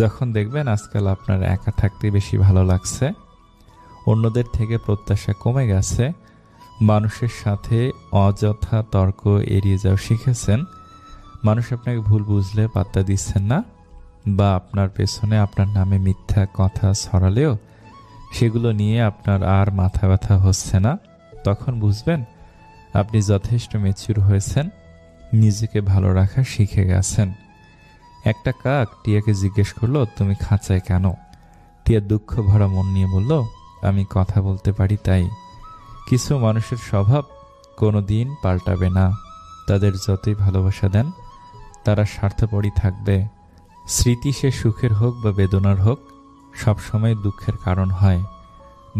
যখন দেখবেন আজকাল আপনার একা থাকতে বেশি ভালো লাগছে, অন্যদের থেকে প্রত্যাশা কমে গেছে, মানুষের সাথে অযথা তর্ক এড়িয়ে যাওয়া শিখেছেন, মানুষ আপনাকে ভুল বুঝলে পাত্তা দিচ্ছেন না, বা আপনার পেছনে আপনার নামে মিথ্যা কথা ছড়ালেও সেগুলো নিয়ে আপনার আর মাথা ব্যথা হচ্ছে না, তখন বুঝবেন আপনি যথেষ্ট ম্যাচিউর হয়েছেন, নিজেকে ভালো রাখা শিখে গেছেন। একটা কাক টিয়াকে জিজ্ঞেস করলো, তুমি খাঁচায় কেন? টিয়া দুঃখ ভরা মন নিয়ে বলল, আমি কথা বলতে পারি তাই। কিছু মানুষের স্বভাব কোনো দিন পাল্টাবে না, তাদের যতই ভালোবাসা দেন তারা স্বার্থপরই থাকবে। স্মৃতি সে সুখের হোক বা বেদনার হোক, সবসময় দুঃখের কারণ হয়।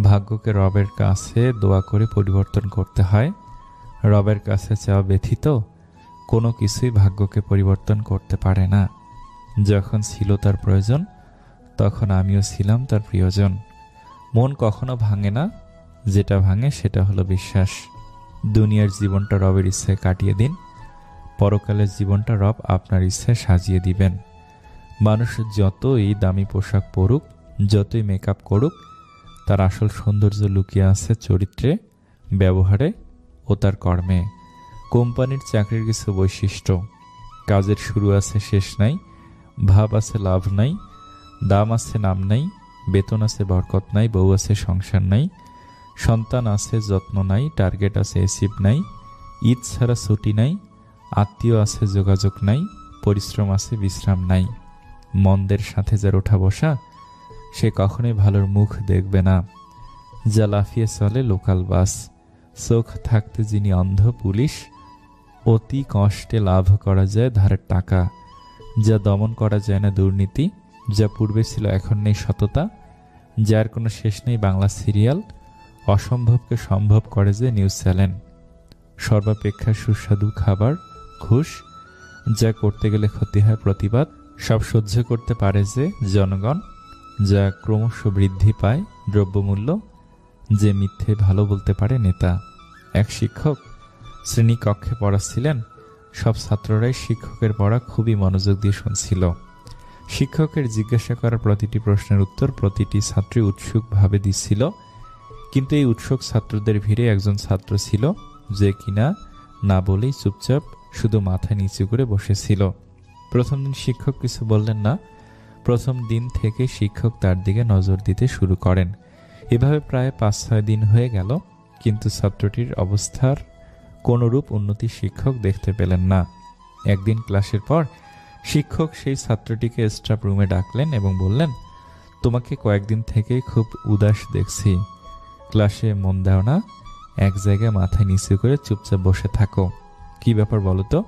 ভাগ্যকে রবের কাছে দোয়া করে পরিবর্তন করতে হয়। রবের কাছে চাওয়া ব্যথিত কোনো কিছুই ভাগ্যকে পরিবর্তন করতে পারে না। যখন ছিল তার প্রয়োজন, তখন আমিও ছিলাম তার প্রিয়জন। মন কখনো ভাঙে না, যেটা ভাঙে সেটা হলো বিশ্বাস। দুনিয়ার জীবনটা রবের ইচ্ছায় কাটিয়ে দিন, পরকালের জীবনটা রব আপনার ইচ্ছায় সাজিয়ে দিবেন। মানুষ যতই দামি পোশাক পরুক, যতই মেকআপ করুক, তার আসল সৌন্দর্য লুকিয়ে আছে চরিত্রে, ব্যবহারে ও তার কর্মে। কোম্পানির চাকরির কিছু বৈশিষ্ট্য: কাজের শুরু আছে শেষ নাই, ভাব আছে লাভ নাই, দাম আছে নাম নাই, বেতন আছে বরকত নাই, বউ আছে সংসার নাই, সন্তান আছে যত্ন নাই, টার্গেট আছে অ্যাচিভ নাই, ঈদ ছাড়া ছুটি নাই, আত্মীয় আছে যোগাযোগ নাই, পরিশ্রম আছে বিশ্রাম নাই। মন্দের সাথে যার ওঠা বসা, সে কখনোই ভালোর মুখ দেখবে না। যা লাফিয়ে চলে লোকাল বাস, চোখ থাকতে যিনি অন্ধ পুলিশ, অতি কষ্টে লাভ করা যায় ধারের টাকা, যা দমন করা যায় না দুর্নীতি, যা পূর্বে ছিল এখন নেই সততা, যার কোনো শেষ নেই বাংলা সিরিয়াল, অসম্ভবকে সম্ভব করে যে নিউজ চ্যানেল, সর্বাপেক্ষা সুস্বাদু খাবার ঘুষ, যা করতে গেলে ক্ষতি হয় প্রতিবাদ, সব সহ্য করতে পারে যে জনগণ, যা ক্রমশ বৃদ্ধি পায় দ্রব্যমূল্য, যে মিথ্যে ভালো বলতে পারে নেতা। এক শিক্ষক শ্রেণী কক্ষে পড়াচ্ছিলেন। সব ছাত্ররাই শিক্ষকের পড়া খুবই মনোযোগ দিয়ে শুনছিল। শিক্ষকের জিজ্ঞাসা করা প্রতিটি প্রশ্নের উত্তর প্রতিটি ছাত্রী উৎসুকভাবে দিচ্ছিল। কিন্তু এই উৎসুক ছাত্রদের ভিড়ে একজন ছাত্র ছিল যে কিনা না বলেই চুপচাপ শুধু মাথা নিচু করে বসেছিল। প্রথম দিন শিক্ষক কিছু বললেন না। প্রথম দিন থেকে শিক্ষক তার দিকে নজর দিতে শুরু করেন। এভাবে প্রায় 5-6 দিন হয়ে গেল, কিন্তু ছাত্রটির অবস্থার কোনরূপ উন্নতি শিক্ষক দেখতে পেলেন না। একদিন ক্লাসের পর শিক্ষক সেই ছাত্রটিকে স্টাফ রুমে ডাকলেন এবং বললেন, তোমাকে কয়েকদিন থেকেই খুব উদাস দেখছি, ক্লাসে মন দাও না, এক জায়গায় মাথা নিচু করে চুপচাপ বসে থাকো। কি ব্যাপার বলো তো?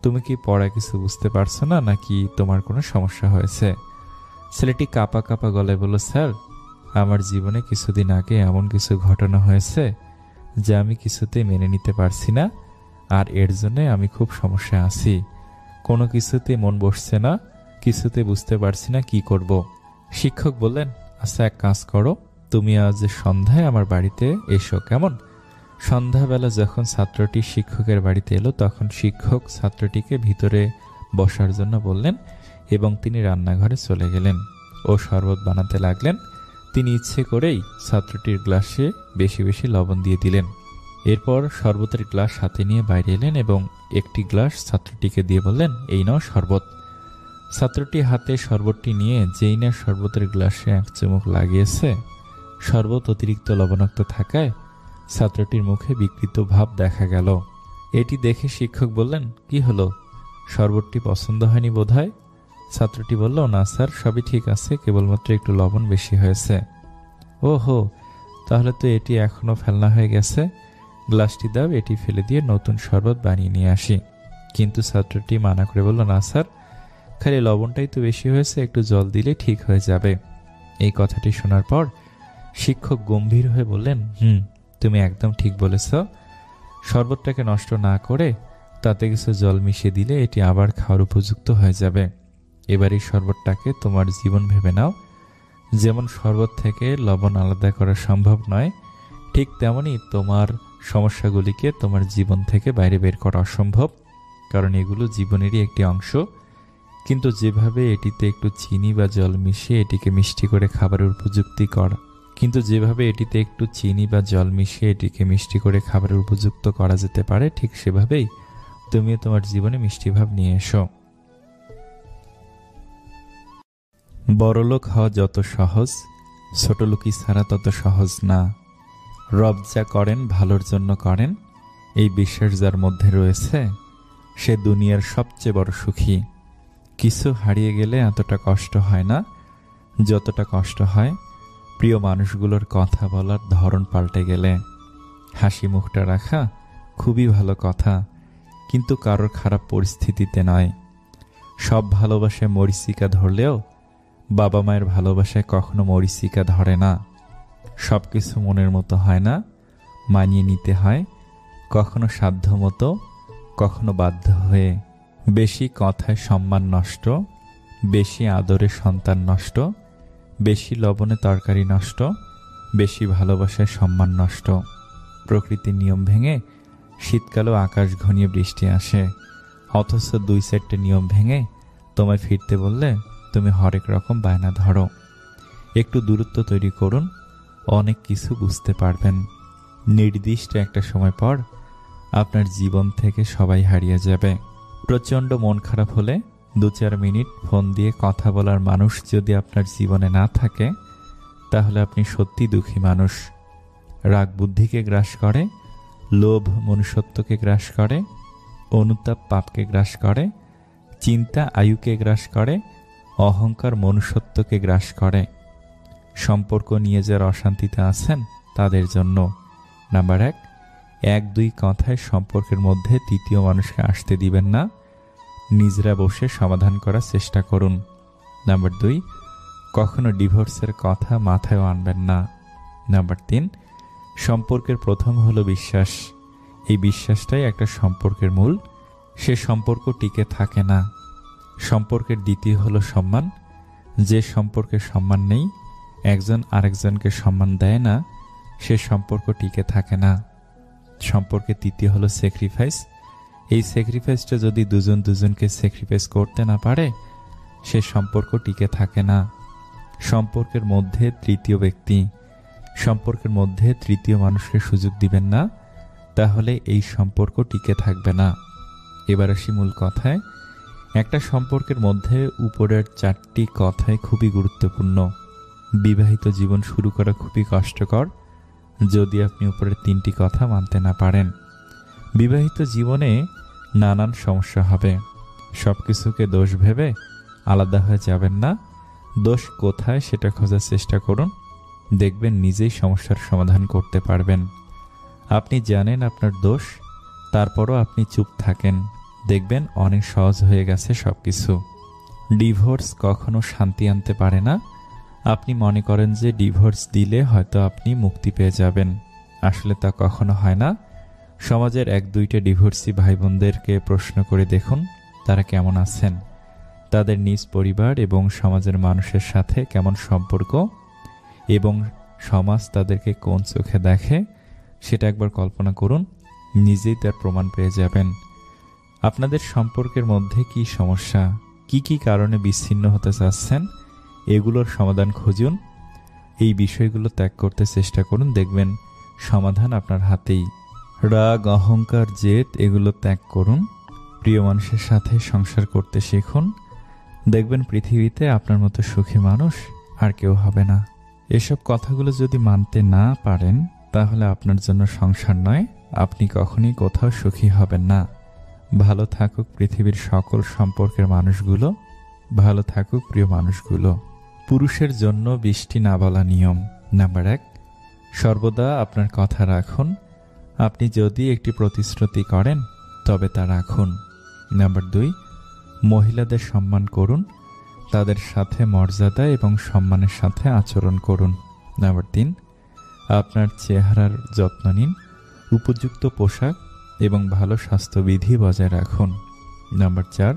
তুমি কি পড়া কিছু বুঝতে পারছো না, নাকি তোমার কোনো সমস্যা হয়েছে? ছেলেটি কাঁপা কাঁপা গলায় বলল, স্যার, আমার জীবনে কিছুদিন আগে এমন কিছু ঘটনা হয়েছে যা আমি কিছুতেই মেনে নিতে পারছি না, আর এর জন্য আমি খুব সমস্যায় আছি। কোনো কিছুতে মন বসছে না, কিছুতে বুঝতে পারছি না কি করব। শিক্ষক বললেন, আচ্ছা এক কাজ করো, তুমি আজ সন্ধ্যায় আমার বাড়িতে এসো, কেমন? সন্ধ্যাবেলা যখন ছাত্রটি শিক্ষকের বাড়িতে এলো, তখন শিক্ষক ছাত্রটিকে ভিতরে বসার জন্য বললেন এবং তিনি রান্নাঘরে চলে গেলেন ও শরবত বানাতে লাগলেন। তিনি ইচ্ছে করেই ছাত্রটির গ্লাসে বেশি বেশি লবণ দিয়ে দিলেন। এরপর শরবতের গ্লাস হাতে নিয়ে বাইরে এলেন এবং একটি গ্লাস ছাত্রটিকে দিয়ে বললেন, এই নাও শরবত। ছাত্রটি হাতে শরবতটি নিয়ে যেই না শরবতের গ্লাসে এক চুমুক লাগিয়েছে, শরবত অতিরিক্ত লবণাক্ত থাকায় ছাত্রটির মুখে বিকৃত ভাব দেখা গেল। এটি দেখে শিক্ষক বললেন, কি হলো, শরবতটি পছন্দ হয়নি বোধহয়? ছাত্রটি বলল, না স্যার, সবই ঠিক আছে, কেবলমাত্র একটু লবণ বেশি হয়েছে। ওহো, তাহলে তো এটি এখনো ফেলনা হয়ে গেছে। গ্লাসটি দাও, এটি ফেলে দিয়ে নতুন শরবত বানিয়ে নিয়ে আসি। কিন্তু ছাত্রটি মানা করে বলল, না স্যার, খালি লবণটাই তো বেশি হয়েছে, একটু জল দিলে ঠিক হয়ে যাবে। এই কথাটি শোনার পর শিক্ষক গম্ভীর হয়ে বললেন, তুমি একদম ঠিক বলেছ। শরবতটাকে নষ্ট না করে তাতে কিছু জল মিশিয়ে দিলে এটি আবার খাওয়ার উপযুক্ত হয়ে যাবে। এবার এই শরবতটাকে তোমার জীবন ভেবে নাও। যেমন শরবত থেকে লবণ আলাদা করা সম্ভব নয়, ঠিক তেমনি তোমার সমস্যাগুলিকে তোমার জীবন থেকে বাইরে বের করা অসম্ভব, কারণ এগুলো জীবনেরই একটি অংশ। কিন্তু যেভাবে এটিতে একটু চিনি বা জল মিশিয়ে এটিকে মিষ্টি করে খাবারের উপযুক্ত করা যেতে পারে, ঠিক সেভাবেই তুমিও তোমার জীবনে মিষ্টি ভাব নিয়ে এসো। বড়লোক হওয়া যত সহজ, ছোটলোকি ছাড়া তত সহজ না। রব যা করেন ভালোর জন্য করেন, এই বিশ্বাস যার মধ্যে রয়েছে সে দুনিয়ার সবচেয়ে বড় সুখী। কিছু হারিয়ে গেলে এতটা কষ্ট হয় না যতটা কষ্ট হয় প্রিয় মানুষগুলোর কথা বলার ধরন পাল্টে গেলে। হাসি মুখটা রাখা খুবই ভালো কথা, কিন্তু কারোর খারাপ পরিস্থিতিতে নয়। সব ভালোবাসায় মরীচিকা ধরলেও বাবা মায়ের ভালোবাসায় কখনো মরীচিকা ধরে না। সব কিছু মনের মতো হয় না, মানিয়ে নিতে হয়, কখনো সাধ্য মতো, কখনো বাধ্য হয়ে। বেশি কথায় সম্মান নষ্ট, বেশি আদরে সন্তান নষ্ট, বেশি লবণে তরকারি নষ্ট, বেশি ভালোবাসায় সম্মান নষ্ট। প্রকৃতির নিয়ম ভেঙে শীতকালেও আকাশ ঘনিয়ে বৃষ্টি আসে, অথচ 2-4টে নিয়ম ভেঙে তোমায় ফিরতে বললে তুমি হরেক রকম বায়না ধরো। একটু দূরত্ব তৈরি করুন, অনেক কিছু বুঝতে পারবেন। নির্দিষ্ট একটা সময় পর আপনার জীবন থেকে সবাই হারিয়ে যাবে। প্রচণ্ড মন খারাপ হলে 2-4 মিনিট ফোন দিয়ে কথা বলার মানুষ যদি আপনার জীবনে না থাকে, তাহলে আপনি সত্যি দুঃখী মানুষ। রাগ বুদ্ধিকে গ্রাস করে, লোভ মনুষ্যত্বকে গ্রাস করে, অনুতাপ পাপকে গ্রাস করে, চিন্তা আয়ুকে গ্রাস করে, অহংকার মনুষ্যত্বকে গ্রাস করে। সম্পর্ক নিয়ে যারা অশান্তিতে আছেন তাদের জন্য নাম্বার 1, 1-2 কথায় সম্পর্কের মধ্যে তৃতীয় মানুষকে আসতে দিবেন না, নিজেরা বসে সমাধান করার চেষ্টা করুন। নাম্বার 2, কখনো ডিভোর্সের কথা মাথায় আনবেন না। নাম্বার 3, সম্পর্কের প্রথম হলো বিশ্বাস। এই বিশ্বাসটাই একটা সম্পর্কের মূল, সে সম্পর্ক টিকে থাকে না। সম্পর্কের দ্বিতীয় হলো সম্মান। যে সম্পর্কে সম্মান নেই, একজন আরেকজনকে সম্মান দেয় না, সে সম্পর্ক টিকে থাকে না। সম্পর্কের তৃতীয় হলো স্যাক্রিফাইস। এই স্যাক্রিফাইসটা যদি দুজন দুজনকে স্যাক্রিফাইস করতে না পারে, সে সম্পর্ক টিকে থাকে না। সম্পর্কের মধ্যে তৃতীয় ব্যক্তি, সম্পর্কের মধ্যে তৃতীয় মানুষকে সুযোগ দিবেন না, তাহলে এই সম্পর্ক টিকে থাকবে না। এবার আসি মূল কথায়। একটা সম্পর্কের মধ্যে উপরের 4টি কথাই খুবই গুরুত্বপূর্ণ। বিবাহিত জীবন শুরু করা খুবই কষ্টকর যদি আপনি উপরের 3টি কথা মানতে না পারেন। বিবাহিত জীবনে নানান সমস্যা হবে, সব কিছুকে দোষ ভেবে আলাদা হয়ে যাবেন না। দোষ কোথায় সেটা খোঁজার চেষ্টা করুন, দেখবেন নিজেই সমস্যার সমাধান করতে পারবেন। আপনি জানেন আপনার দোষ, তারপরও আপনি চুপ থাকেন, দেখবেন অনেক সহজ হয়ে গেছে সবকিছু। ডিভোর্স কখনো শান্তি আনতে পারে না। আপনি মনে করেন যে ডিভোর্স দিলে হয়তো আপনি মুক্তি পেয়ে যাবেন, আসলে তা কখনো হয় না। সমাজের 1-2টে ডিভোর্সি ভাই বোনদেরকে প্রশ্ন করে দেখুন তারা কেমন আছেন, তাদের নিজ পরিবার এবং সমাজের মানুষের সাথে কেমন সম্পর্ক, এবং সমাজ তাদেরকে কোন চোখে দেখে সেটা একবার কল্পনা করুন, নিজেই তার প্রমাণ পেয়ে যাবেন। আপনাদের সম্পর্কের মধ্যে কি সমস্যা, কি কি কারণে বিচ্ছিন্ন হতে চাচ্ছেন, এগুলোর সমাধান খুঁজুন। এই বিষয়গুলো ত্যাগ করতে চেষ্টা করুন, দেখবেন সমাধান আপনার হাতেই। রাগ, অহংকার, জেদ এগুলো ত্যাগ করুন। প্রিয় মানুষের সাথে সংসার করতে শিখুন, দেখবেন পৃথিবীতে আপনার মতো সুখী মানুষ আর কেউ হবে না। এসব কথাগুলো যদি মানতে না পারেন, তাহলে আপনার জন্য সংসার নয়, আপনি কখনই কোথাও সুখী হবেন না। ভালো থাকুক পৃথিবীর সকল সম্পর্কের মানুষগুলো, ভালো থাকুক প্রিয় মানুষগুলো। পুরুষের জন্য বৃষ্টি না বলা নিয়ম। নাম্বার 1, সর্বদা আপনার কথা রাখুন। আপনি যদি একটি প্রতিশ্রুতি করেন তবে তা রাখুন। নাম্বার 2, মহিলাদের সম্মান করুন, তাদের সাথে মর্যাদা এবং সম্মানের সাথে আচরণ করুন। নাম্বার 3, আপনার চেহারার যত্ন নিন, উপযুক্ত পোশাক এবং ভালো স্বাস্থ্যবিধি বজায় রাখুন। নাম্বার 4,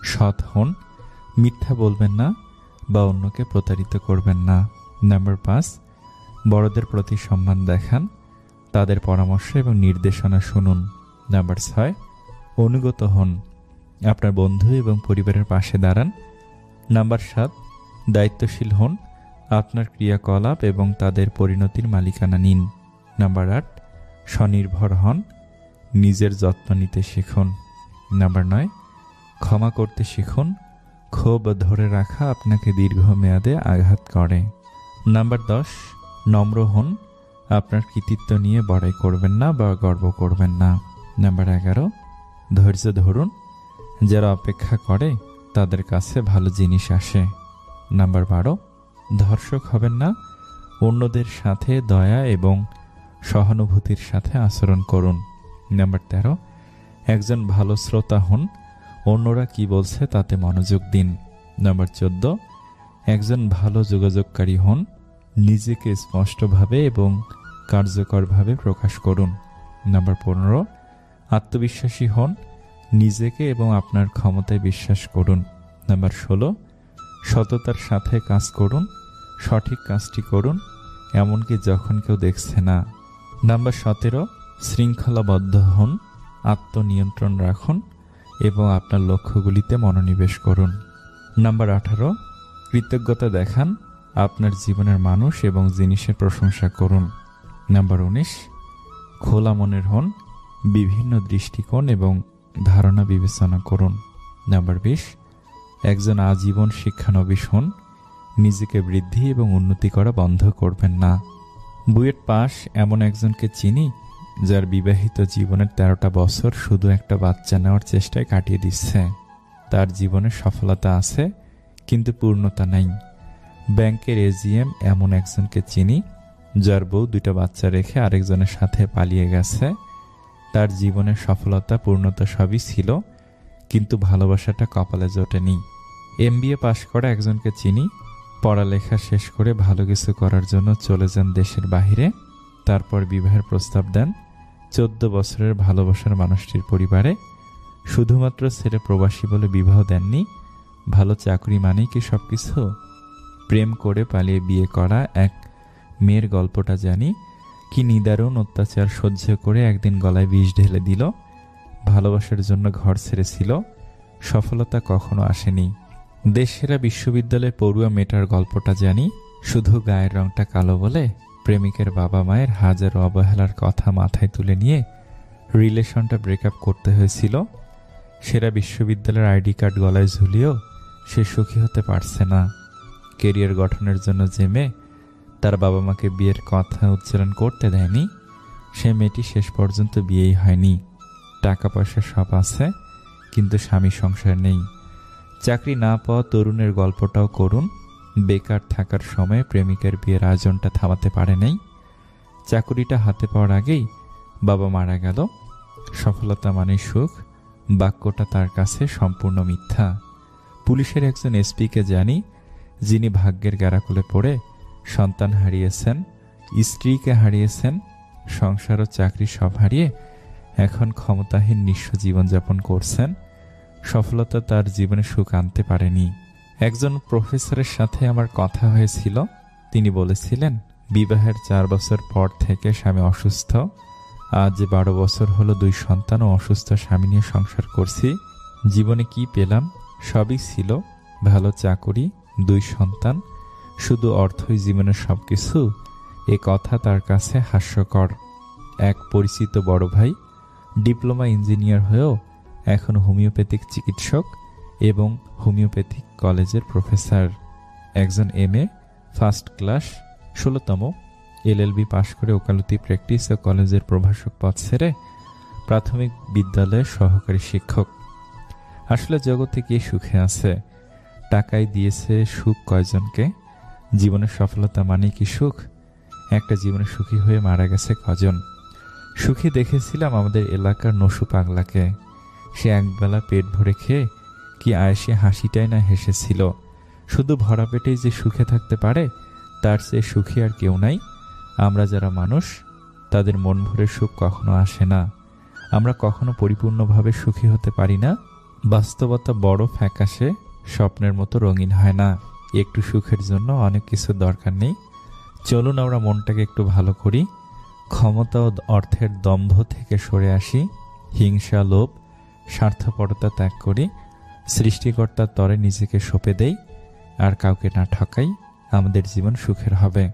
সৎ হন, মিথ্যা বলবেন না বা অন্যকে প্রতারিত করবেন না। নাম্বার 5, বড়দের প্রতি সম্মান দেখান, তাদের পরামর্শ এবং নির্দেশনা শুনুন। নাম্বার 6, অনুগত হন, আপনার বন্ধু এবং পরিবারের পাশে দাঁড়ান। নাম্বার 7, দায়িত্বশীল হন। আপনার ক্রিয়াকলাপ এবং তাদের পরিণতির মালিকানা নিন। নাম্বার 8, স্বনির্ভর হন। নিজের যত্ন নিতে শিখুন। নাম্বার 9, ক্ষমা করতে শিখুন। ক্ষোভ ধরে রাখা আপনাকে দীর্ঘমেয়াদে আঘাত করে। নাম্বার 10, নম্র হন। আপনার কৃতিত্ব নিয়ে বড়াই করবেন না বা গর্ব করবেন না। নাম্বার 11, ধৈর্য ধরুন। যারা অপেক্ষা করে তাদের কাছে ভালো জিনিস আসে। নাম্বার 12, ধর্ষক হবেন না। অন্যদের সাথে দয়া এবং সহানুভূতির সাথে আচরণ করুন। নাম্বার 13, একজন ভালো শ্রোতা হন। অন্যরা কি বলছে তাতে মনোযোগ দিন। নাম্বার 14, একজন ভালো যোগাযোগকারী হন। নিজেকে স্পষ্টভাবে এবং কার্যকরভাবে প্রকাশ করুন। নাম্বার 15, আত্মবিশ্বাসী হন। নিজেকে এবং আপনার ক্ষমতায় বিশ্বাস করুন। নাম্বার 16, সততার সাথে কাজ করুন। সঠিক কাজটি করুন, এমনকি যখন কেউ দেখছে না। নাম্বার 17, শৃঙ্খলাবদ্ধ হন। আত্মনিয়ন্ত্রণ রাখুন এবং আপনার লক্ষ্যগুলিতে মনোনিবেশ করুন। নাম্বার 18, কৃতজ্ঞতা দেখান। আপনার জীবনের মানুষ এবং জিনিসের প্রশংসা করুন। নাম্বার 19, খোলা মনের হন। বিভিন্ন দৃষ্টিকোণ এবং ধারণা বিবেচনা করুন। নাম্বার 20, একজন আজীবন শিক্ষানবিশ হন। নিজেকে বৃদ্ধি এবং উন্নতি করা বন্ধ করবেন না। বুয়েট পাস এমন একজনকে চিনি যার বিবাহিত জীবনের 13টা বছর শুধু একটা বাচ্চা নেওয়ার চেষ্টায় কাটিয়ে দিচ্ছে। তার জীবনে সফলতা আছে কিন্তু পূর্ণতা নেই। ব্যাংকের এজিএম এমন একজনকে চিনি যার বউ 2টা বাচ্চা রেখে আরেকজনের সাথে পালিয়ে গেছে। তার জীবনের সফলতা পূর্ণতা সবই ছিল, কিন্তু ভালোবাসাটা কপালে জোটেনি। এমবিএ পাশ করা একজনকে চিনি, পড়ালেখা শেষ করে ভালো কিছু করার জন্য চলে যান দেশের বাহিরে। তারপর বিবাহের প্রস্তাব দেন 14 বছরের ভালোবাসার মানুষটির পরিবারে। শুধুমাত্র ছেলে প্রবাসী বলে বিবাহ দেননি। ভালো চাকরি মানেই কি সবকিছু? প্রেম করে পালিয়ে বিয়ে করা এক মেয়ের গল্পটা জানি। কি নিদারুণ অত্যাচার সহ্য করে একদিন গলায় বিষ ঢেলে দিল। ভালোবাসার জন্য ঘর ছেড়েছিল, সফলতা কখনো আসেনি। দেশসেরা বিশ্ববিদ্যালয়ের পড়ুয়া মেয়েটার গল্পটা জানি। শুধু গায়ের রংটা কালো বলে প্রেমিকের বাবা মায়ের হাজারো অবহেলার কথা মাথায় তুলে নিয়ে রিলেশনটা ব্রেকআপ করতে হয়েছিল। সেরা বিশ্ববিদ্যালয়ের আইডি কার্ড গলায় ঝুলিয়েও সে সুখী হতে পারছে না। কেরিয়ার গঠনের জন্য যে মেয়ে তার বাবা মাকে বিয়ের কথা উচ্চারণ করতে দেয়নি, সে মেয়েটি শেষ পর্যন্ত বিয়েই হয়নি। টাকা পয়সা সব আছে, কিন্তু স্বামী সংসার নেই। চাকরি না পাওয়া তরুণের গল্পটাও করুন। বেকার থাকার সময় প্রেমিকের বিয়ের আয়োজনটা থামাতে পারে নাই। চাকুরিটা হাতে পাওয়ার আগেই বাবা মারা গেল। সফলতা মানে সুখ, বাক্যটা তার কাছে সম্পূর্ণ মিথ্যা। পুলিশের একজন এসপিকে জানি, যিনি ভাগ্যের গ্যারাকলে পড়ে সন্তান হারিয়েছেন, স্ত্রীকে হারিয়েছেন, সংসার ও চাকরি সব হারিয়ে এখন ক্ষমতাহীন নিঃস্ব জীবনযাপন করছেন। সফলতা তার জীবনে সুখ আনতে পারেনি। একজন প্রফেসরের সাথে আমার কথা হয়েছিল। তিনি বলেছিলেন, বিবাহের 4 বছর পর থেকে স্বামী অসুস্থ। আজ 12 বছর হলো 2 সন্তান ও অসুস্থ স্বামী নিয়ে সংসার করছি। জীবনে কি পেলাম? সবই ছিল, ভালো চাকুরি, 2 সন্তান, শুধু অর্থই জীবনের সবকিছু। এ কথা তার কাছে হাস্যকর। এক পরিচিত বড় ভাই ডিপ্লোমা ইঞ্জিনিয়ার হয়েও এখন হোমিওপ্যাথিক চিকিৎসক এবং হোমিওপ্যাথিক কলেজের প্রফেসর। একজন এমএ ফার্স্ট ক্লাস 16তম, এলএলবি পাশ করে ওকালতি প্র্যাকটিস ও কলেজের প্রভাষক পদ ছেড়ে প্রাথমিক বিদ্যালয়ের সহকারী শিক্ষক। আসলে জগতে কে সুখে আছে? টাকাই দিয়েছে সুখ কয়জনকে? জীবনের সফলতা মানে কি সুখ? একটা জীবনে সুখী হয়ে মারা গেছে কজন? সুখী দেখেছিলাম আমাদের এলাকার নসু পাগলাকে। সে একবেলা পেট ভরে খেয়ে কি আয়েসে হাসিটাই না হেসেছিল। শুধু ভরা পেটেই যে সুখে থাকতে পারে, তার চেয়ে সুখী আর কেউ নাই। আমরা যারা মানুষ, তাদের মন ভরে সুখ কখনো আসে না। আমরা কখনো পরিপূর্ণভাবে সুখী হতে পারি না। বাস্তবতা বড় ফ্যাকাশে, স্বপ্নের মতো রঙিন হয় না। একটু সুখের জন্য অনেক কিছু দরকার নেই। চলুন আমরা মনটাকে একটু ভালো করি, ক্ষমতা ও অর্থের দম্ভ থেকে সরে আসি। হিংসা, লোভ, স্বার্থপরতা ত্যাগ করি, সৃষ্টিকর্তার তরে নিজেকে সঁপে দেই, আর কাউকে না ঠকাই, আমাদের জীবন সুখের হবে।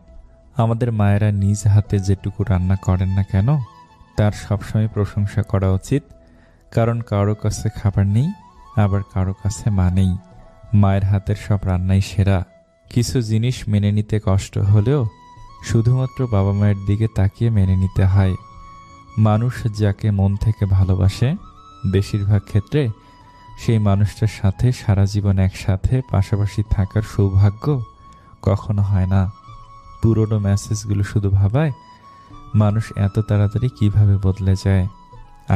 আমাদের মায়েরা নিজ হাতে যেটুকু রান্না করেন না কেন, তার সবসময় প্রশংসা করা উচিত। কারণ কারো কাছে খাবার নেই, আবার কারো কাছে মা নেই। মায়ের হাতের সব রান্নাই সেরা। কিছু জিনিস মেনে নিতে কষ্ট হলেও শুধুমাত্র বাবা মায়ের দিকে তাকিয়ে মেনে নিতে হয়। মানুষ যাকে মন থেকে ভালোবাসে, বেশিরভাগ ক্ষেত্রে সেই মানুষটার সাথে সারা জীবন একসাথে পাশাপাশি থাকার সৌভাগ্য কখনো হয় না। পুরনো মেসেজগুলো শুধু ভাবায় মানুষ এত তাড়াতাড়ি কিভাবে বদলে যায়।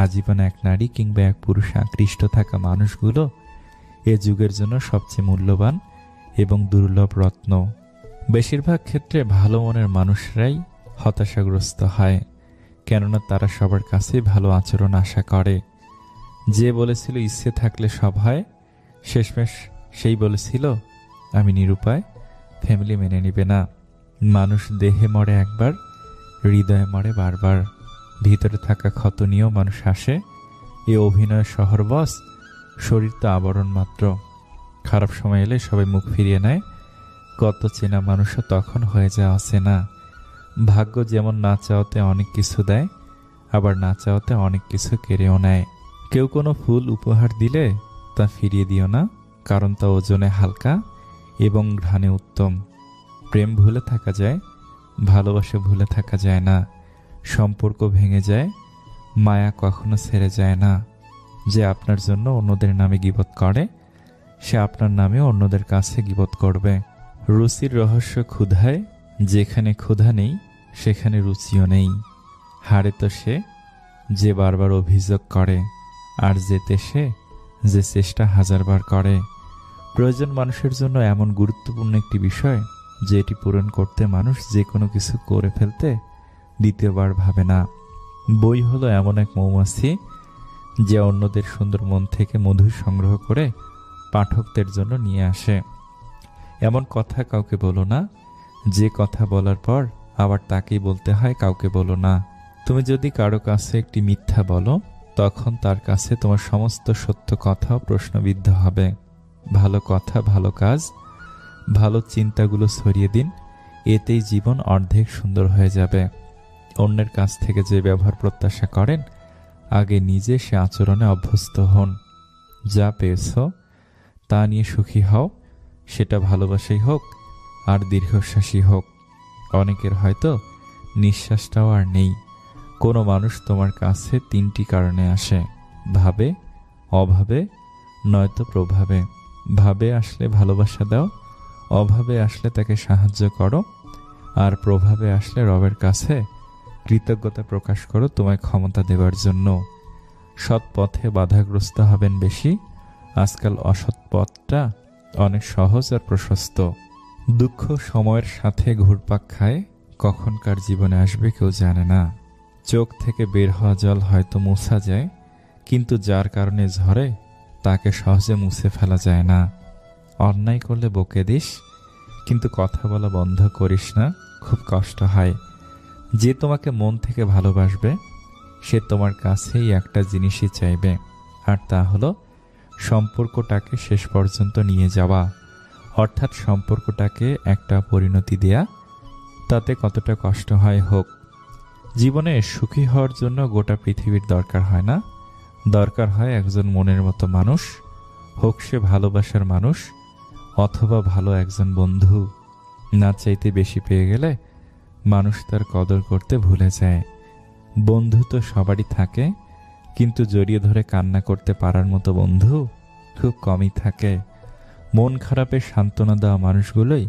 আজীবন এক নারী কিংবা এক পুরুষে আকৃষ্ট থাকা মানুষগুলো এ যুগের জন্য সবচেয়ে মূল্যবান এবং দুর্লভ রত্ন। বেশিরভাগ ক্ষেত্রে ভালো মনের মানুষরাই হতাশাগ্রস্ত হয়, কেননা তারা সবার কাছেই ভালো আচরণ আশা করে। যে বলেছিল ইচ্ছে থাকলে সব হয়, শেষমেশ সেই বলেছিল আমি নিরুপায়, ফ্যামিলি মেনে নিবে না। মানুষ দেহে মরে একবার, হৃদয়ে মরে বারবার। ভিতরে থাকা ক্ষত নিয়েও মানুষ হাসে। এ অভিনয় শহর বস, শরীর তো আবরণ মাত্র। খারাপ সময় এলে সবাই মুখ ফিরিয়ে নেয়, কত চেনা মানুষও তখন হয়ে যায় অচেনা। ভাগ্য যেমন না চাওয়াতে অনেক কিছু দেয়, আবার না চাওয়াতে অনেক কিছু কেড়েও নেয়। কেউ কোনো ফুল উপহার দিলে তা ফিরিয়ে দিও না, কারণ তা ওজনে হালকা এবং ঘ্রাণে উত্তম। প্রেম ভুলে থাকা যায়, ভালোবাসা ভুলে থাকা যায় না। সম্পর্ক ভেঙে যায়, মায়া কখনো ছেড়ে যায় না। যে আপনার জন্য অন্যদের নামে গীবত করে, সে আপনার নামে অন্যদের কাছে গীবত করবে। রুচির রহস্য ক্ষুধায়, যেখানে ক্ষুধা নেই সেখানে রুচিও নেই। হারে তো সে যে বারবার অভিযোগ করে, আর যেতে সে যে চেষ্টা হাজারবার করে। প্রয়োজন মানুষের জন্য এমন গুরুত্বপূর্ণ একটি বিষয় যে এটি পূরণ করতে মানুষ যে কোনো কিছু করে ফেলতে দ্বিতীয়বার ভাবে না। বই হলো এমন এক মৌমাছি যে অন্যদের সুন্দর মন থেকে মধু সংগ্রহ করে পাঠকদের জন্য নিয়ে আসে। এমন কথা কাউকে বলো না যে কথা বলার পর আবার তাকেই বলতে হয় কাউকে বলো না। তুমি যদি কারো কাছে একটি মিথ্যা বলো, তখন তার কাছে তোমার সমস্ত সত্য কথাও প্রশ্নবিদ্ধ হবে। ভালো কথা, ভালো কাজ, ভালো চিন্তাগুলো ছড়িয়ে দিন, এতেই জীবন অর্ধেক সুন্দর হয়ে যাবে। অন্যের কাছ থেকে যে ব্যবহার প্রত্যাশা করেন, আগে নিজে সে আচরণে অভ্যস্ত হন। যা পেয়েছ তা নিয়ে সুখী হও, সেটা ভালোবাসাই হোক আর দীর্ঘশ্বাসী হোক। অনেকের হয়তো নিঃশ্বাসটাও আর নেই। কোনো মানুষ তোমার কাছে তিনটি কারণে আসে: ভাবে, অভাবে, নয়তো প্রভাবে। ভাবে আসলে ভালোবাসা দাও, অভাবে আসলে তাকে সাহায্য করো, আর প্রভাবে আসলে রবের কাছে কৃতজ্ঞতা প্রকাশ করো তোমায় ক্ষমতা দেবার জন্য। সৎ পথে বাধাগ্রস্ত হবেন বেশি, আজকাল অসৎ পথটা অনেক সহজ আর প্রশস্ত। দুঃখ সময়ের সাথে ঘুরপাক খায়, কখনকার জীবনে আসবে কেউ জানে না। চোখ থেকে বের হওয়া জল হয়তো মুছা যায়, কিন্তু যার কারণে ঝরে তাকে সহজে মুছে ফেলা যায় না। অন্যায় করলে বকে দিস, কিন্তু কথা বলা বন্ধ করিস না, খুব কষ্ট হয়। যে তোমাকে মন থেকে ভালোবাসবে সে তোমার কাছেই একটা জিনিসই চাইবে, আর তা হলো সম্পর্কটাকে শেষ পর্যন্ত নিয়ে যাওয়া, অর্থাৎ সম্পর্কটাকে একটা পরিণতি দেয়া। তাতে কতটা কষ্ট হয় হোক। জীবনে সুখী হওয়ার জন্য গোটা পৃথিবীর দরকার হয় না, দরকার হয় একজন মনের মতো মানুষ, হোক সে ভালোবাসার মানুষ অথবা ভালো একজন বন্ধু। না চাইতে বেশি পেয়ে গেলে মানুষ তার কদর করতে ভুলে যায়। বন্ধু তো সবারই থাকে, কিন্তু জড়িয়ে ধরে কান্না করতে পারার মতো বন্ধু খুব কমই থাকে। মন খারাপের সান্ত্বনা দেওয়া মানুষগুলোই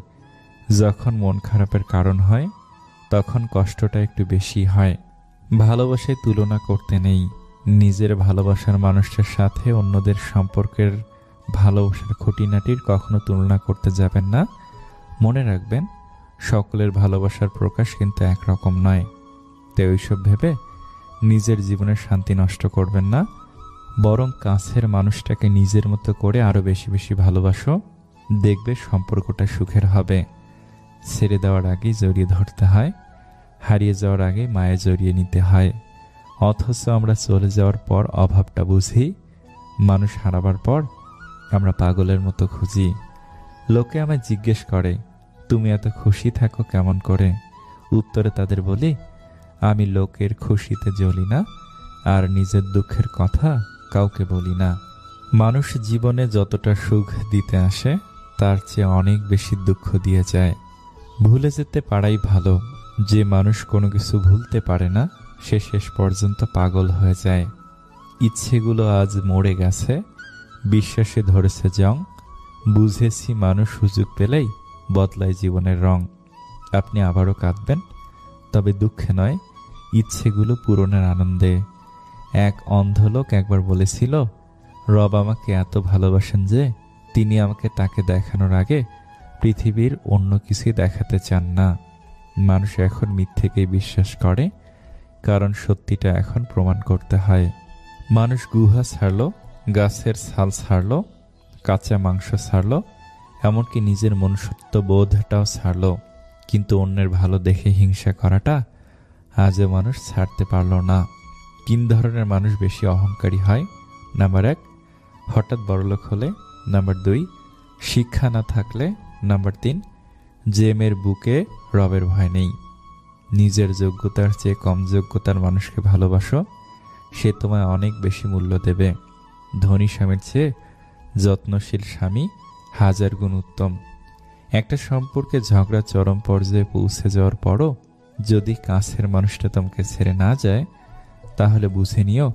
যখন মন খারাপের কারণ হয়, তখন কষ্টটা একটু বেশি হয়। ভালোবাসায় তুলনা করতে নেই। নিজের ভালোবাসার মানুষটার সাথে অন্যদের সম্পর্কের ভালোবাসার খুঁটিনাটির কখনো তুলনা করতে যাবেন না। মনে রাখবেন, সকলের ভালোবাসার প্রকাশ কিন্তু একরকম নয়। তাই ওইসব ভেবে নিজের জীবনের শান্তি নষ্ট করবেন না, বরং কাছের মানুষটাকে নিজের মতো করে আরো বেশি বেশি ভালোবাসো। দেখবে সম্পর্কটা সুখের হবে। ছেড়ে দেওয়ার আগেই জড়িয়ে ধরতে হয়, হারিয়ে যাওয়ার আগে মায়ে জড়িয়ে নিতে হয়। অথচ আমরা চলে যাওয়ার পর অভাবটা বুঝি, মানুষ হারাবার পর আমরা পাগলের মতো খুঁজি। লোকে আমায় জিজ্ঞেস করে, তুমি এত খুশি থাকো কেমন করে? উত্তরে তাদের বলি, আমি লোকের খুশিতে জ্বলি না, আর নিজের দুঃখের কথা কাউকে বলি না। মানুষ জীবনে যতটা সুখ দিতে আসে তার চেয়ে অনেক বেশি দুঃখ দিয়ে যায়। ভুলে যেতে পারাই ভালো। যে মানুষ কোনো কিছু ভুলতে পারে না সে শেষ পর্যন্ত পাগল হয়ে যায়। ইচ্ছেগুলো আজ মরে গেছে, বিশ্বাসে ধরেছে জং। বুঝেছি মানুষ সুযোগ পেলেই বদলায় জীবনের রং। আপনি আবারও কাঁদবেন, তবে দুঃখে নয়, ইচ্ছেগুলো পূরণের আনন্দে। এক অন্ধ লোক একবার বলেছিল, রব আমাকে এত ভালোবাসেন যে তিনি আমাকে তাকে দেখানোর আগে পৃথিবীর অন্য কিছুই দেখাতে চান না। মানুষ এখন মিথ্যেকেই বিশ্বাস করে, কারণ সত্যিটা এখন প্রমাণ করতে হয়। মানুষ গুহা ছাড়ল, গাছের ছাল ছাড়ল, কাঁচা মাংস ছাড়ল, এমনকি নিজের মনুষ্যত্ব বোধটাও ছাড়ল, কিন্তু অন্যের ভালো দেখে হিংসা করাটা আজও মানুষ ছাড়তে পারল না। 3 ধরনের মানুষ বেশি অহংকারী হয়। নাম্বার 1, হঠাৎ বড়লোক হলে। নাম্বার 2, শিক্ষা না থাকলে। নাম্বার 3, যে মেয়ের বুকে রবের ভয় নেই। নিজের যোগ্যতার চেয়ে কম যোগ্যতার মানুষকে ভালোবাসো, সে তোমায় অনেক বেশি মূল্য দেবে। ধনী স্বামীর চেয়ে যত্নশীল স্বামী 1000 গুণ উত্তম। একটা সম্পর্কে ঝগড়া চরম পর্যায়ে পৌঁছে যাওয়ার পরও যদি কাছের মানুষটা তোমাকে ছেড়ে না যায়, তাহলে বুঝে নিও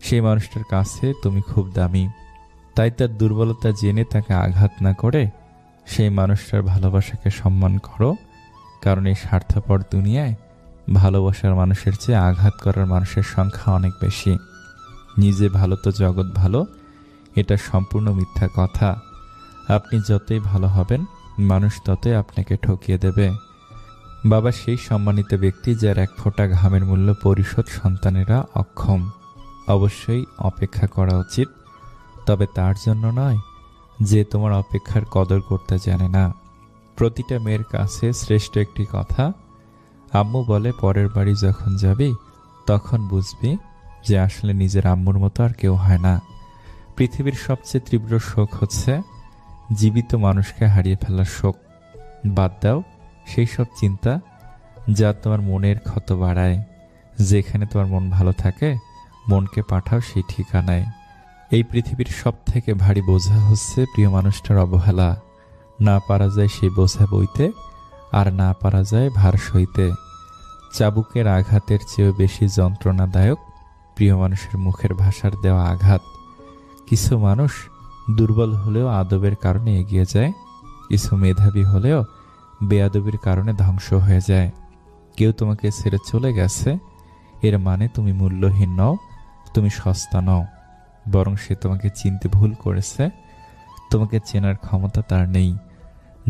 সেই মানুষটার কাছে তুমি খুব দামি। তাই তার দুর্বলতা জেনে তাকে আঘাত না করে সেই মানুষটার ভালোবাসাকে সম্মান করো, কারণ এই স্বার্থপর দুনিয়ায় ভালোবাসার মানুষের চেয়ে আঘাত করার মানুষের সংখ্যা অনেক বেশি। নিজে ভালো তো জগৎ ভালো, এটা সম্পূর্ণ মিথ্যা কথা। আপনি যতই ভালো হবেন, মানুষ ততই আপনাকে ঠকিয়ে দেবে। বাবা সেই সম্মানিত ব্যক্তি যার 1 ফোঁটা ঘামের মূল্য পরিশোধ সন্তানেরা অক্ষম। অবশ্যই অপেক্ষা করা উচিত, তবে তার জন্য নয় যে তোমার অপেক্ষার কদর করতে জানে না। প্রতিটা মেয়ের কাছে শ্রেষ্ঠ একটি কথা, আম্মু বলে পরের বাড়ি যখন যাবি তখন বুঝবি যে আসলে নিজের আম্মুর মতো আর কেউ হয় না। পৃথিবীর সবচেয়ে তীব্র শোক হচ্ছে জীবিত মানুষকে হারিয়ে ফেলার শোক। বাদ দাও সেই সব চিন্তা যা তোমার মনের ক্ষত বাড়ায়। যেখানে তোমার মন ভালো থাকে, মনকে পাঠাও সেই ঠিকানায়। এই পৃথিবীর সব থেকে ভারী বোঝা হচ্ছে প্রিয় মানুষটার অবহেলা। না পারা যায় সেই বোঝা বইতে, আর না পারা যায় ভার সইতে। চাবুকের আঘাতের চেয়েও বেশি যন্ত্রণাদায়ক প্রিয় মানুষের মুখের ভাষার দেওয়া আঘাত। কিছু মানুষ দুর্বল হলেও আদবের কারণে এগিয়ে যায়, কিছু মেধাবী হলেও বেয়াদবির কারণে ধ্বংস হয়ে যায়। কেউ তোমাকে ছেড়ে চলে গেছে, এর মানে তুমি মূল্যহীন নও, তুমি সস্তা নও, বরং সে তোমাকে চিনতে ভুল করেছে। তোমাকে চেনার ক্ষমতা তার নেই।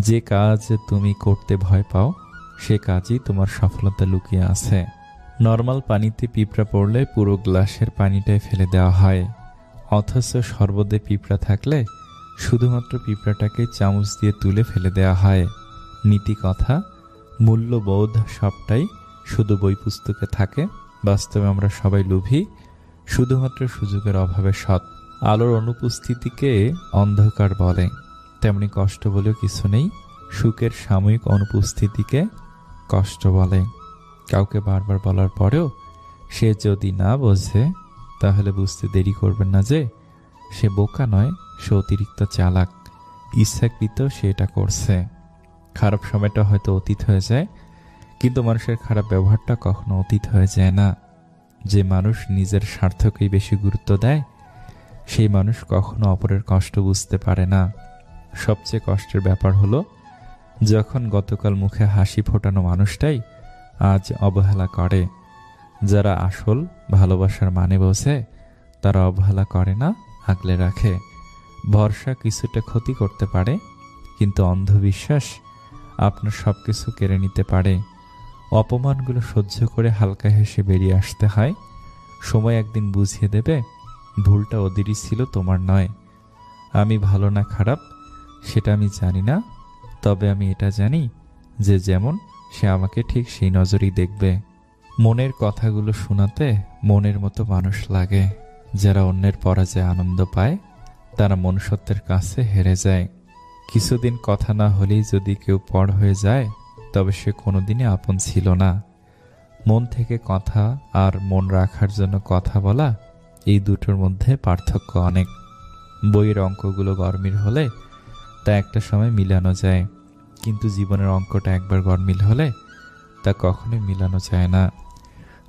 যে কাজ তুমি করতে ভয় পাও, সে কাজই তোমার সফলতা লুকিয়ে আছে। নর্মাল পানিতে পিঁপড়া পড়লে পুরো গ্লাসের পানিটাই ফেলে দেওয়া হয়, অথচ শরবতে পিঁপড়া থাকলে শুধুমাত্র পিঁপড়াটাকে চামচ দিয়ে তুলে ফেলে দেওয়া হয়। নীতি কথা, মূল্যবোধ সবটাই শুধু বই পুস্তকে থাকে। বাস্তবে আমরা সবাই লোভী, শুধুমাত্র সুযোগের অভাবে সৎ। আলোর অনুপস্থিতিকে অন্ধকার বলে, তেমনি কষ্ট বলেও কিছু নেই। সুখের সাময়িক অনুপস্থিতিকে কষ্ট বলে। কাউকে বারবার বলার পরেও সে যদি না বোঝে, তাহলে বুঝতে দেরি করবেন না যে সে বোকা নয়, সে অতিরিক্ত চালাক। ইচ্ছাকৃত সে এটা করছে। খারাপ সময়টা হয়তো অতীত হয়ে যায়, কিন্তু মানুষের খারাপ ব্যবহারটা কখনো অতীত হয়ে যায় না। যে মানুষ নিজের স্বার্থকেই বেশি গুরুত্ব দেয়, সেই মানুষ কখনো অপরের কষ্ট বুঝতে পারে না। সবচেয়ে কষ্টের ব্যাপার হলো যখন গতকাল মুখে হাসি ফোটানো মানুষটাই আজ অবহেলা করে। যারা আসল ভালোবাসার মানে বোঝে, তারা অবহেলা করে না, আগলে রাখে। ভরসা কিছুটা ক্ষতি করতে পারে, কিন্তু অন্ধবিশ্বাস আপনার সবকিছু কেড়ে নিতে পারে। অপমানগুলো সহ্য করে হালকা হেসে বেরিয়ে আসতে হয়। সময় একদিন বুঝিয়ে দেবে ভুলটা ওদেরই ছিল, তোমার নয়। আমি ভালো না খারাপ সেটা আমি জানি না, তবে আমি এটা জানি যে যেমন সে আমাকে ঠিক সেই নজরেই দেখবে। মনের কথাগুলো শোনাতে মনের মতো মানুষ লাগে, যারা অন্যের পরাজয়ে আনন্দ পায় তারা মনুষ্যত্বের কাছে হেরে যায়। কিছুদিন কথা না হলেই যদি কেউ পর হয়ে যায় তবে সে কোনোদিনই আপন ছিল না। মন থেকে কথা আর মন রাখার জন্য কথা বলা, এই দুটোর মধ্যে পার্থক্য অনেক। বইয়ের অঙ্কগুলো গরমিল হলে তা একটা সময় মিলানো যায়, কিন্তু জীবনের অঙ্কটা একবার গরমিল হলে তা কখনোই মিলানো যায় না।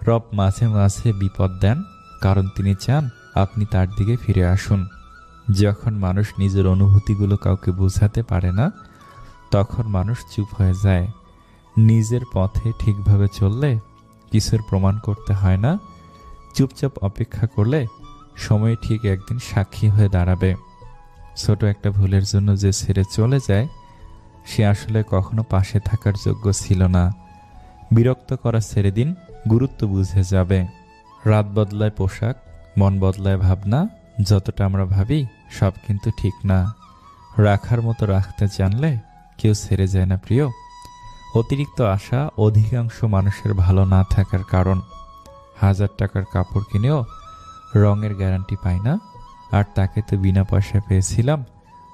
রব মাঝে মাঝে বিপদ দেন, কারণ তিনি চান আপনি তার দিকে ফিরে আসুন। যখন মানুষ নিজের অনুভূতিগুলো কাউকে বোঝাতে পারে না, তখন মানুষ চুপ হয়ে যায়। নিজের পথে ঠিকভাবে চললে কিছুর প্রমাণ করতে হয় না। চুপচাপ অপেক্ষা করলে সময় ঠিক একদিন সাক্ষী হয়ে দাঁড়াবে। ছোট একটা ভুলের জন্য যে ছেড়ে চলে যায়, সে আসলে কখনো পাশে থাকার যোগ্য ছিল না। বিরক্ত করা ছেড়ে দিন, গুরুত্ব বুঝে যাবে। রাত বদলায় পোশাক, মন বদলায় ভাবনা। যতটা আমরা ভাবি সব কিন্তু ঠিক না। রাখার মতো রাখতে জানলে কেউ ছেড়ে যায় না প্রিয়। অতিরিক্ত আশা অধিকাংশ মানুষের ভালো না থাকার কারণ। 1000 টাকার কাপড় কিনেও রঙের গ্যারান্টি পাই না, আর তাকে তো বিনা পয়সায় পেয়েছিলাম।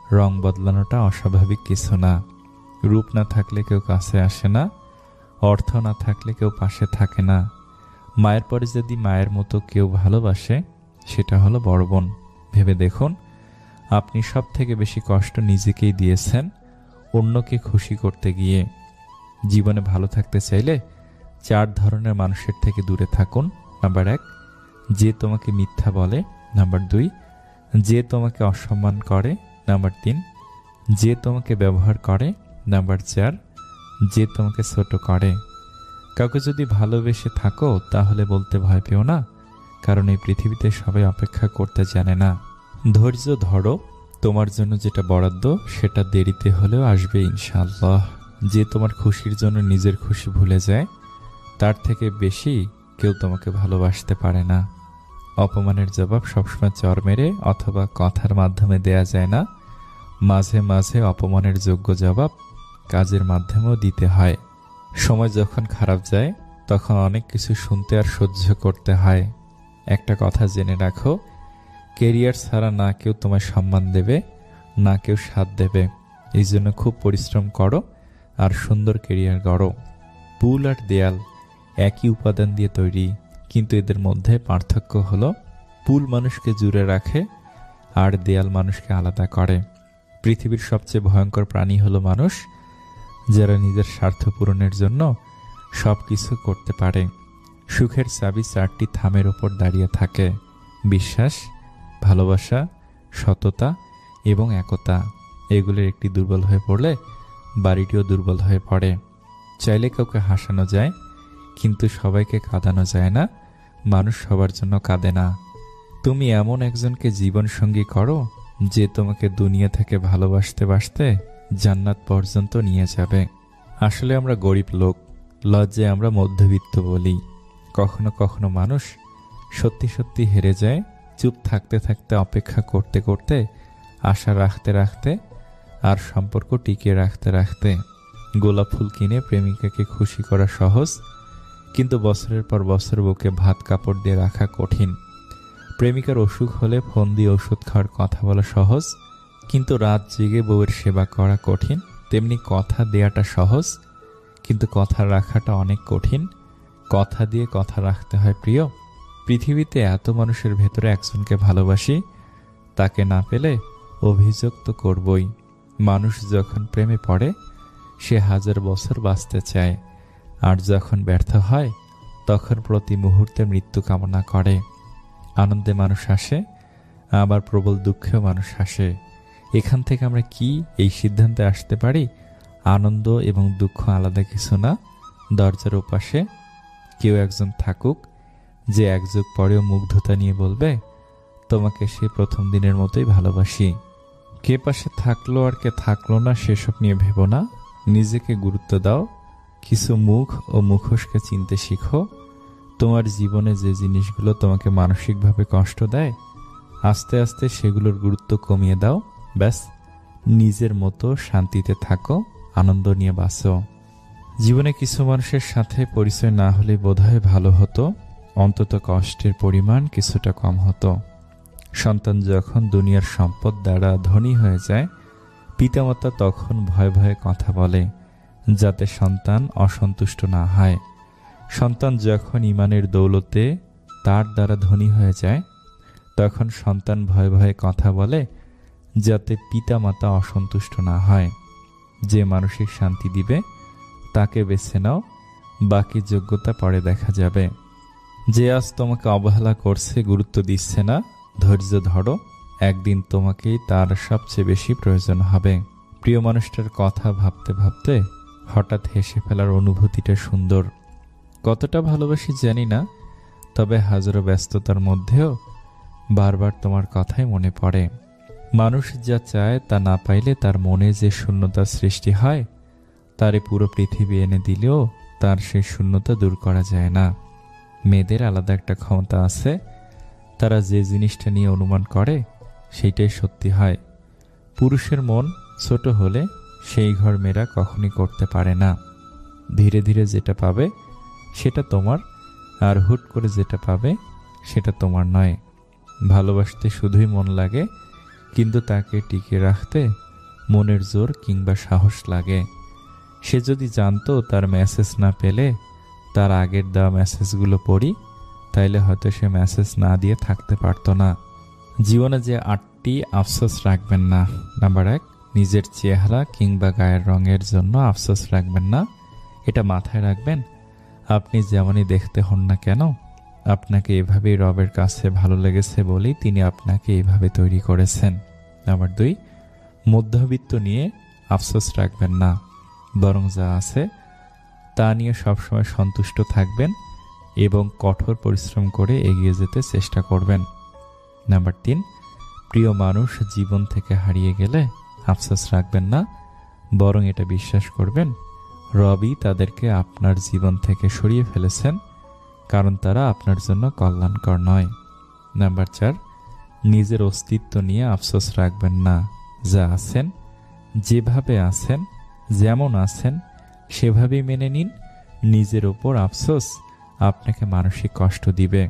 রং বদলানোটা অস্বাভাবিক কিছু না। রূপ না থাকলে কেউ কাছে আসে না, অর্থ না থাকলে কেউ পাশে থাকে না। মায়ের পরে যদি মায়ের মতো কেউ ভালোবাসে, সেটা হলো বড় বোন। ভেবে দেখুন, আপনি সব থেকে বেশি কষ্ট নিজেকেই দিয়েছেন অন্যকে খুশি করতে গিয়ে। জীবনে ভালো থাকতে চাইলে 4 ধরনের মানুষের থেকে দূরে থাকুন। নাম্বার 1, যে তোমাকে মিথ্যা বলে। নাম্বার 2, যে তোমাকে অসম্মান করে। নাম্বার 3, যে তোমাকে ব্যবহার করে। নাম্বার 4, যে তোমাকে ছোট করে। কাউকে যদি ভালোবেসে থাকো তাহলে বলতে ভয় পেও না, কারণ এই পৃথিবীতে সবাই অপেক্ষা করতে জানে না। ধৈর্য ধরো, তোমার জন্য যেটা বরাদ্দ সেটা দেরিতে হলেও আসবে ইনশাআল্লাহ। যে তোমার খুশির জন্য নিজের খুশি ভুলে যায়, তার থেকে বেশি কেউ তোমাকে ভালোবাসতে পারে না। অপমানের জবাব সবসময় চর মেরে অথবা কথার মাধ্যমে দেয়া যায় না। মাঝে মাঝে অপমানের যোগ্য জবাব কাজের মাধ্যমেও দিতে হয়। সময় যখন খারাপ যায় তখন অনেক কিছু শুনতে আর সহ্য করতে হয়। একটা কথা জেনে রাখো, কেরিয়ার ছাড়া না কেউ তোমায় সম্মান দেবে, না কেউ সাথ দেবে। এই জন্য খুব পরিশ্রম করো আর সুন্দর কেরিয়ার গড়ো। পুল আর দেয়াল একই উপাদান দিয়ে তৈরি, কিন্তু এদের মধ্যে পার্থক্য হলো পুল মানুষকে জুড়ে রাখে আর দেয়াল মানুষকে আলাদা করে। পৃথিবীর সবচেয়ে ভয়ঙ্কর প্রাণী হলো মানুষ, যারা নিজের স্বার্থ পূরণের জন্য সব কিছু করতে পারে। সুখের চাবি 4টি থামের ওপর দাঁড়িয়ে থাকে: বিশ্বাস, ভালোবাসা, সততা এবং একতা। এগুলোর একটি দুর্বল হয়ে পড়লে বাড়িটিও দুর্বল হয়ে পড়ে। চাইলে কাউকে হাসানো যায়, কিন্তু সবাইকে কাঁদানো যায় না। মানুষ সবার জন্য কাঁদে না। তুমি এমন একজনকে জীবনসঙ্গী করো যে তোমাকে দুনিয়া থেকে ভালোবাসতে বাসতে জান্নাত পর্যন্ত নিয়ে যাবে। আসলে আমরা গরিব লোক, লজ্জায় আমরা মধ্যবিত্ত বলি। কখনো কখনো মানুষ সত্যি সত্যি হেরে যায়, চুপ থাকতে থাকতে, অপেক্ষা করতে করতে, আশা রাখতে রাখতে আর সম্পর্ক টিকিয়ে রাখতে রাখতে। গোলাপ ফুল কিনে প্রেমিকাকে খুশি করা সহজ, কিন্তু বছরের পর বছর বুকে ভাত কাপড় দিয়ে রাখা কঠিন। প্রেমিকার অসুখ হলে ফোন দিয়ে ওষুধ খাওয়ার কথা বলা সহজ, কিন্তু রাত জেগে বউয়ের সেবা করা কঠিন। তেমনি কথা দেয়াটা সহজ, কিন্তু কথা রাখাটা অনেক কঠিন। কথা দিয়ে কথা রাখতে হয় প্রিয়। পৃথিবীতে এত মানুষের ভেতরে একজনকে ভালোবাসি, তাকে না পেলে অভিযোগ তো করবই। মানুষ যখন প্রেমে পড়ে সে 1000 বছর বাঁচতে চায়, আর যখন ব্যর্থ হয় তখন প্রতি মুহূর্তে মৃত্যু কামনা করে। আনন্দে মানুষ হাসে, আবার প্রবল দুঃখেও মানুষ হাসে। এখান থেকে আমরা কি এই সিদ্ধান্তে আসতে পারি, আনন্দ এবং দুঃখ আলাদা কিছু না। দরজার ওপাশে কেউ একজন থাকুক যে এক যুগ পরেও মুগ্ধতা নিয়ে বলবে, তোমাকে সে প্রথম দিনের মতোই ভালোবাসি। কে পাশে থাকলো আর কে থাকলো না সেসব নিয়ে ভেবো না, নিজেকে গুরুত্ব দাও। কিছু মুখ ও মুখোশকে চিনতে শিখো। তোমার জীবনে যে জিনিসগুলো তোমাকে মানসিকভাবে কষ্ট দেয়, আস্তে আস্তে সেগুলোর গুরুত্ব কমিয়ে দাও। ব্যাস, নিজের মতো শান্তিতে থাকো, আনন্দ নিয়ে বাঁচো। জীবনে কিছু মানুষের সাথে পরিচয় না হলে বোধহয় ভালো হতো, অন্তত কষ্টের পরিমাণ কিছুটা কম হতো। সন্তান যখন দুনিয়ার সম্পদ দ্বারা ধনী হয়ে যায়, পিতামাতা তখন ভয়ে ভয়ে কথা বলে যাতে সন্তান অসন্তুষ্ট না হয়। সন্তান যখন ঈমানের দৌলতে তার দ্বারা ধনী হয়ে যায়, তখন সন্তান ভয়ে ভয়ে কথা বলে যাতে পিতামাতা অসন্তুষ্ট না হয়। যে মানসিক শান্তি দিবে তাকে বেছে নাও, বাকি যোগ্যতা পরে দেখা যাবে। যে আজ তোমাকে অবহেলা করছে, গুরুত্ব দিচ্ছে না, ধৈর্য ধরো, একদিন তোমাকেই তার সবচেয়ে বেশি প্রয়োজন হবে। প্রিয় মানুষটার কথা ভাবতে ভাবতে হঠাৎ হেসে ফেলার অনুভূতিটা সুন্দর। কতটা ভালোবাসি জানি না, তবে হাজারো ব্যস্ততার মধ্যেও বারবার তোমার কথাই মনে পড়ে। মানুষ যা চায় তা না পাইলে তার মনে যে শূন্যতার সৃষ্টি হয়, তারে পুরো পৃথিবী এনে দিলেও তার সেই শূন্যতা দূর করা যায় না। মেয়েদের আলাদা একটা ক্ষমতা আছে, তারা যে জিনিসটা নিয়ে অনুমান করে সেইটাই সত্যি হয়। পুরুষের মন ছোট হলে সেই ঘর মেয়েরা কখনই করতে পারে না। ধীরে ধীরে যেটা পাবে সেটা তোমার, আর হুট করে যেটা পাবে সেটা তোমার নয়। ভালোবাসতে শুধুই মন লাগে, কিন্তু তাকে টিকে রাখতে মনের জোর কিংবা সাহস লাগে। সে যদি জানতো তার মেসেজ না পেলে তার আগের দেওয়া মেসেজগুলো পড়ি, তাইলে হয়তো সে মেসেজ না দিয়ে থাকতে পারতো না। জীবনে যে 8টি আফসোস রাখবেন না। নাম্বার 1, নিজের চেহারা কিংবা গায়ের রঙের জন্য আফসোস রাখবেন না। এটা মাথায় রাখবেন, আপনি যেমনই দেখতে হন না কেন, আপনাকে এভাবেই রবের কাছে ভালো লেগেছে বলেই তিনি আপনাকে এভাবে তৈরি করেছেন। নাম্বার 2, মধ্যবিত্ত নিয়ে আফসোস রাখবেন না, বরং যা আছে তা নিয়ে সবসময় সন্তুষ্ট থাকবেন এবং কঠোর পরিশ্রম করে এগিয়ে যেতে চেষ্টা করবেন। নাম্বার 3, প্রিয় মানুষ জীবন থেকে হারিয়ে গেলে আফসোস রাখবেন না, বরং এটা বিশ্বাস করবেন রবই তাদেরকে আপনার জীবন থেকে সরিয়ে ফেলেছেন, কারণ তারা আপনার জন্য কল্যাণকর নয়। নাম্বার 4, নিজের অস্তিত্ব নিয়ে আফসোস রাখবেন না। যা আছেন, যেভাবে আছেন, যেমন আছেন সেভাবেই মেনে নিন। নিজের ওপর আফসোস আপনাকে মানসিক কষ্ট দিবে।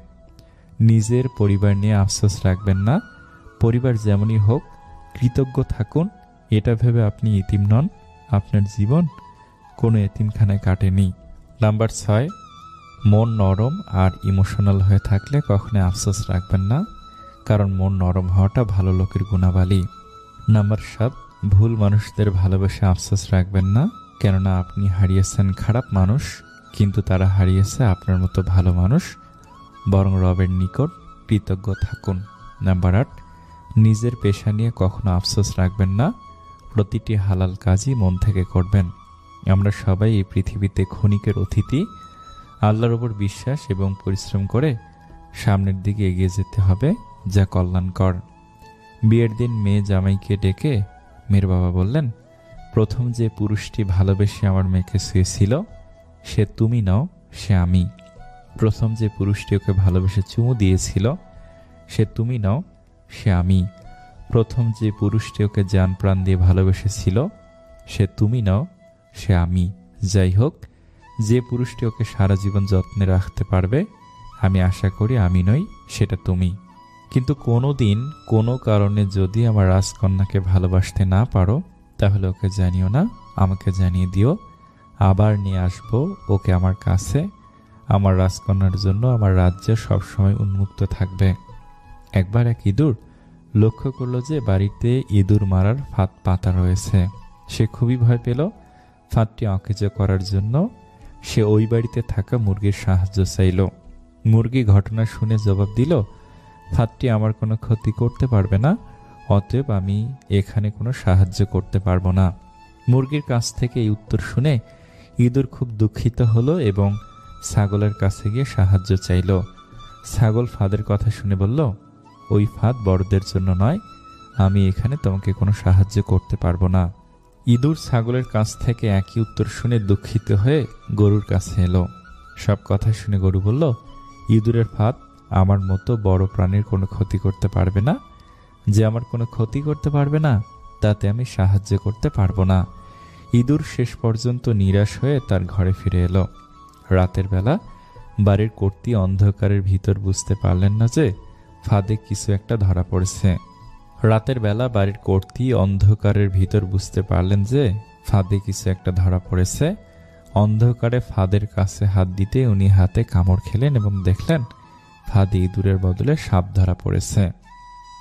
নিজের পরিবার নিয়ে আফসোস রাখবেন না। পরিবার যেমনই হোক কৃতজ্ঞ থাকুন, এটা ভেবে আপনি ইতিম নন, আপনার জীবন কোনো এতিমখানায় কাটেনি। নাম্বার 6, মন নরম আর ইমোশনাল হয়ে থাকলে কখনো আফসোস রাখবেন না, কারণ মন নরম হওয়াটা ভালো লোকের গুণাবলী। নাম্বার 7, ভুল মানুষদের ভালোবেসে আফসোস রাখবেন না, কেননা আপনি হারিয়েছেন খারাপ মানুষ, কিন্তু তারা হারিয়েছে আপনার মতো ভালো মানুষ। বরং রবের নিকট কৃতজ্ঞ থাকুন। নাম্বার 8, নিজের পেশা নিয়ে কখনো আফসোস রাখবেন না, প্রতিটি হালাল কাজই মন থেকে করবেন। আমরা সবাই এই পৃথিবীতে ক্ষণিকের অতিথি। আল্লাহর ওপর বিশ্বাস এবং পরিশ্রম করে সামনের দিকে এগিয়ে যেতে হবে, যা কল্যাণকর। বিয়ের দিন মেয়ে জামাইকে ডেকে মেয়ের বাবা বললেন, প্রথম যে পুরুষটি ভালোবেসে আমার মেয়েকে শুয়েছিল সে তুমি নও, সে আমি। প্রথম যে পুরুষটি ওকে ভালোবেসে চুমু দিয়েছিল সে তুমি নও, সে আমি। প্রথম যে পুরুষটি ওকে জান প্রাণ দিয়ে ভালোবেসেছিল সে তুমি নও, সে আমি। যাই হোক, যে পুরুষটি ওকে সারা জীবন যত্নে রাখতে পারবে, আমি আশা করি আমি নই, সেটা তুমি। কিন্তু কোনো দিন কোনো কারণে যদি আমার রাজকন্যাকে ভালোবাসতে না পারো, তাহলে ওকে জানিও না, আমাকে জানিয়ে দিও, আবার নিয়ে আসবো ওকে আমার কাছে। আমার রাজকন্যার জন্য আমার রাজ্য সবসময় উন্মুক্ত থাকবে। একবার এক ইঁদুর লক্ষ্য করলো যে বাড়িতে ইঁদুর মারার ফাঁদ পাতা রয়েছে। সে খুবই ভয় পেল। ফাঁদটি অকেজ করার জন্য সে ওই বাড়িতে থাকা মুরগির সাহায্য চাইল। মুরগি ঘটনা শুনে জবাব দিল, ফাঁদটি আমার কোনো ক্ষতি করতে পারবে না, অতএব আমি এখানে কোনো সাহায্য করতে পারবো না। মুরগির কাছ থেকে এই উত্তর শুনে ইঁদুর খুব দুঃখিত হলো এবং ছাগলের কাছে গিয়ে সাহায্য চাইল। ছাগল ফাঁদের কথা শুনে বলল, ওই ফাঁদ বড়দের জন্য নয়, আমি এখানে তোমাকে কোনো সাহায্য করতে পারবো না। ইঁদুর ছাগলের কাছ থেকে একই উত্তর শুনে দুঃখিত হয়ে গরুর কাছে এলো। সব কথা শুনে গরু বলল, ইঁদুরের ফাঁদ আমার মতো বড় প্রাণীর কোনো ক্ষতি করতে পারবে না। যে আমার কোনো ক্ষতি করতে পারবে না তাতে আমি সাহায্য করতে পারবো না। ইঁদুর শেষ পর্যন্ত নিরাশ হয়ে তার ঘরে ফিরে এলো। রাতের বেলা বাড়ির কর্ত্রী অন্ধকারের ভিতর বুঝতে পারলেন না যে ফাঁদে কিছু একটা ধরা পড়েছে। রাতের বেলা বাড়ির কর্ত্রী অন্ধকারের ভিতর বুঝতে পারলেন যে ফাঁদে কিছু একটা ধরা পড়েছে। অন্ধকারে ফাঁদের কাছে হাত দিতে উনি হাতে কামড় খেলেন এবং দেখলেন ফাঁদে ইঁদুরের বদলে সাপ ধরা পড়েছে।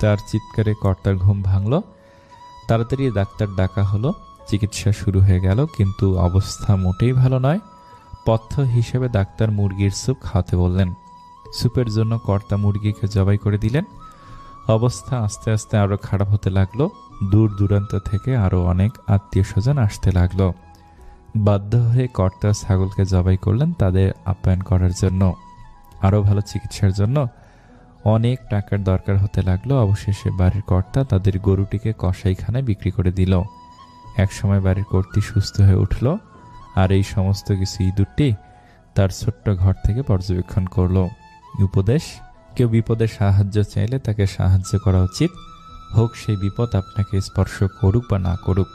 তার চিৎকারে কর্তার ঘুম ভাঙল। তাড়াতাড়ি ডাক্তার ডাকা হলো। চিকিৎসা শুরু হয়ে গেল, কিন্তু অবস্থা মোটেই ভালো নয়। পথ্য হিসেবে ডাক্তার মুরগির স্যুপ খাওয়াতে বললেন। স্যুপের জন্য কর্তা মুরগিকে জবাই করে দিলেন। অবস্থা আস্তে আস্তে আরো খারাপ হতে লাগলো। দূর দূরান্ত থেকে আরো অনেক আত্মীয় স্বজন আসতে লাগলো। বাধ্য হয়ে কর্তা ছাগলকে জবাই করলেন তাদের আপ্যায়ন করার জন্য। আরো ভালো চিকিৎসার জন্য অনেক টাকার দরকার হতে লাগলো। অবশেষে বাড়ির কর্তা তাদের গরুটিকে কসাইখানায় বিক্রি করে দিল। একসময় বাড়ির কর্ত্রী সুস্থ হয়ে উঠল, আর এই সমস্ত কিছু ইঁদুরটি তার ছোট্ট ঘর থেকে পর্যবেক্ষণ করলো। উপদেশ: কেউ বিপদে সাহায্য চাইলে তাকে সাহায্য করা উচিত, হোক সেই বিপদ আপনাকে স্পর্শ করুক বা না করুক।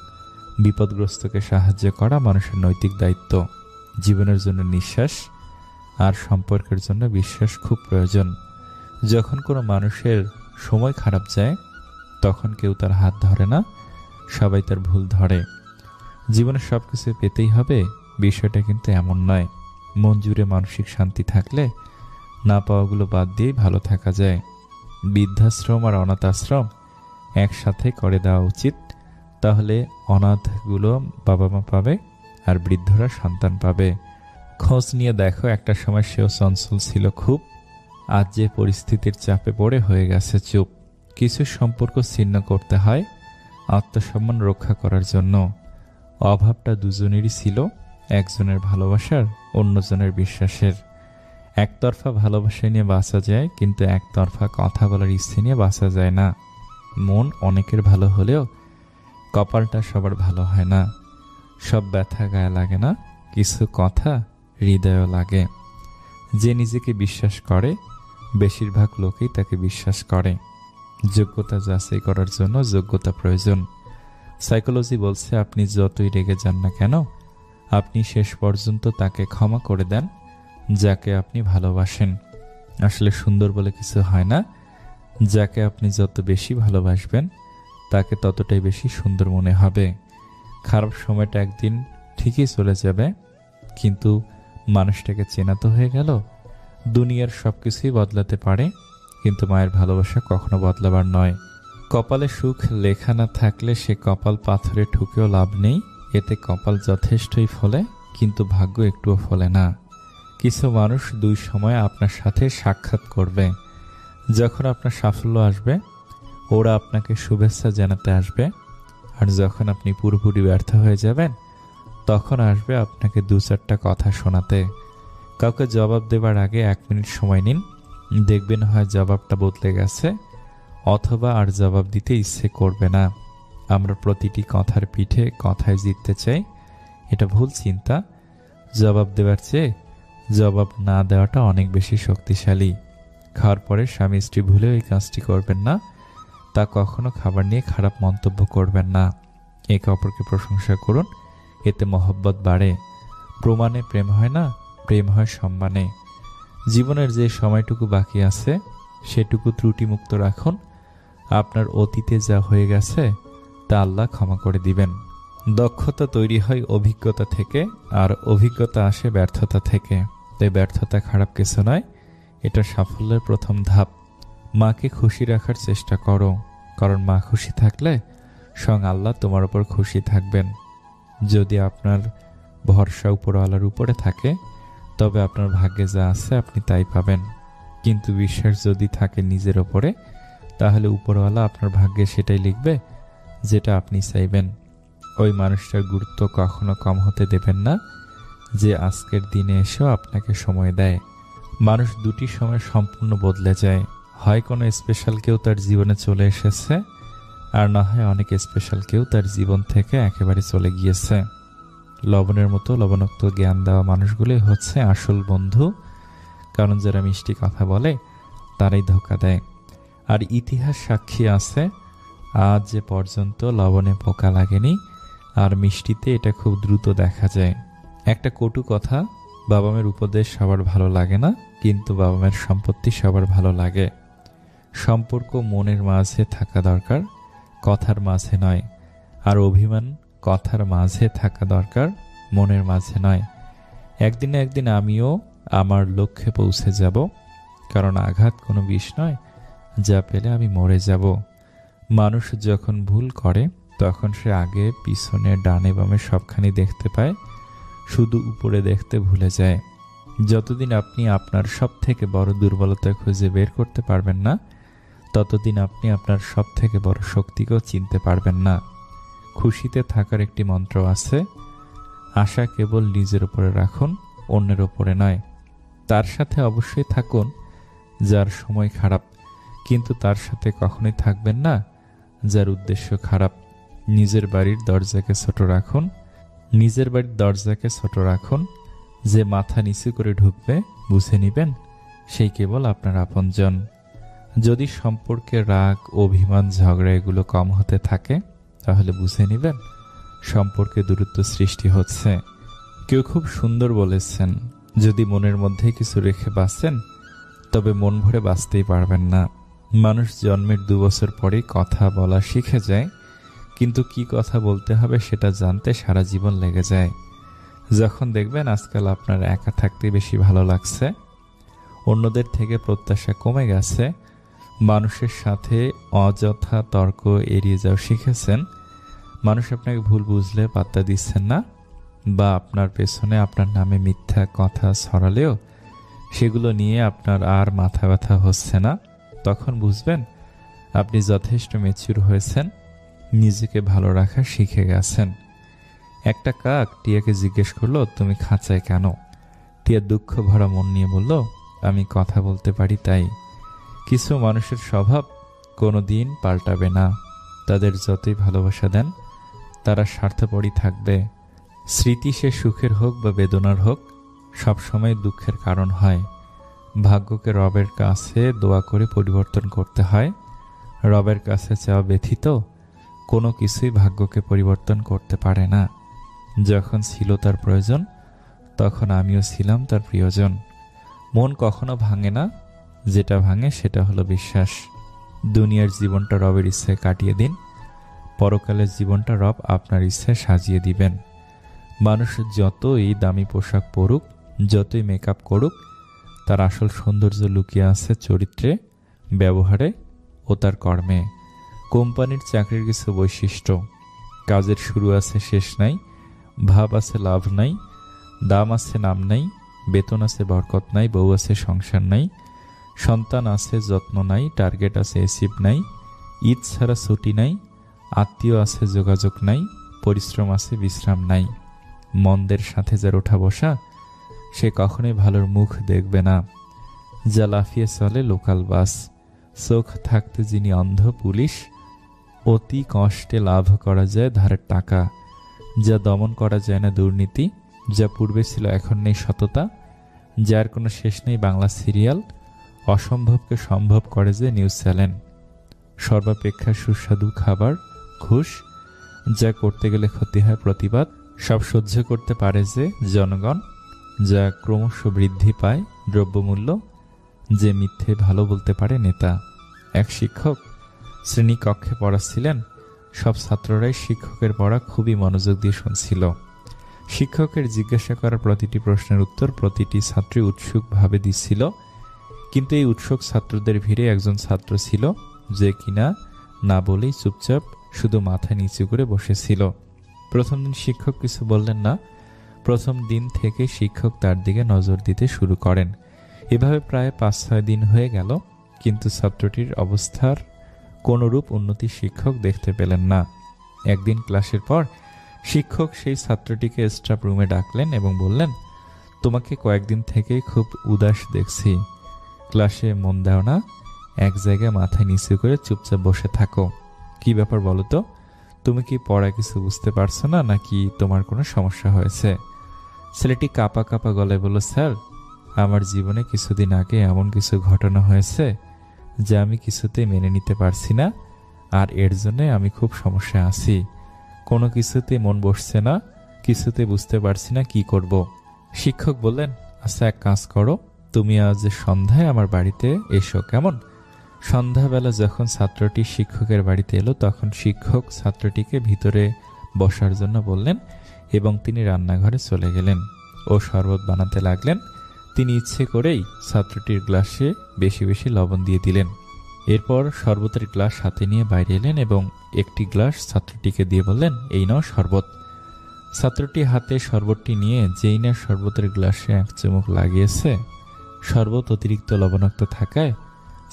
বিপদগ্রস্তকে সাহায্য করা মানুষের নৈতিক দায়িত্ব। জীবনের জন্য নিঃশ্বাস আর সম্পর্কের জন্য বিশ্বাস খুব প্রয়োজন। যখন কোনো মানুষের সময় খারাপ যায় তখন কেউ তার হাত ধরে না, সবাই তার ভুল ধরে। জীবনে সবকিছু পেতেই হবে বিষয়টা কিন্তু এমন নয়। মন জুড়ে মানসিক শান্তি থাকলে না পাওয়াগুলো বাদ দিয়েই ভালো থাকা যায়। বৃদ্ধাশ্রম আর অনাথ আশ্রম একসাথে করে দেওয়া উচিত, তাহলে অনাথগুলো বাবা মা পাবে আর বৃদ্ধরা সন্তান পাবে। খোঁজ নিয়ে দেখো, একটা সময় সেও চঞ্চল ছিল খুব, আজ যে পরিস্থিতির চাপে পড়ে হয়ে গেছে চুপ। কিছু সম্পর্ক ছিন্ন করতে হয় আত্মসম্মান রক্ষা করার জন্য। অভাবটা দুজনেরই ছিল, একজনের ভালোবাসার, অন্যজনের বিশ্বাসের। একতরফা ভালোবাসা নিয়ে বাঁচা যায়, কিন্তু একতরফা কথা বলার ইচ্ছে নিয়ে বাঁচা যায় না। মন অনেকের ভালো হলেও কপালটা সবার ভালো হয় না। সব ব্যথা গায়ে লাগে না, কিছু কথা হৃদয়ও লাগে। যে নিজেকে বিশ্বাস করে বেশিরভাগ লোকেই তাকে বিশ্বাস করে। যোগ্যতা যাচাই করার জন্য যোগ্যতা প্রয়োজন। সাইকোলজি বলছে আপনি যতই রেগে যান না কেন, আপনি শেষ পর্যন্ত তাকে ক্ষমা করে দেন যাকে আপনি ভালোবাসেন। আসলে সুন্দর বলে কিছু হয় না। যাকে আপনি যত বেশি ভালোবাসবেন তাকে ততটাই বেশি সুন্দর মনে হবে। খারাপ সময়টা একদিন ঠিকই চলে যাবে, কিন্তু মানুষটাকে চেনা তো হয়ে গেল। দুনিয়ার সবকিছুই বদলাতে পারে, কিন্তু মায়ের ভালোবাসা কখনো বদলাবার নয়। কপালে সুখ লেখা না থাকলে সে কপাল পাথরে ঠুকেও লাভ নেই। এতে কপাল যথেষ্টই ফলে, কিন্তু ভাগ্য একটুও ফলে না। কিছু মানুষ দুই সময় আপনার সাথে সাক্ষাৎ করবে। যখন আপনার সাফল্য আসবে ওরা আপনাকে শুভেচ্ছা জানাতে আসবে, আর যখন আপনি পুরোপুরি ব্যর্থ হয়ে যাবেন তখন আসবে আপনাকে দু চারটা কথা শোনাতে। কাউকে জবাব দেবার আগে 1 মিনিট সময় নিন, দেখবেন হয় জবাবটা বদলে গেছে, অথবা আর জবাব দিতে ইচ্ছে করবে না। আমরা প্রতিটি কথার পিঠে কথায় জিততে চাই, এটা ভুল চিন্তা। জবাব দেওয়ার চেয়ে জবাব না দেওয়াটা অনেক বেশি শক্তিশালী। খাওয়ার পরে স্বামী স্ত্রী ভুলেও এই কাজটি করবেন না। তা কখনো খাবার নিয়ে খারাপ মন্তব্য করবেন না। একে অপরকে প্রশংসা করুন, এতে মহব্বত বাড়ে। প্রমাণে প্রেম হয় না, প্রেম হয় সম্মানে। জীবনের যে সময়টুকু বাকি আছে সেটুকু ত্রুটিমুক্ত রাখুন। আপনার অতীতে যা হয়ে গেছে তা আল্লাহ ক্ষমা করে দিবেন। দক্ষতা তৈরি হয় অভিজ্ঞতা থেকে, আর অভিজ্ঞতা আসে ব্যর্থতা থেকে। তাই ব্যর্থতা খারাপ কিছু নয়, এটা সাফল্যের প্রথম ধাপ। মাকে খুশি রাখার চেষ্টা করো, কারণ মা খুশি থাকলে স্বয়ং আল্লাহ তোমার উপর খুশি থাকবেন। যদি আপনার ভরসা উপরওয়ালার উপরে থাকে তবে আপনার ভাগ্যে যা আছে আপনি তাই পাবেন। কিন্তু বিশ্বাস যদি থাকে নিজের ওপরে, তাহলে উপরওয়ালা আপনার ভাগ্যে সেটাই লিখবে যেটা আপনি চাইবেন। ওই মানুষটার গুরুত্ব কখনো কম হতে দেবেন না যে আজকের দিনে এসেও আপনাকে সময় দেয়। মানুষ দুটি সময় সম্পূর্ণ বদলে যায়, হয় কোনো স্পেশাল কেউ তার জীবনে চলে এসেছে, আর না হয় অনেক স্পেশাল কেউ তার জীবন থেকে একেবারে চলে গিয়েছে। লবণের মতো লবণাক্ত জ্ঞান দেওয়া মানুষগুলোই হচ্ছে আসল বন্ধু, কারণ যারা মিষ্টি কথা বলে তারাই ধোঁকা দেয়। আর ইতিহাস সাক্ষী আছে, আজ যে পর্যন্ত লবণে পোকা লাগেনি, আর মিষ্টিতে এটা খুব দ্রুত দেখা যায়। একটা কটু কথা, বাবা মায়ের উপদেশ সবার ভালো লাগে না, কিন্তু বাবা মায়ের সম্পত্তি সবার ভালো লাগে। সম্পর্ক মনের মাঝে থাকা দরকার, কথার মাঝে নয়। আর অভিমান কথার মাঝে থাকা দরকার, মনের মাঝে নয়। একদিন না একদিন আমিও আমার লক্ষ্যে পৌঁছে যাব, কারণ আঘাত কোনো বিষ নয়, যা পেলে আমি মরে যাব। মানুষ যখন ভুল করে তখন সে আগে পিছনে ডানে বামে সবখানি দেখতে পায়, শুধু উপরে দেখতে ভুলে যায়। যতদিন আপনি আপনার সব থেকে বড় দুর্বলতা খুঁজে বের করতে পারবেন না, ততদিন আপনি আপনার সব থেকে বড় শক্তিকেও চিনতে পারবেন না। খুশিতে থাকার একটি মন্ত্র আছে, আশা কেবল নিজের উপরে রাখুন, অন্যের উপরে নয়। তার সাথে অবশ্যই থাকুন যার সময় খারাপ, কিন্তু তার সাথে কখনোই থাকবেন না যার উদ্দেশ্য খারাপ। নিজের বাড়ির দরজাকে ছোট রাখুন, নিজের বাড়ির দরজাকে ছোট রাখুন। যে মাথা নিচু করে ঢুকবে, বুঝে নিবেন সেই কেবল আপনার আপনজন। যদি সম্পর্কে রাগ, অভিমান, ঝগড়া এগুলো কম হতে থাকে, তাহলে বুঝে নিবেন সম্পর্কে দূরত্ব সৃষ্টি হচ্ছে। কেউ খুব সুন্দর বলেছেন, যদি মনের মধ্যে কিছু রেখে বাঁচেন তবে মন ভরে বাঁচতেই পারবেন না। মানুষ জন্মের 2 বছর পরেই কথা বলা শিখে যায়, কিন্তু কি কথা বলতে হবে সেটা জানতে সারা জীবন লেগে যায়। যখন দেখবেন আজকাল আপনার একা থাকতে বেশি ভালো লাগছে, অন্যদের থেকে প্রত্যাশা কমে গেছে, মানুষের সাথে অযথা তর্ক এড়িয়ে যাওয়া শিখেছেন, মানুষ আপনাকে ভুল বুঝলে পাত্তা দিচ্ছেন না, বা আপনার পেছনে আপনার নামে মিথ্যা কথা ছড়ালেও সেগুলো নিয়ে আপনার আর মাথা ব্যথা হচ্ছে না, তখন বুঝবেন আপনি যথেষ্ট ম্যাচিউর হয়েছেন, নিজেকে ভালো রাখা শিখে গেছেন। একটা কাক টিয়াকে জিজ্ঞেস করলো, তুমি খাঁচায় কেন? টিয়া দুঃখ ভরা মন নিয়ে বলল, আমি কথা বলতে পারি তাই। কিছু মানুষের স্বভাব কোনো দিন পাল্টাবে না, তাদের যতই ভালোবাসা দেন তারা স্বার্থপরই থাকবে। স্মৃতি সে সুখের হোক বা বেদনার হোক, সবসময় দুঃখের কারণ হয়। ভাগ্যকে রবের কাছে দোয়া করে পরিবর্তন করতে হয়। রবের কাছে চাওয়া ব্যথিত কোনো কিছুই ভাগ্যকে পরিবর্তন করতে পারে না। যখন ছিল তার প্রয়োজন, তখন আমিও ছিলাম তার প্রিয়জন। মন কখনো ভাঙে না, যেটা ভাঙে সেটা হলো বিশ্বাস। দুনিয়ার জীবনটা রবের ইচ্ছায় কাটিয়ে দিন, পরকালের জীবনটা রব আপনার ইচ্ছায় সাজিয়ে দিবেন। মানুষ যতই দামি পোশাক পরুক, যতই মেকআপ করুক, তার আসল সৌন্দর্য লুকিয়ে আছে চরিত্রে, ব্যবহারে ও তার কর্মে। কোম্পানির চাকরির কিছু বৈশিষ্ট্য: কাজের শুরু আছে, শেষ নাই, ভাব আছে, লাভ নাই, দাম আছে, নাম নাই, বেতন আছে, বরকত নাই, বউ আছে, সংসার নাই, সন্তান আছে, যত্ন নাই, টার্গেট আছে, অ্যাচিভ নাই, ঈদ ছাড়া ছুটি নাই, আত্মীয় আছে, যোগাযোগ নাই, পরিশ্রম আছে, বিশ্রাম নাই। মন্দের সাথে যার ওঠা বসা, সে কখনোই ভালোর মুখ দেখবে না। যা লাফিয়ে চলে লোকাল বাস, চোখ থাকতে যিনি অন্ধ পুলিশ, অতি কষ্টে লাভ করা যায় ধারের টাকা, যা দমন করা যায় না দুর্নীতি, যা পূর্বে ছিল এখন নেই সততা, যার কোনো শেষ নেই বাংলা সিরিয়াল, অসম্ভবকে সম্ভব করে যে নিউজ চ্যানেল, সর্বাপেক্ষা সুস্বাদু খাবার ঘুষ, যা করতে গেলে ক্ষতি হয় প্রতিবাদ, সব সহ্য করতে পারে যে জনগণ, যা ক্রমশ বৃদ্ধি পায় দ্রব্যমূল্য, যে মিথ্যে ভালো বলতে পারে নেতা। এক শিক্ষক শ্রেণী কক্ষে পড়াচ্ছিলেন, সব ছাত্ররাই শিক্ষকের পড়া খুবই মনোযোগ দিয়ে শুনছিল। শিক্ষকের জিজ্ঞাসা করা প্রতিটি প্রশ্নের উত্তর প্রতিটি ছাত্রী উৎসুকভাবে দিচ্ছিল, কিন্তু এই উৎসুক ছাত্রদের ভিড়ে একজন ছাত্র ছিল যে কিনা না বলেই চুপচাপ শুধু মাথা নিচু করে বসেছিল। প্রথম দিন শিক্ষক কিছু বললেন না। প্রথম দিন থেকে শিক্ষক তার দিকে নজর দিতে শুরু করেন। এভাবে প্রায় 5-6 দিন হয়ে গেল, কিন্তু ছাত্রটির অবস্থার কোনরূপ উন্নতি শিক্ষক দেখতে পেলেন না। একদিন ক্লাসের পর শিক্ষক সেই ছাত্রটিকে স্টাফ রুমে ডাকলেন এবং বললেন, তোমাকে কয়েকদিন থেকেই খুব উদাস দেখছি, ক্লাসে মন দাও না, এক জায়গায় মাথা নিচু করে চুপচাপ বসে থাকো। কি ব্যাপার বলো তো? তুমি কি পড়া কিছু বুঝতে পারছো না, নাকি তোমার কোনো সমস্যা হয়েছে? ছেলেটি কাঁপা কাঁপা গলায় বলল, স্যার, আমার জীবনে কিছুদিন আগে এমন কিছু ঘটনা হয়েছে যা আমি কিছুতেই মেনে নিতে পারছি না, আর এর জন্য আমি খুব সমস্যায় আছি। কোনো কিছুতে মন বসছে না, কিছুতে বুঝতে পারছি না কি করব। শিক্ষক বললেন, আচ্ছা এক কাজ করো, তুমি আজ সন্ধ্যায় আমার বাড়িতে এসো, কেমন? সন্ধ্যাবেলা যখন ছাত্রটি শিক্ষকের বাড়িতে এলো তখন শিক্ষক ছাত্রটিকে ভিতরে বসার জন্য বললেন এবং তিনি রান্নাঘরে চলে গেলেন ও শরবত বানাতে লাগলেন। তিনি ইচ্ছে করেই ছাত্রটির গ্লাসে বেশি বেশি লবণ দিয়ে দিলেন। এরপর শরবতের গ্লাস হাতে নিয়ে বাইরে এলেন এবং একটি গ্লাস ছাত্রটিকে দিয়ে বললেন, এই নাও শরবত। ছাত্রটি হাতে শরবতটি নিয়ে যেই না শরবতের গ্লাসে এক চুমুক লাগিয়েছে, শরবত অতিরিক্ত লবণাক্ত থাকায়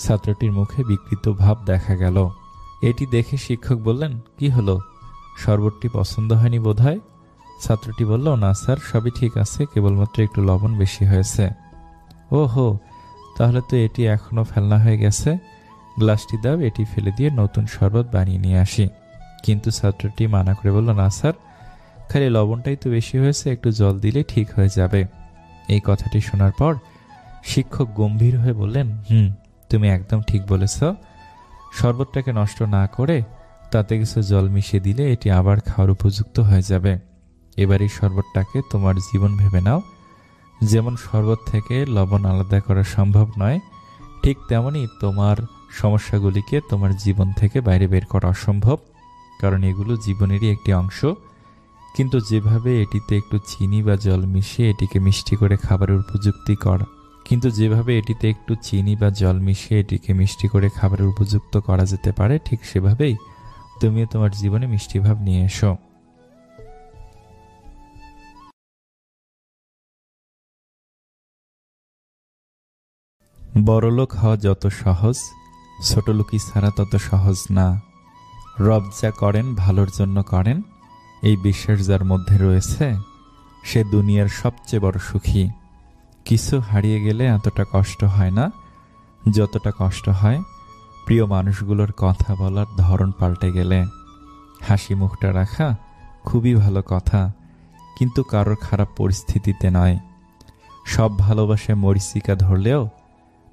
ছাত্রটির মুখে বিকৃত ভাব দেখা গেল। এটি দেখে শিক্ষক বললেন, কি হলো, শরবতটি পছন্দ হয়নি বোধহয়? ছাত্রটি বলল, না স্যার, সবই ঠিক আছে, কেবলমাত্র একটু লবণ বেশি হয়েছে। ওহো, তাহলে তো এটি এখনো ফেলনা হয়ে গেছে। গ্লাসটি দাও, এটি ফেলে দিয়ে নতুন শরবত বানিয়ে নিয়ে আসি। কিন্তু ছাত্রটি মানা করে বলল, না স্যার, খালি লবণটাই তো বেশি হয়েছে, একটু জল দিলে ঠিক হয়ে যাবে। এই কথাটি শোনার পর শিক্ষক গম্ভীর হয়ে বললেন, তুমি একদম ঠিক বলেছ। শরবতটাকে নষ্ট না করে তাতে কিছু জল মিশিয়ে দিলে এটি আবার খাওয়ার উপযুক্ত হয়ে যাবে। এবার এই শরবতটাকে তোমার জীবন ভেবে নাও। যেমন শরবত থেকে লবণ আলাদা করা সম্ভব নয়, ঠিক তেমনি তোমার সমস্যাগুলিকে তোমার জীবন থেকে বাইরে বের করা অসম্ভব, কারণ এগুলো জীবনেরই একটি অংশ। কিন্তু যেভাবে এটিতে একটু চিনি বা জল মিশিয়ে এটিকে মিষ্টি করে খাবারের উপযুক্ত করা যেতে পারে, ঠিক সেভাবেই তুমিও তোমার জীবনে মিষ্টি ভাব নিয়ে এসো। বড়লোক হওয়া যত সহজ, ছোটলোকি ছাড়া তত সহজ না। রব যা করেন ভালোর জন্য করেন, এই বিশ্বাস যার মধ্যে রয়েছে সে দুনিয়ার সবচেয়ে বড় সুখী। কিছু হারিয়ে গেলে এতটা কষ্ট হয় না যতটা কষ্ট হয় প্রিয় মানুষগুলোর কথা বলার ধরন পাল্টে গেলে। হাসি মুখটা রাখা খুবই ভালো কথা, কিন্তু কারোর খারাপ পরিস্থিতিতে নয়। সব ভালোবাসায় মরিচিকা ধরলেও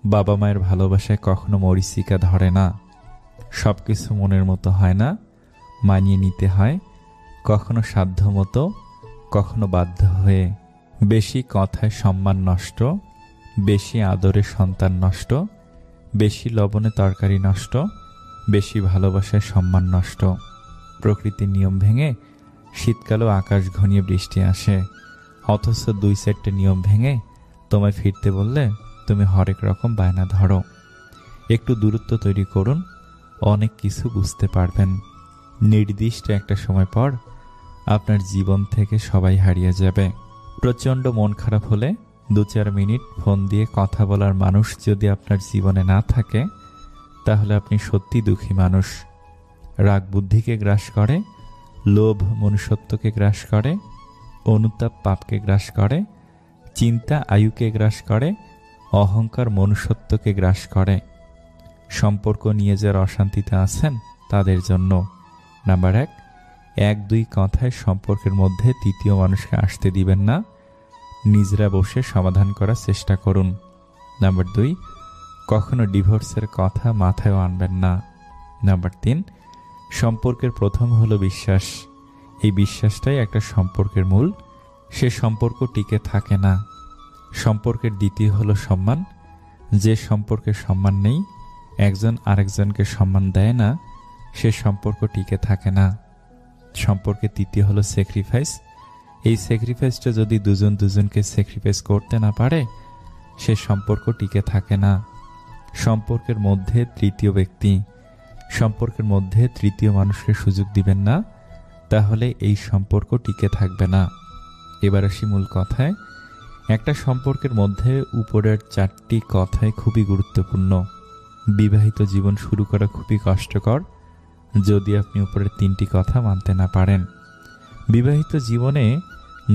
বাবা মায়ের ভালোবাসায় কখনো মরিচিকা ধরে না। সব কিছু মনের মতো হয় না, মানিয়ে নিতে হয়, কখনো সাধ্য মতো, কখনো বাধ্য হয়ে। বেশি কথায় সম্মান নষ্ট, বেশি আদরে সন্তান নষ্ট, বেশি লবণে তরকারি নষ্ট, বেশি ভালোবাসায় সম্মান নষ্ট। প্রকৃতির নিয়ম ভেঙে শীতকালেও আকাশ ঘনিয়ে বৃষ্টি আসে, অথচ 2-4টে নিয়ম ভেঙে তোমায় ফিরতে বললে তুমি হরেক রকম বায়না ধরো। একটু দূরত্ব তৈরি করুন, অনেক কিছু বুঝতে পারবেন। নির্দিষ্ট একটা সময় পর আপনার জীবন থেকে সবাই হারিয়ে যাবে। প্রচণ্ড মন খারাপ হলে 2-4 মিনিট ফোন দিয়ে কথা বলার মানুষ যদি আপনার জীবনে না থাকে, তাহলে আপনি সত্যি দুঃখী মানুষ। রাগ বুদ্ধিকে গ্রাস করে, লোভ মনুষ্যত্বকে গ্রাস করে, অনুতাপ পাপকে গ্রাস করে, চিন্তা আয়ুকে গ্রাস করে, অহংকার মনুষ্যত্বকে গ্রাস করে। সম্পর্ক নিয়ে যারা অশান্তিতে আছেন তাদের জন্য নাম্বার 1, 2 কথায় সম্পর্কের মধ্যে তৃতীয় মানুষকে আসতে দিবেন না, নিজেরা বসে সমাধান করার চেষ্টা করুন। নাম্বার 2, কখনো ডিভোর্সের কথা মাথায় আনবেন না। নাম্বার 3, সম্পর্কের প্রথম হলো বিশ্বাস। এই বিশ্বাসটাই একটা সম্পর্কের মূল, সে সম্পর্ক টিকে থাকে না। সম্পর্কের দ্বিতীয় হলো সম্মান। যে সম্পর্কে সম্মান নেই, একজন আরেকজনকে সম্মান দেয় না, সে সম্পর্ক টিকে থাকে না। সম্পর্কের তৃতীয় হলো স্যাক্রিফাইস। এই স্যাক্রিফাইসটা যদি দুজন দুজনকে স্যাক্রিফাইস করতে না পারে, সে সম্পর্ক টিকে থাকে না। সম্পর্কের মধ্যে তৃতীয় ব্যক্তি, সম্পর্কের মধ্যে তৃতীয় মানুষকে সুযোগ দিবেন না, তাহলে এই সম্পর্ক টিকে থাকবে না। এবার আসি মূল কথায়। একটা সম্পর্কের মধ্যে উপরের 4টি কথাই খুবই গুরুত্বপূর্ণ। বিবাহিত জীবন শুরু করা খুবই কষ্টকর যদি আপনি উপরের 3টি কথা মানতে না পারেন। বিবাহিত জীবনে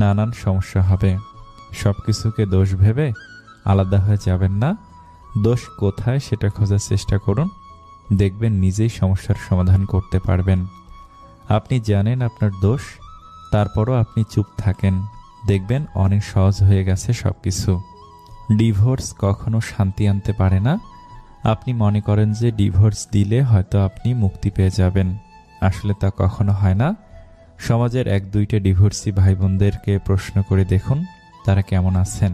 নানান সমস্যা হবে, সব কিছুকে দোষ ভেবে আলাদা হয়ে যাবেন না। দোষ কোথায় সেটা খোঁজার চেষ্টা করুন, দেখবেন নিজেই সমস্যার সমাধান করতে পারবেন। আপনি জানেন আপনার দোষ, তারপরও আপনি চুপ থাকেন, দেখবেন অনেক সহজ হয়ে গেছে সবকিছু। ডিভোর্স কখনো শান্তি আনতে পারে না। আপনি মনে করেন যে ডিভোর্স দিলে হয়তো আপনি মুক্তি পেয়ে যাবেন, আসলে তা কখনো হয় না। সমাজের 1-2টা ডিভোর্সি ভাই বোনদেরকে প্রশ্ন করে দেখুন তারা কেমন আছেন,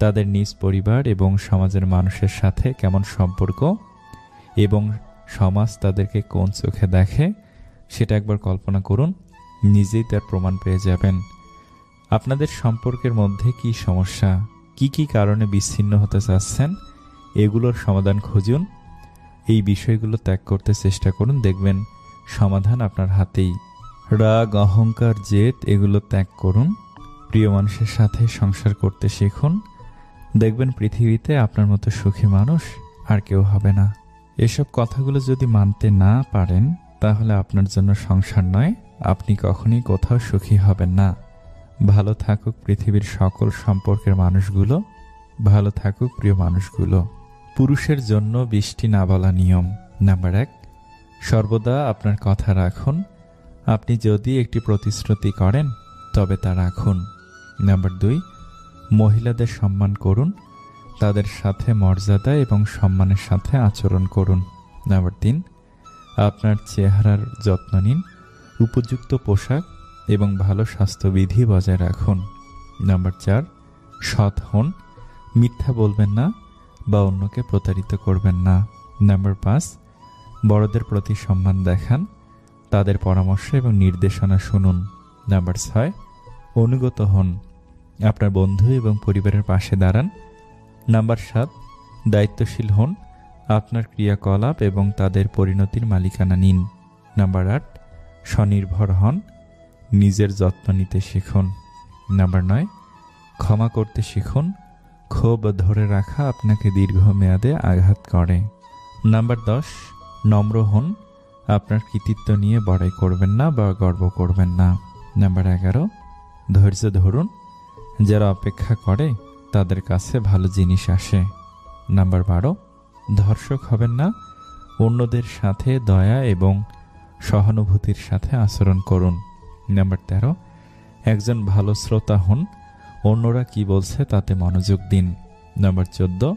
তাদের নিজ পরিবার এবং সমাজের মানুষের সাথে কেমন সম্পর্ক। এবং সমাজ তাদেরকে কোন চোখে দেখে সেটা একবার কল্পনা করুন, নিজেই তার প্রমাণ পেয়ে যাবেন। আপনাদের সম্পর্কের মধ্যে কি সমস্যা, কি কি কারণে বিচ্ছিন্ন হতে চাচ্ছেন, এগুলোর সমাধান খুঁজুন। এই বিষয়গুলো ত্যাগ করতে চেষ্টা করুন, দেখবেন সমাধান আপনার হাতেই। রাগ, অহংকার, জেদ এগুলো ত্যাগ করুন। প্রিয় মানুষের সাথে সংসার করতে শিখুন, দেখবেন পৃথিবীতে আপনার মতো সুখী মানুষ আর কেউ হবে না। এসব কথাগুলো যদি মানতে না পারেন তাহলে আপনার জন্য সংসার নয়, আপনি কখনই কোথাও সুখী হবেন না। ভালো থাকুক পৃথিবীর সকল সম্পর্কের মানুষগুলো, ভালো থাকুক প্রিয় মানুষগুলো। পুরুষের জন্য 20টি না বলা নিয়ম। নাম্বার 1, সর্বদা আপনার কথা রাখুন। আপনি যদি একটি প্রতিশ্রুতি করেন তবে তা রাখুন। নাম্বার 2, মহিলাদের সম্মান করুন, তাদের সাথে মর্যাদা এবং সম্মানের সাথে আচরণ করুন। নাম্বার 3, আপনার চেহারার যত্ন নিন, উপযুক্ত পোশাক এবং ভালো স্বাস্থ্যবিধি বজায় রাখুন। নাম্বার 4, সৎ হন, মিথ্যা বলবেন না বা অন্যকে প্রতারিত করবেন না। নাম্বার 5, বড়দের প্রতি সম্মান দেখান, তাদের পরামর্শ এবং নির্দেশনা শুনুন। নাম্বার 6, অনুগত হন, আপনার বন্ধু এবং পরিবারের পাশে দাঁড়ান। নাম্বার 7, দায়িত্বশীল হন, আপনার ক্রিয়াকলাপ এবং তাদের পরিণতির মালিকানা নিন। নাম্বার 8, স্বনির্ভর হন, নিজের যত্ন নিতে শিখুন। নাম্বার 9, ক্ষমা করতে শিখুন, ক্ষোভ ধরে রাখা আপনাকে দীর্ঘমেয়াদে আঘাত করে। নাম্বার 10, নম্র হন, আপনার কৃতিত্ব নিয়ে বড়াই করবেন না বা গর্ব করবেন না। নাম্বার 11, ধৈর্য ধরুন, যারা অপেক্ষা করে তাদের কাছে ভালো জিনিস আসে। নাম্বার 12, ধর্ষক হবেন না, অন্যদের সাথে দয়া এবং সহানুভূতির সাথে আচরণ করুন। নাম্বার 13, একজন ভালো শ্রোতা হন, অন্যরা কি বলছে তাতে মনোযোগ দিন। নাম্বার 14,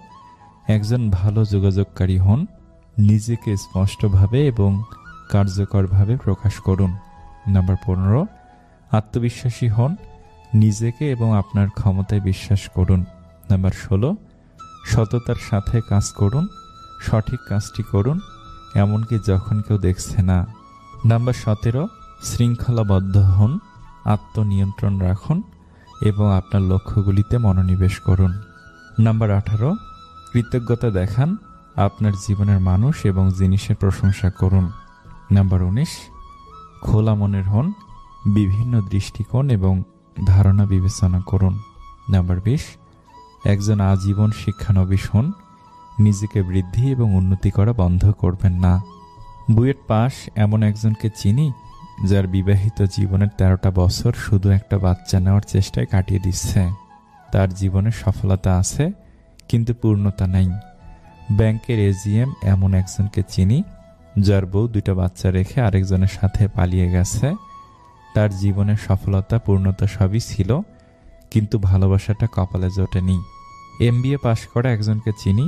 একজন ভালো যোগাযোগকারী হন, নিজেকে স্পষ্টভাবে এবং কার্যকরভাবে প্রকাশ করুন। নাম্বার 15, আত্মবিশ্বাসী হন, নিজেকে এবং আপনার ক্ষমতায় বিশ্বাস করুন। নাম্বার 16, সততার সাথে কাজ করুন, সঠিক কাজটি করুন, এমনকি যখন কেউ দেখছে না। নাম্বার 17, শৃঙ্খলাবদ্ধ হন, আত্মনিয়ন্ত্রণ রাখুন এবং আপনার লক্ষ্যগুলিতে মনোনিবেশ করুন। নাম্বার 18, কৃতজ্ঞতা দেখান, আপনার জীবনের মানুষ এবং জিনিসের প্রশংসা করুন। নাম্বার 19, খোলা মনের হন, বিভিন্ন দৃষ্টিকোণ এবং ধারণা বিবেচনা করুন। নাম্বার 20, একজন আজীবন শিক্ষানবিশ হন, নিজেকে বৃদ্ধি এবং উন্নতি করা বন্ধ করবেন না। বুয়েট পাস এমন একজনকে চিনি যার বিবাহিত জীবনের 13টা বছর শুধু একটা বাচ্চা নেওয়ার চেষ্টায় কাটিয়ে দিচ্ছে। তার জীবনে সফলতা আছে কিন্তু পূর্ণতা নেই। ব্যাংকের এজিএম এমন একজনকে চিনি যার বউ 2টা বাচ্চা রেখে আরেকজনের সাথে পালিয়ে গেছে। তার জীবনের সফলতা পূর্ণতা সবই ছিল কিন্তু ভালোবাসাটা কপালে জোটেনি। এমবিএ পাশ করা একজনকে চিনি,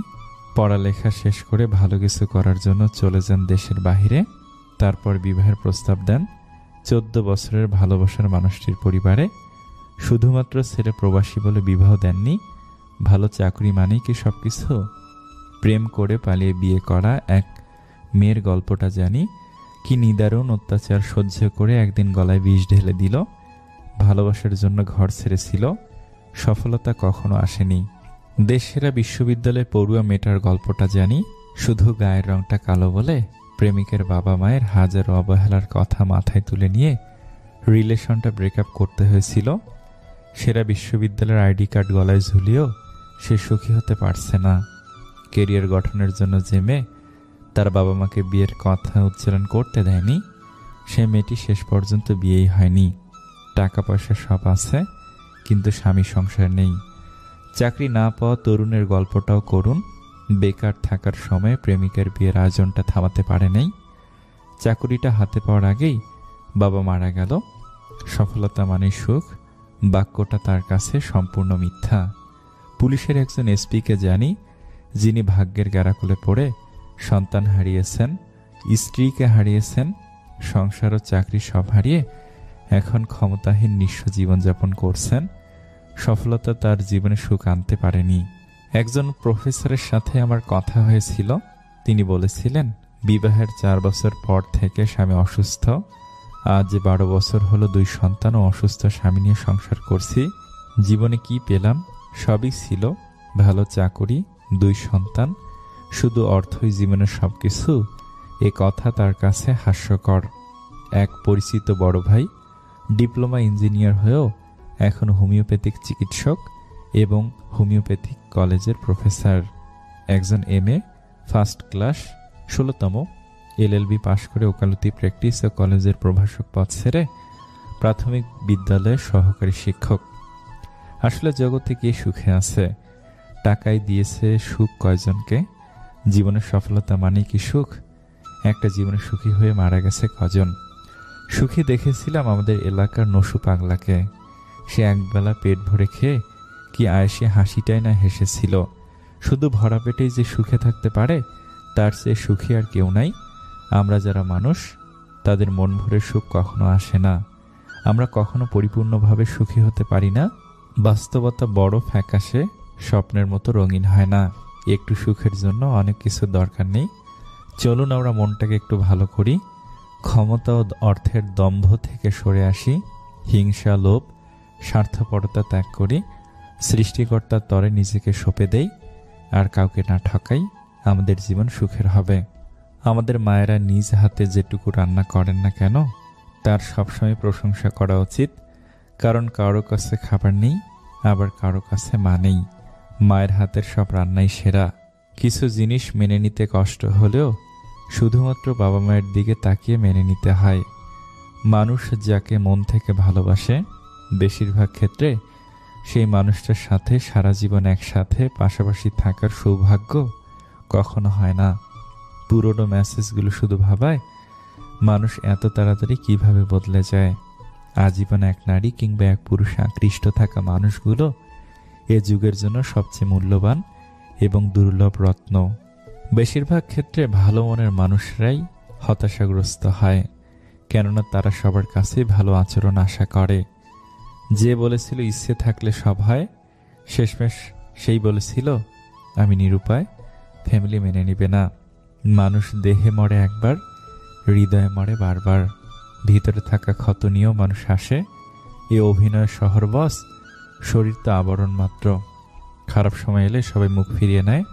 পড়ালেখা শেষ করে ভালো কিছু করার জন্য চলে যান দেশের বাহিরে, তারপর বিবাহের প্রস্তাব দেন 14 বছরের ভালোবাসার মানুষটির পরিবারে। শুধুমাত্র ছেলে প্রবাসী বলে বিবাহ দেননি, ভালো চাকরি মানেই কি সবকিছু? প্রেম করে পালিয়ে বিয়ে করা এক মেয়ের গল্পটা জানি, কি নিদারুণ অত্যাচার সহ্য করে একদিন গলায় বিষ ঢেলে দিল। ভালোবাসার জন্য ঘর ছেড়েছিল, সফলতা কখনো আসেনি। দেশসেরা বিশ্ববিদ্যালয়ে পড়ুয়া মেয়েটার গল্পটা জানি, শুধু গায়ের রংটা কালো বলে প্রেমিকের বাবা মায়ের হাজারো অবহেলার কথা মাথায় তুলে নিয়ে রিলেশনটা ব্রেকআপ করতে হয়েছিল। সেরা বিশ্ববিদ্যালয়ের আইডি কার্ড গলায় ঝুলিয়েও সে সুখী হতে পারছে না। কেরিয়ার গঠনের জন্য যে মেয়ে তার বাবা মাকে বিয়ের কথা উচ্চারণ করতে দেয়নি, সে মেয়েটি শেষ পর্যন্ত বিয়েই হয়নি। টাকা পয়সা সব আছে কিন্তু স্বামী সংসার নেই। চাকরি না পাওয়া তরুণের গল্পটাও করুন। বেকার থাকার সময় প্রেমিকার বিয়ের আয়োজনটা থামাতে পারে নাই। চাকুরিটা হাতে পাওয়ার আগেই বাবা মারা গেল। সফলতা মানে সুখ, বাক্যটা তার কাছে সম্পূর্ণ মিথ্যা। পুলিশের একজন এসপিকে জানি, যিনি ভাগ্যের গ্যারাকুলে পড়ে সন্তান হারিয়েছেন, স্ত্রীকে হারিয়েছেন, সংসার ও চাকরি সব হারিয়ে এখন ক্ষমতাহীন নিঃস্ব জীবনযাপন করছেন। সফলতা তার জীবনে সুখ আনতে পারেনি। একজন প্রফেসরের সাথে আমার কথা হয়েছিল। তিনি বলেছিলেন, বিবাহের 4 বছর পর থেকে স্বামী অসুস্থ। আজ 12 বছর হলো 2 সন্তান ও অসুস্থ স্বামী নিয়ে সংসার করছি। জীবনে কি পেলাম? সবই ছিল, ভালো চাকুরি, 2 সন্তান, শুধু অর্থই জীবনের সবকিছু। এ কথা তার কাছে হাস্যকর। এক পরিচিত বড় ভাই ডিপ্লোমা ইঞ্জিনিয়ার হয়েও এখন হোমিওপ্যাথিক চিকিৎসক এবং হোমিওপ্যাথিক কলেজের প্রফেসর। একজন MA ফার্স্ট ক্লাস 16তম, LLB পাশ করে ওকালতি প্র্যাকটিস ও কলেজের প্রভাষক পদ ছেড়ে প্রাথমিক বিদ্যালয়ের সহকারী শিক্ষক। আসলে জগতে কে সুখে আছে? টাকাই দিয়েছে সুখ কয়জনকে? জীবনের সফলতা মানে কি সুখ? একটা জীবনে সুখী হয়ে মারা গেছে কজন? সুখী দেখেছিলাম আমাদের এলাকার নসু পাগলাকে। সে একবেলা পেট ভরে খেয়ে কি আয়েসে হাসিটাই না হেসেছিল। শুধু ভরা পেটেই যে সুখে থাকতে পারে, তার চেয়ে সুখী আর কেউ নাই। আমরা যারা মানুষ, তাদের মন ভরে সুখ কখনো আসে না। আমরা কখনো পরিপূর্ণভাবে সুখী হতে পারি না। বাস্তবতা বড় ফ্যাকাশে, স্বপ্নের মতো রঙিন হয় না। একটু সুখের জন্য অনেক কিছুর দরকার নেই। চলুন আমরা মনটাকে একটু ভালো করি, ক্ষমতা ও অর্থের দম্ভ থেকে সরে আসি, হিংসা, লোভ, স্বার্থপরতা ত্যাগ করি, সৃষ্টিকর্তার তরে নিজেকে সঁপে দেই, আর কাউকে না ঠকাই। আমাদের জীবন সুখের হবে। আমাদের মায়েরা নিজ হাতে যেটুকু রান্না করেন না কেন, তার সবসময় প্রশংসা করা উচিত। কারণ কারো কাছে খাবার নেই, আবার কারো কাছে মা নেই। মায়ের হাতের সব রান্নাই সেরা। কিছু জিনিস মেনে নিতে কষ্ট হলেও শুধুমাত্র বাবা মায়ের দিকে তাকিয়ে মেনে নিতে হয়। মানুষ যাকে মন থেকে ভালোবাসে, বেশিরভাগ ক্ষেত্রে সেই মানুষটার সাথে সারা জীবন একসাথে পাশাপাশি থাকার সৌভাগ্য কখনো হয় না। পুরনো মেসেজগুলো শুধু ভাবায় মানুষ এত তাড়াতাড়ি কিভাবে বদলে যায়। আজীবন এক নারী কিংবা এক পুরুষে আকৃষ্ট থাকা মানুষগুলো এ যুগের জন্য সবচেয়ে মূল্যবান এবং দুর্লভ রত্ন। বেশিরভাগ ক্ষেত্রে ভালো মনের মানুষরাই হতাশাগ্রস্ত হয়, কেননা তারা সবার কাছেই ভালো আচরণ আশা করে। যে বলেছিল ইচ্ছে থাকলে সব হয়, শেষমেশ সেই বলেছিল আমি নিরুপায়, ফ্যামিলি মেনে নিবে না। মানুষ দেহে মরে একবার, হৃদয়ে মরে বারবার। ভিতরে থাকা ক্ষত নিয়েও মানুষ আসে। এ অভিনয় শহর বস, শরীর তো আবরণ মাত্র। খারাপ সময় এলে সবাই মুখ ফিরিয়ে নেয়।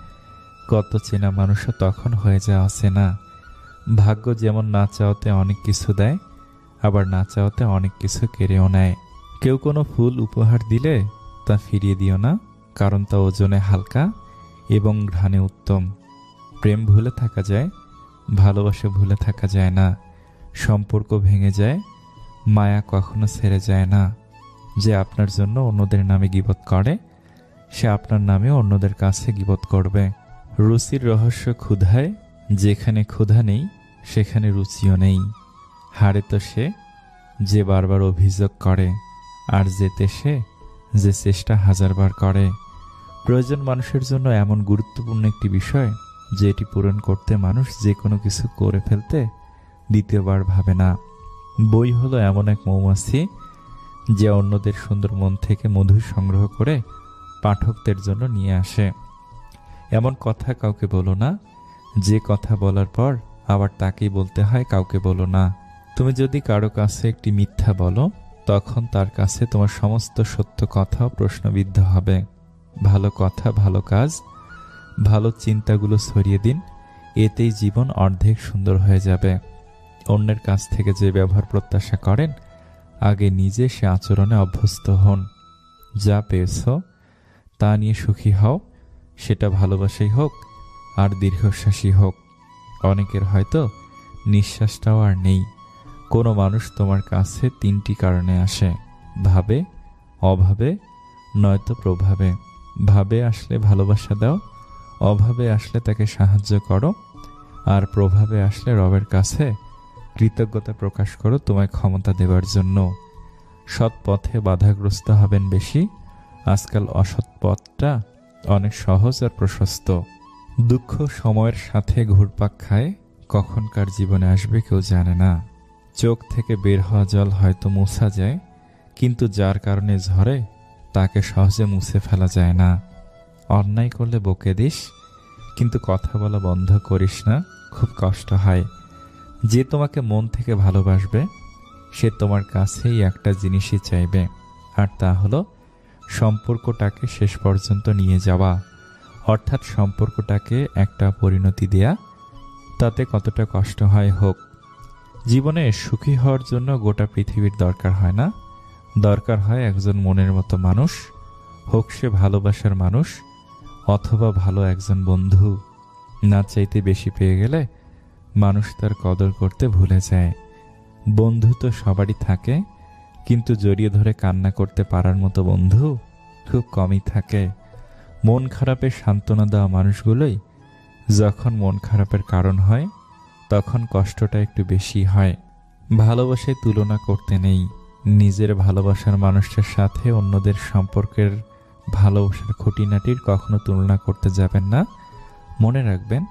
কত চেনা মানুষও তখন হয়ে যায় অচেনা। ভাগ্য যেমন না চাওয়াতে অনেক কিছু দেয়, আবার না চাওয়াতে অনেক কিছু কেড়েও নেয়। কেউ কোনো ফুল উপহার দিলে তা ফিরিয়ে দিও না, কারণ তা ওজনে হালকা এবং ঘ্রাণে উত্তম। প্রেম ভুলে থাকা যায়, ভালোবাসা ভুলে থাকা যায় না। সম্পর্ক ভেঙে যায়, মায়া কখনো ছেড়ে যায় না। যে আপনার জন্য অন্যদের নামে গীবত করে, সে আপনার নামেও অন্যদের কাছে গীবত করবে। রুচির রহস্য ক্ষুধায়, যেখানে ক্ষুধা নেই সেখানে রুচিও নেই। হারে তো সে যে বারবার অভিযোগ করে, আর যেতে সে যে চেষ্টা হাজারবার করে। প্রয়োজন মানুষের জন্য এমন গুরুত্বপূর্ণ একটি বিষয় যে এটি পূরণ করতে মানুষ যে কোনো কিছু করে ফেলতে দ্বিতীয়বার ভাবে না। বই হলো এমন এক মৌমাছি যে অন্যদের সুন্দর মন থেকে মধু সংগ্রহ করে পাঠকদের জন্য নিয়ে আসে। এমন কথা কাউকে বলো না যে কথা বলার পর আবার তাকেই বলতে হয় কাউকে বলো না। তুমি যদি কারো কাছে একটি মিথ্যা বলো, তখন তার কাছে তোমার সমস্ত সত্য কথাও প্রশ্নবিদ্ধ হবে। ভালো কথা, ভালো কাজ, ভালো চিন্তাগুলো ছড়িয়ে দিন, এতেই জীবন অর্ধেক সুন্দর হয়ে যাবে। অন্যের কাছ থেকে যে ব্যবহার প্রত্যাশা করেন, আগে নিজে সে আচরণে অভ্যস্ত হন। যা পেয়েছ তা নিয়ে সুখী হও, সেটা ভালোবাসাই হোক আর দীর্ঘশ্বাসী হোক। অনেকের হয়তো নিঃশ্বাসটাও আর নেই। কোনো মানুষ তোমার কাছে 3টি কারণে আসে: ভাবে, অভাবে, নয়তো প্রভাবে। ভাবে আসলে ভালোবাসা দাও, অভাবে আসলে তাকে সাহায্য করো, আর প্রভাবে আসলে রবের কাছে কৃতজ্ঞতা প্রকাশ করো তোমায় ক্ষমতা দেবার জন্য। সৎ পথে বাধাগ্রস্ত হবেন বেশি। আজকাল অসৎ পথটা অনেক সহজ আর প্রশস্ত। দুঃখ সময়ের সাথে ঘুরপাক খায়, কখনকার জীবনে আসবে কেউ জানে না। চোখ থেকে বের হওয়া জল হয়তো মুছা যায়, কিন্তু যার কারণে ঝরে তাকে সহজে মুছে ফেলা যায় না। অন্যায় করলে বকে দিস, কিন্তু কথা বলা বন্ধ করিস না, খুব কষ্ট হয়। যে তোমাকে মন থেকে ভালোবাসবে সে তোমার কাছেই একটা জিনিসই চাইবে, আর তা হলো সম্পর্কটাকে শেষ পর্যন্ত নিয়ে যাওয়া, অর্থাৎ সম্পর্কটাকে একটা পরিণতি দেয়া। তাতে কতটা কষ্ট হয় হোক। জীবনে সুখী হওয়ার জন্য গোটা পৃথিবীর দরকার হয় না, দরকার হয় একজন মনের মতো মানুষ, হোক সে ভালোবাসার মানুষ অথবা ভালো একজন বন্ধু। না চাইতে বেশি পেয়ে গেলে মানুষ তার কদর করতে ভুলে যায়। বন্ধু তো সবারই থাকে, কিন্তু জড়িয়ে ধরে কান্না করতে পারার মতো বন্ধু খুব কমই থাকে। মন খারাপের সান্ত্বনা দেওয়া মানুষগুলোই যখন মন খারাপের কারণ হয় তখন কষ্টটা একটু বেশি হয়। ভালোবাসায় তুলনা করতে নেই। নিজের ভালোবাসার মানুষটার সাথে অন্যদের সম্পর্কের ভালোবাসার খুঁটিনাটির কখনো তুলনা করতে যাবেন না। মনে রাখবেন,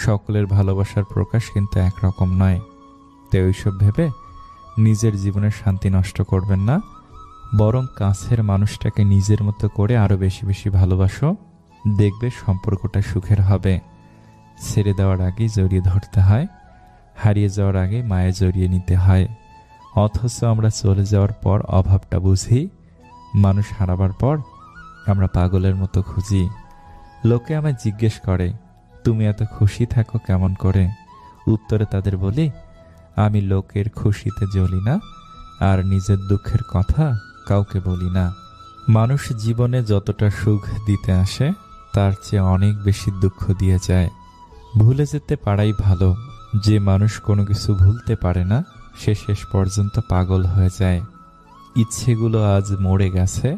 সকলের ভালোবাসার প্রকাশ কিন্তু একরকম নয়। তাই ওইসব ভেবে নিজের জীবনের শান্তি নষ্ট করবেন না, বরং কাছের মানুষটাকে নিজের মতো করে আরো বেশি বেশি ভালোবাসো। দেখবে সম্পর্কটা সুখের হবে। ছেড়ে দেওয়ার আগেই জড়িয়ে ধরতে হয়, হারিয়ে যাওয়ার আগে মায়ে জড়িয়ে নিতে হয়। অথচ আমরা চলে যাওয়ার পর অভাবটা বুঝি, মানুষ হারাবার পর আমরা পাগলের মতো খুঁজি। লোকে আমায় জিজ্ঞেস করে, তুমি এত খুশি থাকো কেমন করে? উত্তরে তাদের বলি, আমি লোকের খুশিতে জ্বলি না, আর নিজের দুঃখের কথা কাউকে বলি না। মানুষ জীবনে যতটা সুখ দিতে আসে তার চেয়ে অনেক বেশি দুঃখ দিয়ে যায়। ভুলে যেতে পারাই ভালো। যে মানুষ কোনো কিছু ভুলতে পারে না সে শেষ পর্যন্ত পাগল হয়ে যায়। ইচ্ছেগুলো আজ মরে গেছে,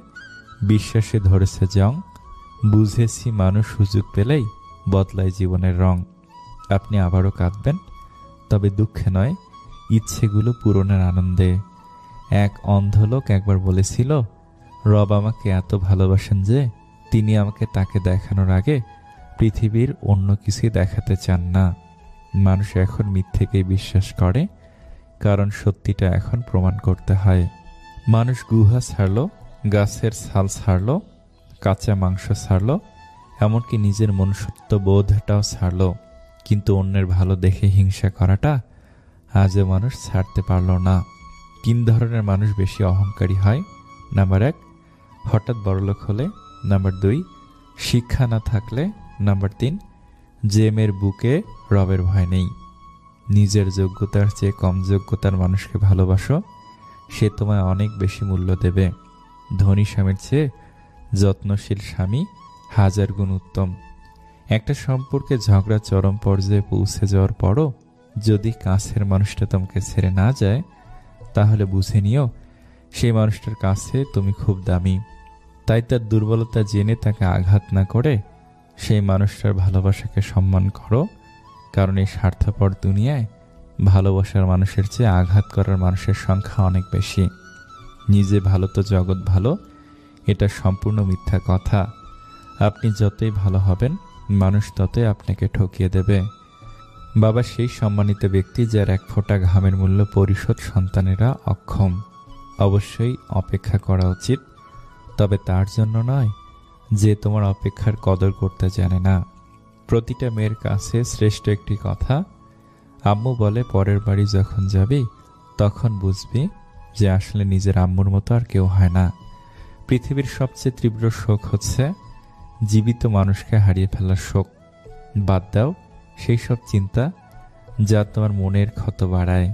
বিশ্বাসে ধরেছে জং। বুঝেছি মানুষ সুযোগ পেলেই বদলায় জীবনের রং। আপনি আবারও কাঁদবেন, তবে দুঃখে নয়, ইচ্ছেগুলো পূরণের আনন্দে। এক অন্ধ লোক একবার বলেছিল, রব আমাকে এত ভালোবাসেন যে তিনি আমাকে তাকে দেখানোর আগে পৃথিবীর অন্য কিছুই দেখাতে চান না। মানুষ এখন মিথ্যেকেই বিশ্বাস করে, কারণ সত্যিটা এখন প্রমাণ করতে হয়। মানুষ গুহা ছাড়লো, গাছের ছাল ছাড়লো, কাঁচা মাংস ছাড়লো, এমনকি নিজের মনুষ্যত্ব বোধটাও ছাড়লো, কিন্তু অন্যের ভালো দেখে হিংসা করাটা আজও মানুষ ছাড়তে পারল না। 3 ধরনের মানুষ বেশি অহংকারী হয়। নাম্বার 1, হঠাৎ বড়লোক হলে। নাম্বার 2, শিক্ষা না থাকলে। নাম্বার 3, যে মেয়ের বুকে রবের ভয় নেই। নিজের যোগ্যতার চেয়ে কম যোগ্যতার মানুষকে ভালোবাসো, সে তোমায় অনেক বেশি মূল্য দেবে। ধনী স্বামীর চেয়ে যত্নশীল স্বামী 1000 গুণ উত্তম। একটা সম্পর্কে ঝগড়া চরম পর্যায়ে পৌঁছে যাওয়ার পরও যদি কাছের মানুষটা তোমাকে ছেড়ে না যায়, তাহলে বুঝে নিও সেই মানুষটার কাছে তুমি খুব দামি। তাই তার দুর্বলতা জেনে তাকে আঘাত না করে সেই মানুষটার ভালোবাসাকে সম্মান করো, কারণ এই স্বার্থপর দুনিয়ায় ভালোবাসার মানুষের চেয়ে আঘাত করার মানুষের সংখ্যা অনেক বেশি। নিজে ভালো তো জগৎ ভালো, এটা সম্পূর্ণ মিথ্যা কথা। আপনি যতই ভালো হবেন মানুষ ততই আপনাকে ঠকিয়ে দেবে। বাবা সেই সম্মানিত ব্যক্তি যার 1 ফোঁটা ঘামের মূল্য পরিশোধ সন্তানেরা অক্ষম। অবশ্যই অপেক্ষা করা উচিত, তবে তার জন্য নয় যে তোমার অপেক্ষার কদর করতে জানে না। প্রতিটা মেয়ের কাছে শ্রেষ্ঠ একটি কথা, আম্মু বলে পরের বাড়ি যখন যাবি তখন বুঝবি যে আসলে নিজের আম্মুর মতো আর কেউ হয় না। পৃথিবীর সবচেয়ে তীব্র শোক হচ্ছে জীবিত মানুষকে হারিয়ে ফেলার শোক। বাদ দাও সেই সব চিন্তা যা তোমার মনের ক্ষত বাড়ায়।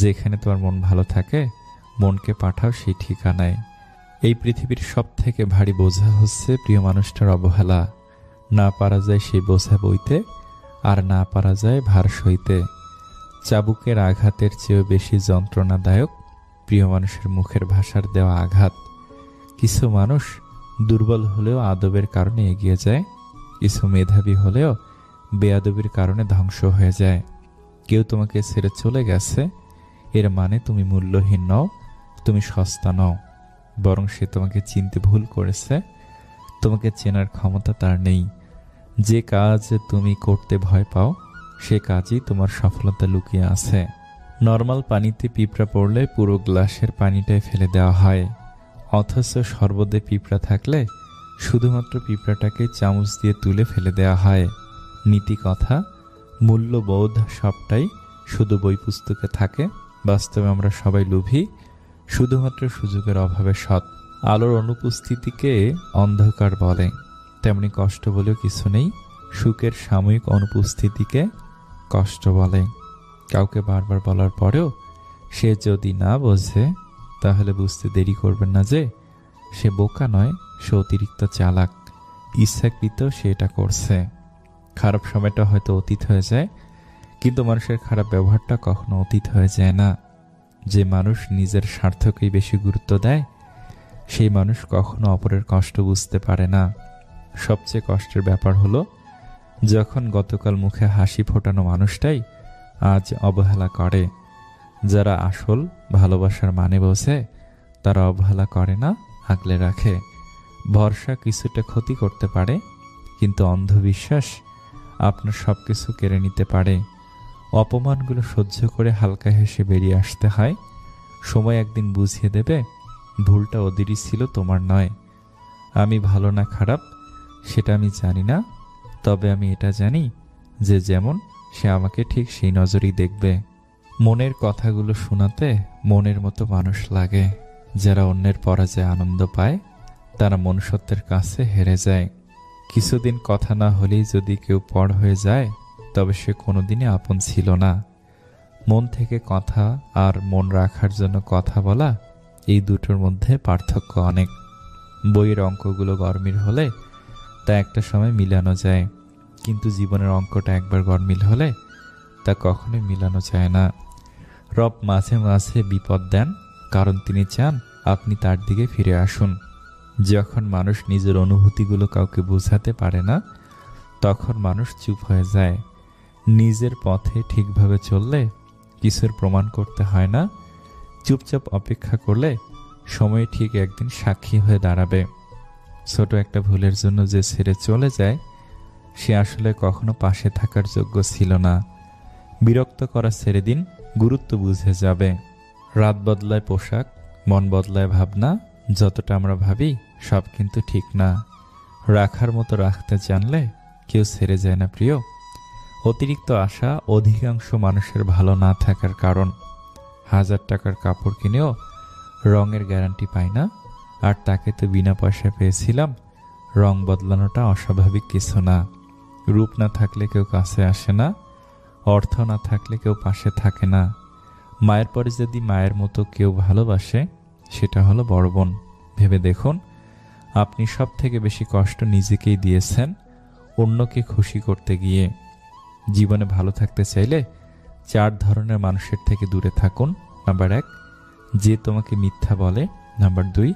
যেখানে তোমার মন ভালো থাকে মনকে পাঠাও সেই ঠিকানায়। এই পৃথিবীর সব থেকে ভারী বোঝা হচ্ছে প্রিয় মানুষটার অবহেলা। না পারা যায় সেই বোঝা বইতে, আর না পারা যায় ভার সইতে। চাবুকের আঘাতের চেয়েও বেশি যন্ত্রণাদায়ক প্রিয় মানুষের মুখের ভাষার দেওয়া আঘাত। কিছু মানুষ দুর্বল হলেও আদবের কারণে এগিয়ে যায়, কিছু মেধাবী হলেও বেয়াদবির কারণে ধ্বংস হয়ে যায়। কেউ তোমাকে ছেড়ে চলে গেছে এর মানে তুমি মূল্যহীন নও, তুমি সস্তা নও, বরং সে তোমাকে চিনতে ভুল করেছে। তোমাকে চেনার ক্ষমতা তার নেই। যে কাজ তুমি করতে ভয় পাও সে কাজই তোমার সফলতা লুকিয়ে আছে। নর্মাল পানিতে পিঁপড়া পড়লে পুরো গ্লাসের পানিটাই ফেলে দেওয়া হয়, অথচ শরবতে পিঁপড়া থাকলে শুধুমাত্র পিঁপড়াটাকে চামচ দিয়ে তুলে ফেলে দেওয়া হয়। নীতিকথা, মূল্যবোধ সবটাই শুধু বই পুস্তকে থাকে। বাস্তবে আমরা সবাই লোভী, শুধুমাত্র সুযোগের অভাবে সৎ। আলোর অনুপস্থিতিকে অন্ধকার বলে, তেমনি কষ্ট বলেও কিছু নেই। সুখের সাময়িক অনুপস্থিতিকে কষ্ট বলে। কাউকে বারবার বলার পরেও সে যদি না বোঝে, তাহলে বুঝতে দেরি করবেন না যে সে বোকা নয়, সে অতিরিক্ত চালাক। ইচ্ছাকৃত সে এটা করছে। খারাপ সময়টা হয়তো অতীত হয়ে যায়, কিন্তু মানুষের খারাপ ব্যবহারটা কখনো অতীত হয়ে যায় না। যে মানুষ নিজের স্বার্থকেই বেশি গুরুত্ব দেয়, সেই মানুষ কখনো অপরের কষ্ট বুঝতে পারে না। সবচেয়ে কষ্টের ব্যাপার হলো যখন গতকাল মুখে হাসি ফোটানো মানুষটাই আজ অবহেলা করে। যারা আসল ভালোবাসার মানে বোঝে, তারা অবহেলা করে না, আগলে রাখে। ভরসা কিছুটা ক্ষতি করতে পারে, কিন্তু অন্ধবিশ্বাস আপনার সবকিছু কেড়ে নিতে পারে। অপমানগুলো সহ্য করে হালকা হেসে বেরিয়ে আসতে হয়। সময় একদিন বুঝিয়ে দেবে ভুলটা ওদেরই ছিল, তোমার নয়। আমি ভালো না খারাপ সেটা আমি জানি না, তবে আমি এটা জানি যে যেমন সে আমাকে ঠিক সেই নজরেই দেখবে। মনের কথাগুলো শোনাতে মনের মতো মানুষ লাগে। যারা অন্যের পরাজয়ে আনন্দ পায়, তারা মনুষ্যত্বের কাছে হেরে যায়। কিছুদিন কথা না হলেই যদি কেউ পর হয়ে যায়, তবে সে কোনোদিনই আপন ছিল না। মন থেকে কথা আর মন রাখার জন্য কথা বলা, এই দুটোর মধ্যে পার্থক্য অনেক। বইয়ের অঙ্কগুলো গরমিল হলে তা একটা সময় মিলানো যায়, কিন্তু জীবনের অঙ্কটা একবার গরমিল হলে তা কখনোই মিলানো যায় না। রব মাঝে মাঝে বিপদ দেন, কারণ তিনি চান আপনি তার দিকে ফিরে আসুন। যখন মানুষ নিজের অনুভূতিগুলো কাউকে বোঝাতে পারে না, তখন মানুষ চুপ হয়ে যায়। নিজের পথে ঠিকভাবে চললে কিছুর প্রমাণ করতে হয় না। চুপচাপ অপেক্ষা করলে সময় ঠিক একদিন সাক্ষী হয়ে দাঁড়াবে। ছোট একটা ভুলের জন্য যে ছেড়ে চলে যায়, সে আসলে কখনো পাশে থাকার যোগ্য ছিল না। বিরক্ত করা ছেড়ে দিন, গুরুত্ব বুঝে যাবে। রাত বদলায় পোশাক, মন বদলায় ভাবনা। যতটা আমরা ভাবি সব কিন্তু ঠিক না। রাখার মতো রাখতে জানলে কেউ ছেড়ে যায় না প্রিয়। অতিরিক্ত আশা অধিকাংশ মানুষের ভালো না থাকার কারণ। 1000 টাকার কাপড় কিনেও রঙের গ্যারান্টি পাই না, আর তাকে তো বিনা পয়সায় পেয়েছিলাম। রং বদলানোটা অস্বাভাবিক কিছু না। রূপ না থাকলে কেউ কাছে আসে না, অর্থ না থাকলে কেউ পাশে থাকে না। মায়ের পরে যদি মায়ের মতো কেউ ভালোবাসে, সেটা হলো বড় বোন। ভেবে দেখুন, আপনি সব থেকে বেশি কষ্ট নিজেকেই দিয়েছেন অন্যকে খুশি করতে গিয়ে। জীবনে ভালো থাকতে চাইলে 4 ধরনের মানুষের থেকে দূরে থাকুন। নাম্বার 1, যে তোমাকে মিথ্যা বলে। নাম্বার 2,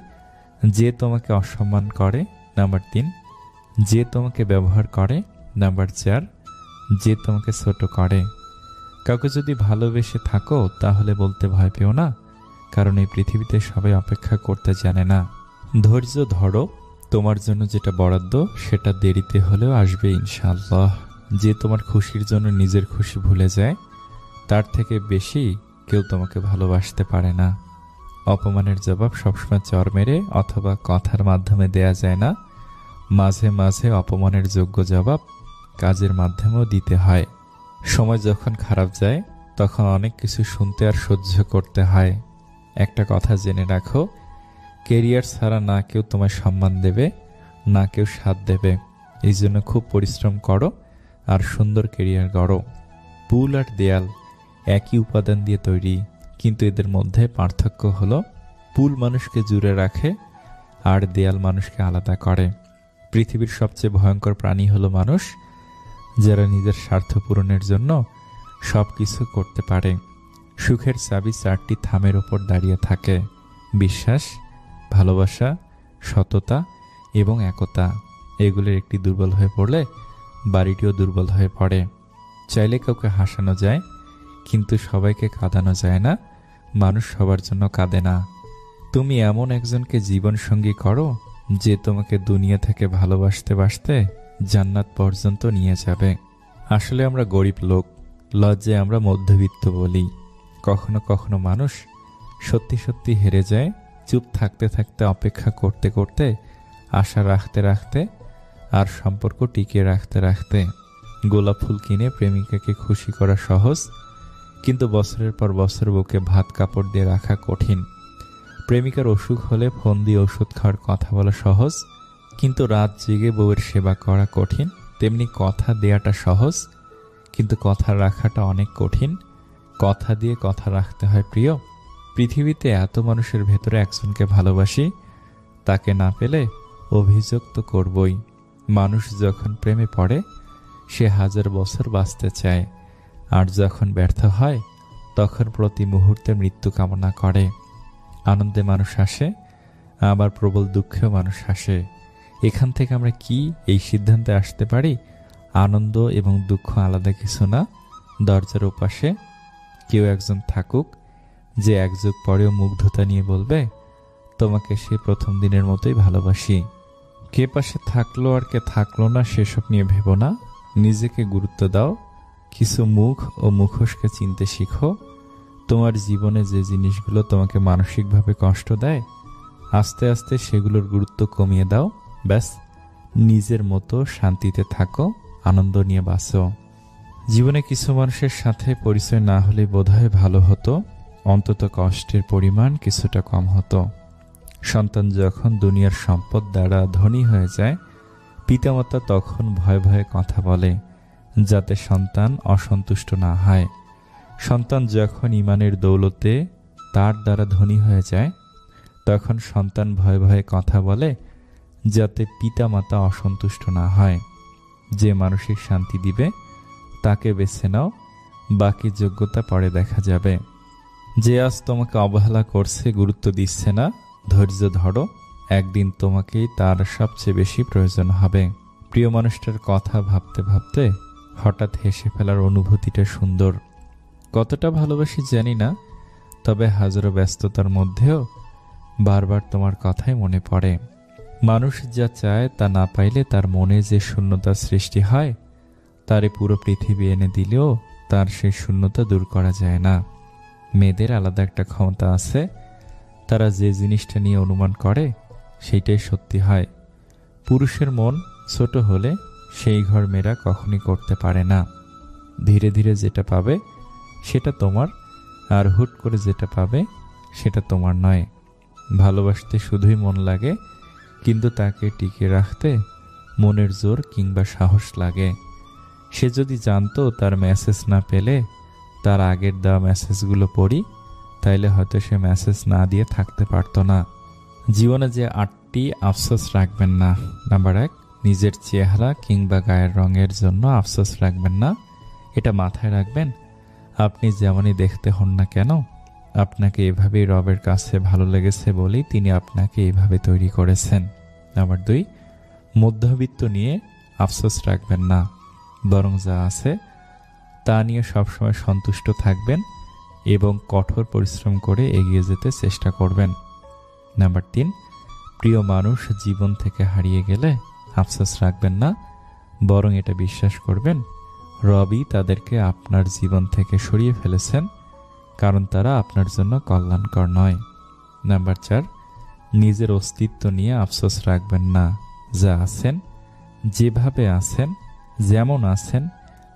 যে তোমাকে অসম্মান করে। নাম্বার 3, যে তোমাকে ব্যবহার করে। নাম্বার 4, যে তোমাকে ছোট করে। কাউকে যদি ভালোবেসে থাকো, তাহলে বলতে ভয় পেও না, কারণ এই পৃথিবীতে সবাই অপেক্ষা করতে জানে না। ধৈর্য ধরো, তোমার জন্য যেটা বরাদ্দ সেটা দেরিতে হলেও আসবে ইনশাআল্লাহ। যে তোমার খুশির জন্য নিজের খুশি ভুলে যায়, তার থেকে বেশি কেউ তোমাকে ভালোবাসতে পারে না। অপমানের জবাব সবসময় চর মেরে অথবা কথার মাধ্যমে দেয়া যায় না। মাঝে মাঝে অপমানের যোগ্য জবাব কাজের মাধ্যমেও দিতে হয়। সময় যখন খারাপ যায়, তখন অনেক কিছু শুনতে আর সহ্য করতে হয়। একটা কথা জেনে রাখো, কেরিয়ার ছাড়া না কেউ তোমায় সম্মান দেবে, না কেউ সাথ দেবে। এই জন্য খুব পরিশ্রম করো আর সুন্দর কেরিয়ার গড়ো। পুল আর দেয়াল একই উপাদান দিয়ে তৈরি, কিন্তু এদের মধ্যে পার্থক্য হলো পুল মানুষকে জুড়ে রাখে আর দেয়াল মানুষকে আলাদা করে। পৃথিবীর সবচেয়ে ভয়ঙ্কর প্রাণী হলো মানুষ, যারা নিজের স্বার্থ পূরণের জন্য সব কিছু করতে পারে। সুখের চাবি 4টি থামের ওপর দাঁড়িয়ে থাকে: বিশ্বাস, ভালোবাসা, সততা এবং একতা। এগুলোর একটি দুর্বল হয়ে পড়লে বাড়িটিও দুর্বল হয়ে পড়ে। চাইলে কাউকে হাসানো যায়, কিন্তু সবাইকে কাঁদানো যায় না। মানুষ সবার জন্য কাঁদে না। তুমি এমন একজনকে জীবন সঙ্গী করো, যে তোমাকে দুনিয়া থেকে ভালোবাসতে বাসতে জান্নাত পর্যন্ত নিয়ে যাবে। আসলে আমরা গরিব লোক, লজ্জায় আমরা মধ্যবিত্ত বলি। কখনো কখনো মানুষ সত্যি সত্যি হেরে যায়, চুপ থাকতে থাকতে, অপেক্ষা করতে করতে, আশা রাখতে রাখতে, আর সম্পর্ক টিকিয়ে রাখতে রাখতে। গোলাপ ফুল কিনে প্রেমিকাকে খুশি করা সহজ, কিন্তু বছরের পর বছর বুকে ভাত কাপড় দিয়ে রাখা কঠিন। প্রেমিকার অসুখ হলে ফোন দিয়ে ওষুধ খাওয়ার কথা বলা সহজ, কিন্তু রাত জেগে বউয়ের সেবা করা কঠিন। তেমনি কথা দেয়াটা সহজ, কিন্তু কথা রাখাটা অনেক কঠিন। কথা দিয়ে কথা রাখতে হয় প্রিয়। পৃথিবীতে এত মানুষের ভেতরে একজনকে ভালোবাসি, তাকে না পেলে অভিযোগ তো করবই। মানুষ যখন প্রেমে পড়ে সে 1000 বছর বাঁচতে চায়, আর যখন ব্যর্থ হয় তখন প্রতি মুহূর্তে মৃত্যু কামনা করে। আনন্দে মানুষ হাসে, আবার প্রবল দুঃখেও মানুষ হাসে। এখান থেকে আমরা কি এই সিদ্ধান্তে আসতে পারি, আনন্দ এবং দুঃখ আলাদা কিছু না। দরজার ওপাশে কেউ একজন থাকুক যে এক যুগ পরেও মুগ্ধতা নিয়ে বলবে, তোমাকে সে প্রথম দিনের মতোই ভালোবাসি। কে পাশে থাকলো আর কে থাকলো না সেসব নিয়ে ভেবো না, নিজেকে গুরুত্ব দাও। কিছু মুখ ও মুখোশকে চিনতে শিখো। তোমার জীবনে যে জিনিসগুলো তোমাকে মানসিকভাবে কষ্ট দেয়, আস্তে আস্তে সেগুলোর গুরুত্ব কমিয়ে দাও। ব্যাস, নিজের মতো শান্তিতে থাকো, আনন্দ নিয়ে বাঁচো। জীবনে কিছু মানুষের সাথে পরিচয় না হলে বোধহয় ভালো হতো, অন্তত কষ্টের পরিমাণ কিছুটা কম হতো। সন্তান যখন দুনিয়ার সম্পদ দ্বারা ধনী হয়ে যায়, পিতামাতা তখন ভয়ে ভয়ে কথা বলে যাতে সন্তান অসন্তুষ্ট না হয়। সন্তান যখন ঈমানের দৌলতে তার দ্বারা ধনী হয়ে যায়, তখন সন্তান ভয়ে ভয়ে কথা বলে যাতে পিতামাতা অসন্তুষ্ট না হয়। যে মানসিক শান্তি দিবে তাকে বেছে নাও, বাকি যোগ্যতা পরে দেখা যাবে। যে আজ তোমাকে অবহেলা করছে, গুরুত্ব দিচ্ছে না, ধৈর্য ধরো, একদিন তোমাকেই তার সবচেয়ে বেশি প্রয়োজন হবে। প্রিয় মানুষটার কথা ভাবতে ভাবতে হঠাৎ হেসে ফেলার অনুভূতিটা সুন্দর। কতটা ভালোবাসি জানি না, তবে হাজারো ব্যস্ততার মধ্যেও বারবার তোমার কথাই মনে পড়ে। মানুষ যা চায় তা না পাইলে তার মনে যে শূন্যতার সৃষ্টি হয়, তারে পুরো পৃথিবী এনে দিলেও তার সেই শূন্যতা দূর করা যায় না। মেয়েদের আলাদা একটা ক্ষমতা আছে, তারা যে জিনিসটা নিয়ে অনুমান করে সেইটাই সত্যি হয়। পুরুষের মন ছোট হলে সেই ঘর মেয়েরা কখনই করতে পারে না। ধীরে ধীরে যেটা পাবে সেটা তোমার, আর হুট করে যেটা পাবে সেটা তোমার নয়। ভালোবাসতে শুধুই মন লাগে, কিন্তু তাকে টিকে রাখতে মনের জোর কিংবা সাহস লাগে। সে যদি জানতো তার মেসেজ না পেলে তার আগের দেওয়া মেসেজগুলো পড়ি, তাইলে হয়তো সে মেসেজ না দিয়ে থাকতে পারতো না। জীবনে যে 8টি আফসোস রাখবেন না। নাম্বার 1, নিজের চেহারা কিংবা গায়ের রঙের জন্য আফসোস রাখবেন না। এটা মাথায় রাখবেন, আপনি যেমনই দেখতে হন না কেন, আপনাকে এভাবেই রবের কাছে ভালো লেগেছে বলেই তিনি আপনাকে এভাবে তৈরি করেছেন। নাম্বার 2, মধ্যবিত্ত নিয়ে আফসোস রাখবেন না, বরং যা আছে তা নিয়ে সবসময় সন্তুষ্ট থাকবেন এবং কঠোর পরিশ্রম করে এগিয়ে যেতে চেষ্টা করবেন। নাম্বার 3, প্রিয় মানুষ জীবন থেকে হারিয়ে গেলে আফসোস রাখবেন না, বরং এটা বিশ্বাস করবেন রবই তাদেরকে আপনার জীবন থেকে সরিয়ে ফেলেছেন, কারণ তারা আপনার জন্য কল্যাণকর নয়। নাম্বার 4, নিজের অস্তিত্ব নিয়ে আফসোস রাখবেন না। যা আছেন, যেভাবে আছেন, যেমন আছেন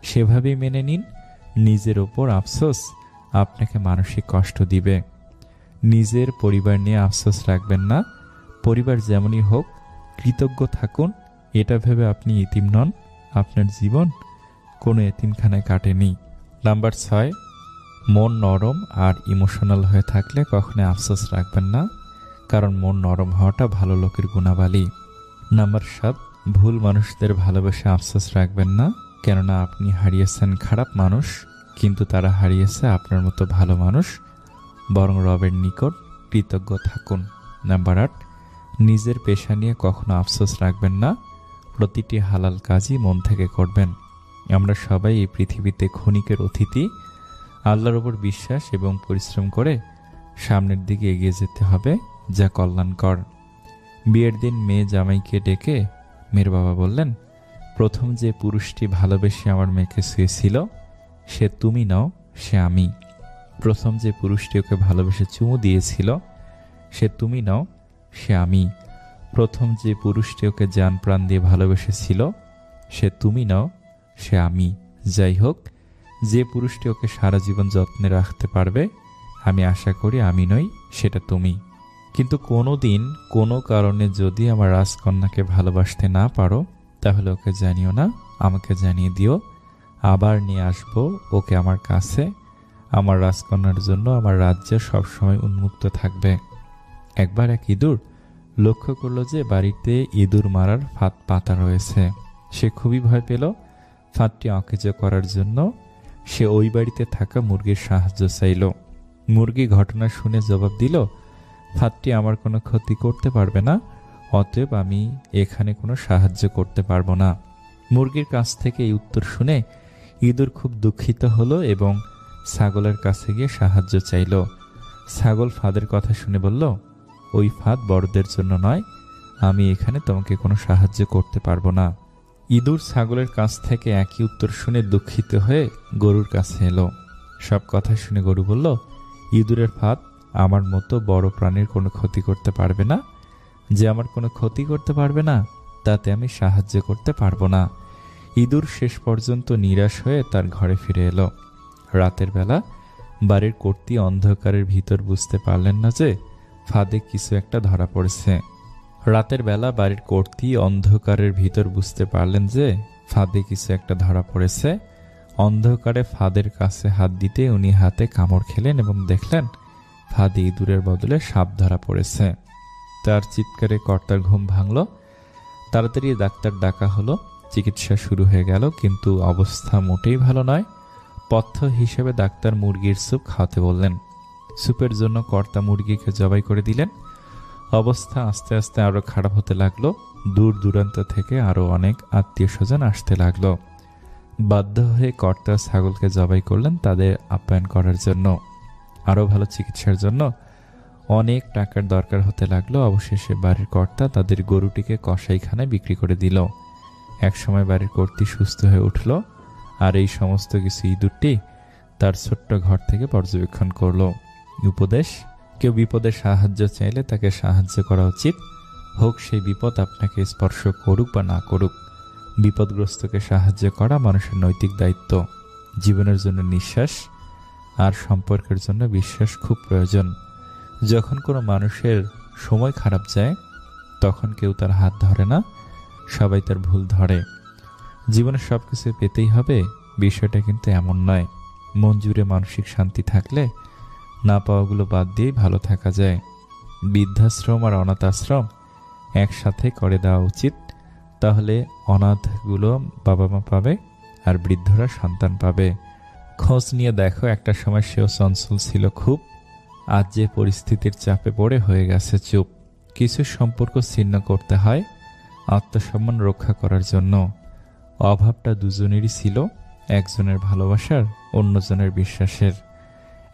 সেভাবেই মেনে নিন। নিজের ওপর আফসোস আপনাকে মানসিক কষ্ট দিবে। নিজের পরিবার নিয়ে আফসোস রাখবেন না, পরিবার যেমনই হোক কৃতজ্ঞ থাকুন। এটা ভেবে আপনি ইতিম নন, আপনার জীবন কোনো এতিমখানায় কাটেনি। নাম্বার 6, মন নরম আর ইমোশনাল হয়ে থাকলে কখনো আফসোস রাখবেন না, কারণ মন নরম হওয়াটা ভালো লোকের গুণাবলী। নাম্বার 7, ভুল মানুষদের ভালোবেসে আফসোস রাখবেন না, কেননা আপনি হারিয়েছেন খারাপ মানুষ, কিন্তু তারা হারিয়েছে আপনার মতো ভালো মানুষ। বরং রবের নিকট কৃতজ্ঞ থাকুন। নাম্বার 8, নিজের পেশা নিয়ে কখনো আফসোস রাখবেন না, প্রতিটি হালাল কাজই মন থেকে করবেন। আমরা সবাই এই পৃথিবীতে ক্ষণিকের অতিথি। আল্লাহর ওপর বিশ্বাস এবং পরিশ্রম করে সামনের দিকে এগিয়ে যেতে হবে, যা কল্যাণকর। বিয়ের দিন মেয়ে জামাইকে ডেকে মেয়ের বাবা বললেন, প্রথম যে পুরুষটি ভালোবেসে আমার মেয়েকে শুয়েছিল সে তুমি নও, সে আমি। প্রথম যে পুরুষটি ওকে ভালোবেসে চুমু দিয়েছিল সে তুমি নও, সে আমি। প্রথম যে পুরুষটি ওকে জান প্রাণ দিয়ে ভালোবেসেছিল সে তুমি নও, সে আমি। যাই হোক, যে পুরুষটি ওকে সারা জীবন যত্নে রাখতে পারবে, আমি আশা করি আমি নই, সেটা তুমি। কিন্তু কোনো দিন কোনো কারণে যদি আমার রাজকন্যাকে ভালোবাসতে না পারো, তাহলে ওকে জানিও না, আমাকে জানিয়ে দিও। আবার নিয়ে আসবো ওকে আমার কাছে। আমার রাজকন্যার জন্য আমার রাজ্য সবসময় উন্মুক্ত থাকবে। একবার এক ইঁদুর লক্ষ্য করলো যে বাড়িতে ইঁদুর মারার ফাঁদ পাতা রয়েছে। সে খুবই ভয় পেল। ফাঁদটি অকেজো করার জন্য সে ওই বাড়িতে থাকা মুরগির সাহায্য চাইল। মুরগি ঘটনা শুনে জবাব দিল, ফাঁদটি আমার কোনো ক্ষতি করতে পারবে না, অতএব আমি এখানে কোনো সাহায্য করতে পারবো না। মুরগির কাছ থেকে এই উত্তর শুনে ইঁদুর খুব দুঃখিত হলো এবং ছাগলের কাছে গিয়ে সাহায্য চাইল। ছাগল ফাঁদের কথা শুনে বলল, ওই ফাঁদ বড়দের জন্য নয়, আমি এখানে তোমাকে কোনো সাহায্য করতে পারবো না। ইঁদুর ছাগলের কাছ থেকে একই উত্তর শুনে দুঃখিত হয়ে গরুর কাছে এলো। সব কথা শুনে গরু বলল, ইঁদুরের ফাঁদ আমার মতো বড় প্রাণীর কোনো ক্ষতি করতে পারবে না। যে আমার কোনো ক্ষতি করতে পারবে না, তাতে আমি সাহায্য করতে পারবো না। ইঁদুর শেষ পর্যন্ত নিরাশ হয়ে তার ঘরে ফিরে এলো। রাতের বেলা বাড়ির কর্ত্রী অন্ধকারের ভিতর বুঝতে পারলেন না যে ফাঁদে কিছু একটা ধরা পড়েছে। রাতের বেলা বাড়ির কর্ত্রী অন্ধকারের ভিতর বুঝতে পারলেন যে ফাঁদে কিছু একটা ধরা পড়েছে। অন্ধকারে ফাঁদের কাছে হাত দিতে উনি হাতে কামড় খেলেন এবং দেখলেন ফাঁদে ইঁদুরের বদলে সাপ ধরা পড়েছে। তার চিৎকারে কর্তার ঘুম ভাঙল। তাড়াতাড়ি ডাক্তার ডাকা হলো। চিকিৎসা শুরু হয়ে গেল, কিন্তু অবস্থা মোটেই ভালো নয়। পথ্য হিসেবে ডাক্তার মুরগির স্যুপ খাওয়াতে বললেন। স্যুপের জন্য কর্তা মুরগিকে জবাই করে দিলেন। অবস্থা আস্তে আস্তে আরো খারাপ হতে লাগলো। দূর দূরান্ত থেকে আরো অনেক আত্মীয় স্বজন আসতে লাগলো। বাধ্য হয়ে কর্তা ছাগলকে জবাই করলেন তাদের আপ্যায়ন করার জন্য। আরো ভালো চিকিৎসার জন্য অনেক টাকার দরকার হতে লাগলো। অবশেষে বাড়ির কর্তা তাদের গরুটিকে কসাইখানায় বিক্রি করে দিল। একসময় বাড়ির কর্ত্রী সুস্থ হয়ে উঠল, আর এই সমস্ত কিছু ইঁদুরটি তার ছোট্ট ঘর থেকে পর্যবেক্ষণ করলো। উপদেশ: কেউ বিপদে সাহায্য চাইলে তাকে সাহায্য করা উচিত, হোক সেই বিপদ আপনাকে স্পর্শ করুক বা না করুক। বিপদগ্রস্তকে সাহায্য করা মানুষের নৈতিক দায়িত্ব। জীবনের জন্য নিঃশ্বাস আর সম্পর্কের জন্য বিশ্বাস খুব প্রয়োজন। যখন কোনো মানুষের সময় খারাপ যায়, তখন কেউ তার হাত ধরে না, সবাই তার ভুল ধরে। জীবনে সবকিছু পেতেই হবে, বিষয়টা কিন্তু এমন নয়। মন জুড়ে মানসিক শান্তি থাকলে না পাওয়াগুলো বাদ দিয়েই ভালো থাকা যায়। বৃদ্ধাশ্রম আর অনাথ আশ্রম একসাথে করে দেওয়া উচিত, তাহলে অনাথগুলো বাবা মা পাবে আর বৃদ্ধরা সন্তান পাবে। খোঁজ নিয়ে দেখো, একটা সময় সেও চঞ্চল ছিল খুব, আজ যে পরিস্থিতির চাপে পড়ে হয়ে গেছে চুপ। কিছু সম্পর্ক ছিন্ন করতে হয় আত্মসম্মান রক্ষা করার জন্য। অভাবটা দুজনেরই ছিল, একজনের ভালোবাসার, অন্যজনের বিশ্বাসের।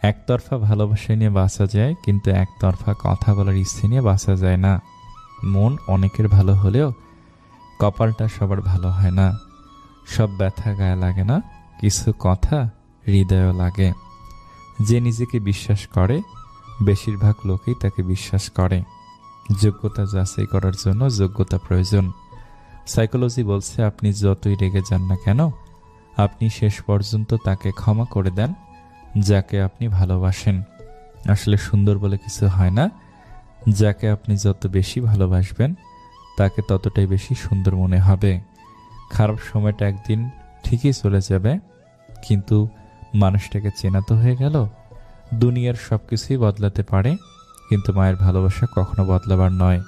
একতরফা ভালোবাসা নিয়ে বাঁচা যায়, কিন্তু একতরফা কথা বলার ইচ্ছে নিয়ে বাঁচা যায় না। মন অনেকের ভালো হলেও কপালটা সবার ভালো হয় না। সব ব্যথা গায়ে লাগে না, কিছু কথা হৃদয়ও লাগে। যে নিজেকে বিশ্বাস করে, বেশিরভাগ লোকেই তাকে বিশ্বাস করে। যোগ্যতা যাচাই করার জন্য যোগ্যতা প্রয়োজন। সাইকোলজি বলছে, আপনি যতই রেগে যান না কেন, আপনি শেষ পর্যন্ত তাকে ক্ষমা করে দেন যাকে আপনি ভালোবাসেন। আসলে সুন্দর বলে কিছু হয় না। যাকে আপনি যত বেশি ভালোবাসবেন, তাকে ততটাই বেশি সুন্দর মনে হবে। খারাপ সময়টা একদিন ঠিকই চলে যাবে, কিন্তু মানুষটাকে চেনা তো হয়ে গেল। দুনিয়ার সবকিছুই বদলাতে পারে, কিন্তু মায়ের ভালোবাসা কখনো বদলাবার নয়।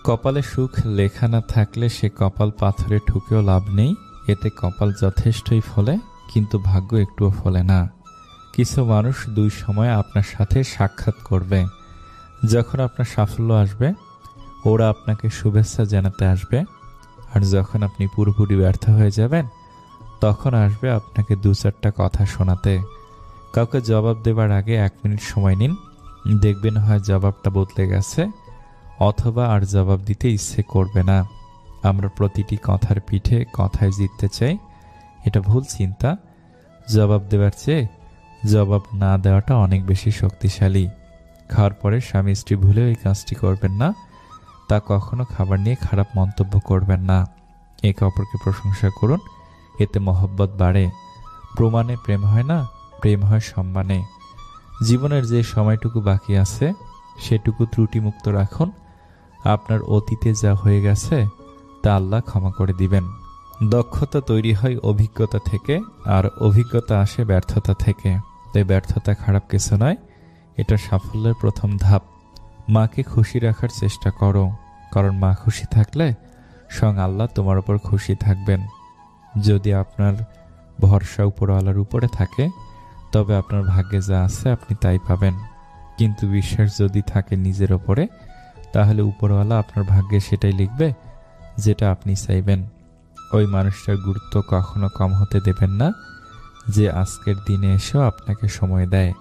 কপালে সুখ লেখা না থাকলে সে কপাল পাথরে ঠুকেও লাভ নেই। এতে কপাল যথেষ্টই ফলে, কিন্তু ভাগ্য একটুও ফলে না। কিছু মানুষ দুই সময়ে আপনার সাথে সাক্ষাৎ করবে। যখন আপনার সাফল্য আসবে, ওরা আপনাকে শুভেচ্ছা জানাতে আসবে, আর যখন আপনি পুরোপুরি ব্যর্থ হয়ে যাবেন, তখন আসবে আপনাকে দু চারটা কথা শোনাতে। কাউকে জবাব দেবার আগে 1 মিনিট সময় নিন, দেখবেন হয় জবাবটা বদলে গেছে, অথবা আর জবাব দিতে ইচ্ছে করবে না। আমরা প্রতিটি কথার পিঠে কথায় জিততে চাই, এটা ভুল চিন্তা। জবাব দেওয়ার চেয়ে জবাব না দেওয়াটা অনেক বেশি শক্তিশালী। খাওয়ার পরে স্বামী স্ত্রী ভুলেও এই কাজটি করবেন না। তা কখনো খাবার নিয়ে খারাপ মন্তব্য করবেন না। একে অপরকে প্রশংসা করুন, এতে মহব্বত বাড়ে। প্রমাণে প্রেম হয় না, প্রেম হয় সম্মানে। জীবনের যে সময়টুকু বাকি আছে সেটুকু ত্রুটিমুক্ত রাখুন। আপনার অতীতে যা হয়ে গেছে তা আল্লাহ ক্ষমা করে দিবেন। দক্ষতা তৈরি হয় অভিজ্ঞতা থেকে, আর অভিজ্ঞতা আসে ব্যর্থতা থেকে। তাই ব্যর্থতা খারাপ কিছু নয়, এটা সাফল্যের প্রথম ধাপ। মাকে খুশি রাখার চেষ্টা করো, কারণ মা খুশি থাকলে স্বয়ং আল্লাহ তোমার উপর খুশি থাকবেন। যদি আপনার ভরসা উপরওয়ালার উপরে থাকে তবে আপনার ভাগ্যে যা আছে আপনি তাই পাবেন। কিন্তু বিশ্বাস যদি থাকে নিজের ওপরে, তাহলে উপরওয়ালা আপনার ভাগ্যে সেটাই লিখবে যেটা আপনি চাইবেন। ওই মানুষটার গুরুত্ব কখনো কম হতে দেবেন না যে আজকের দিনে এসেও আপনাকে সময় দেয়।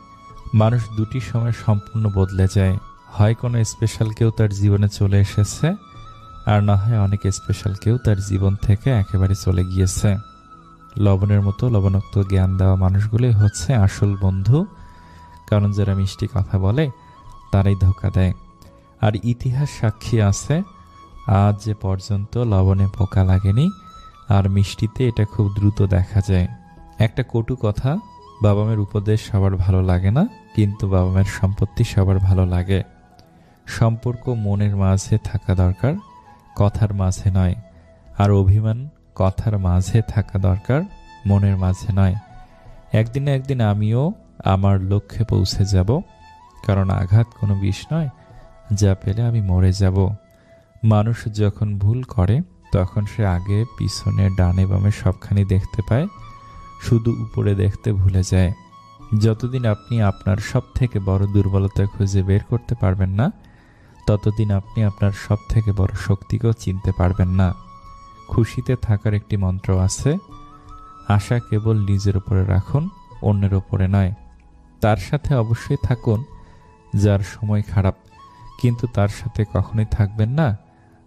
মানুষ দুটি সময় সম্পূর্ণ বদলে যায়, হয় কোনো স্পেশাল কেউ তার জীবনে চলে এসেছে, আর না হয় অনেক স্পেশাল কেউ তার জীবন থেকে একেবারে চলে গিয়েছে। লবণের মতো লবণাক্ত জ্ঞান দেওয়া মানুষগুলোই হচ্ছে আসল বন্ধু, কারণ যারা মিষ্টি কথা বলে তারাই ধোঁকা দেয়। আর ইতিহাস সাক্ষী আছে, আজ যে পর্যন্ত লবণে পোকা লাগেনি, আর মিষ্টিতে এটা খুব দ্রুত দেখা যায়। একটা কটু কথা, বাবা মায়ের উপদেশ সবার ভালো লাগে না, কিন্তু বাবা মায়ের সম্পত্তি সবার ভালো লাগে। সম্পর্ক মনের মাঝে থাকা দরকার, কথার মাঝে নয়। আর অভিমান কথার মাঝে থাকা দরকার, মনের মাঝে নয়। একদিন না একদিন আমিও আমার লক্ষ্যে পৌঁছে যাব, কারণ আঘাত কোনো বিষ নয়, যা পেলে আমি মরে যাব। মানুষ যখন ভুল করে তখন সে আগে পিছনে ডানে বামে সবখানি দেখতে পায়, শুধু উপরে দেখতে ভুলে যায়। যতদিন আপনি আপনার সব থেকে বড় দুর্বলতা খুঁজে বের করতে পারবেন না, ততদিন আপনি আপনার সব থেকে বড় শক্তিকেও চিনতে পারবেন না। খুশিতে থাকার একটি মন্ত্র আছে, আশা কেবল নিজের উপরে রাখুন, অন্যের উপরে নয়। তার সাথে অবশ্যই থাকুন যার সময় খারাপ, কিন্তু তার সাথে কখনোই থাকবেন না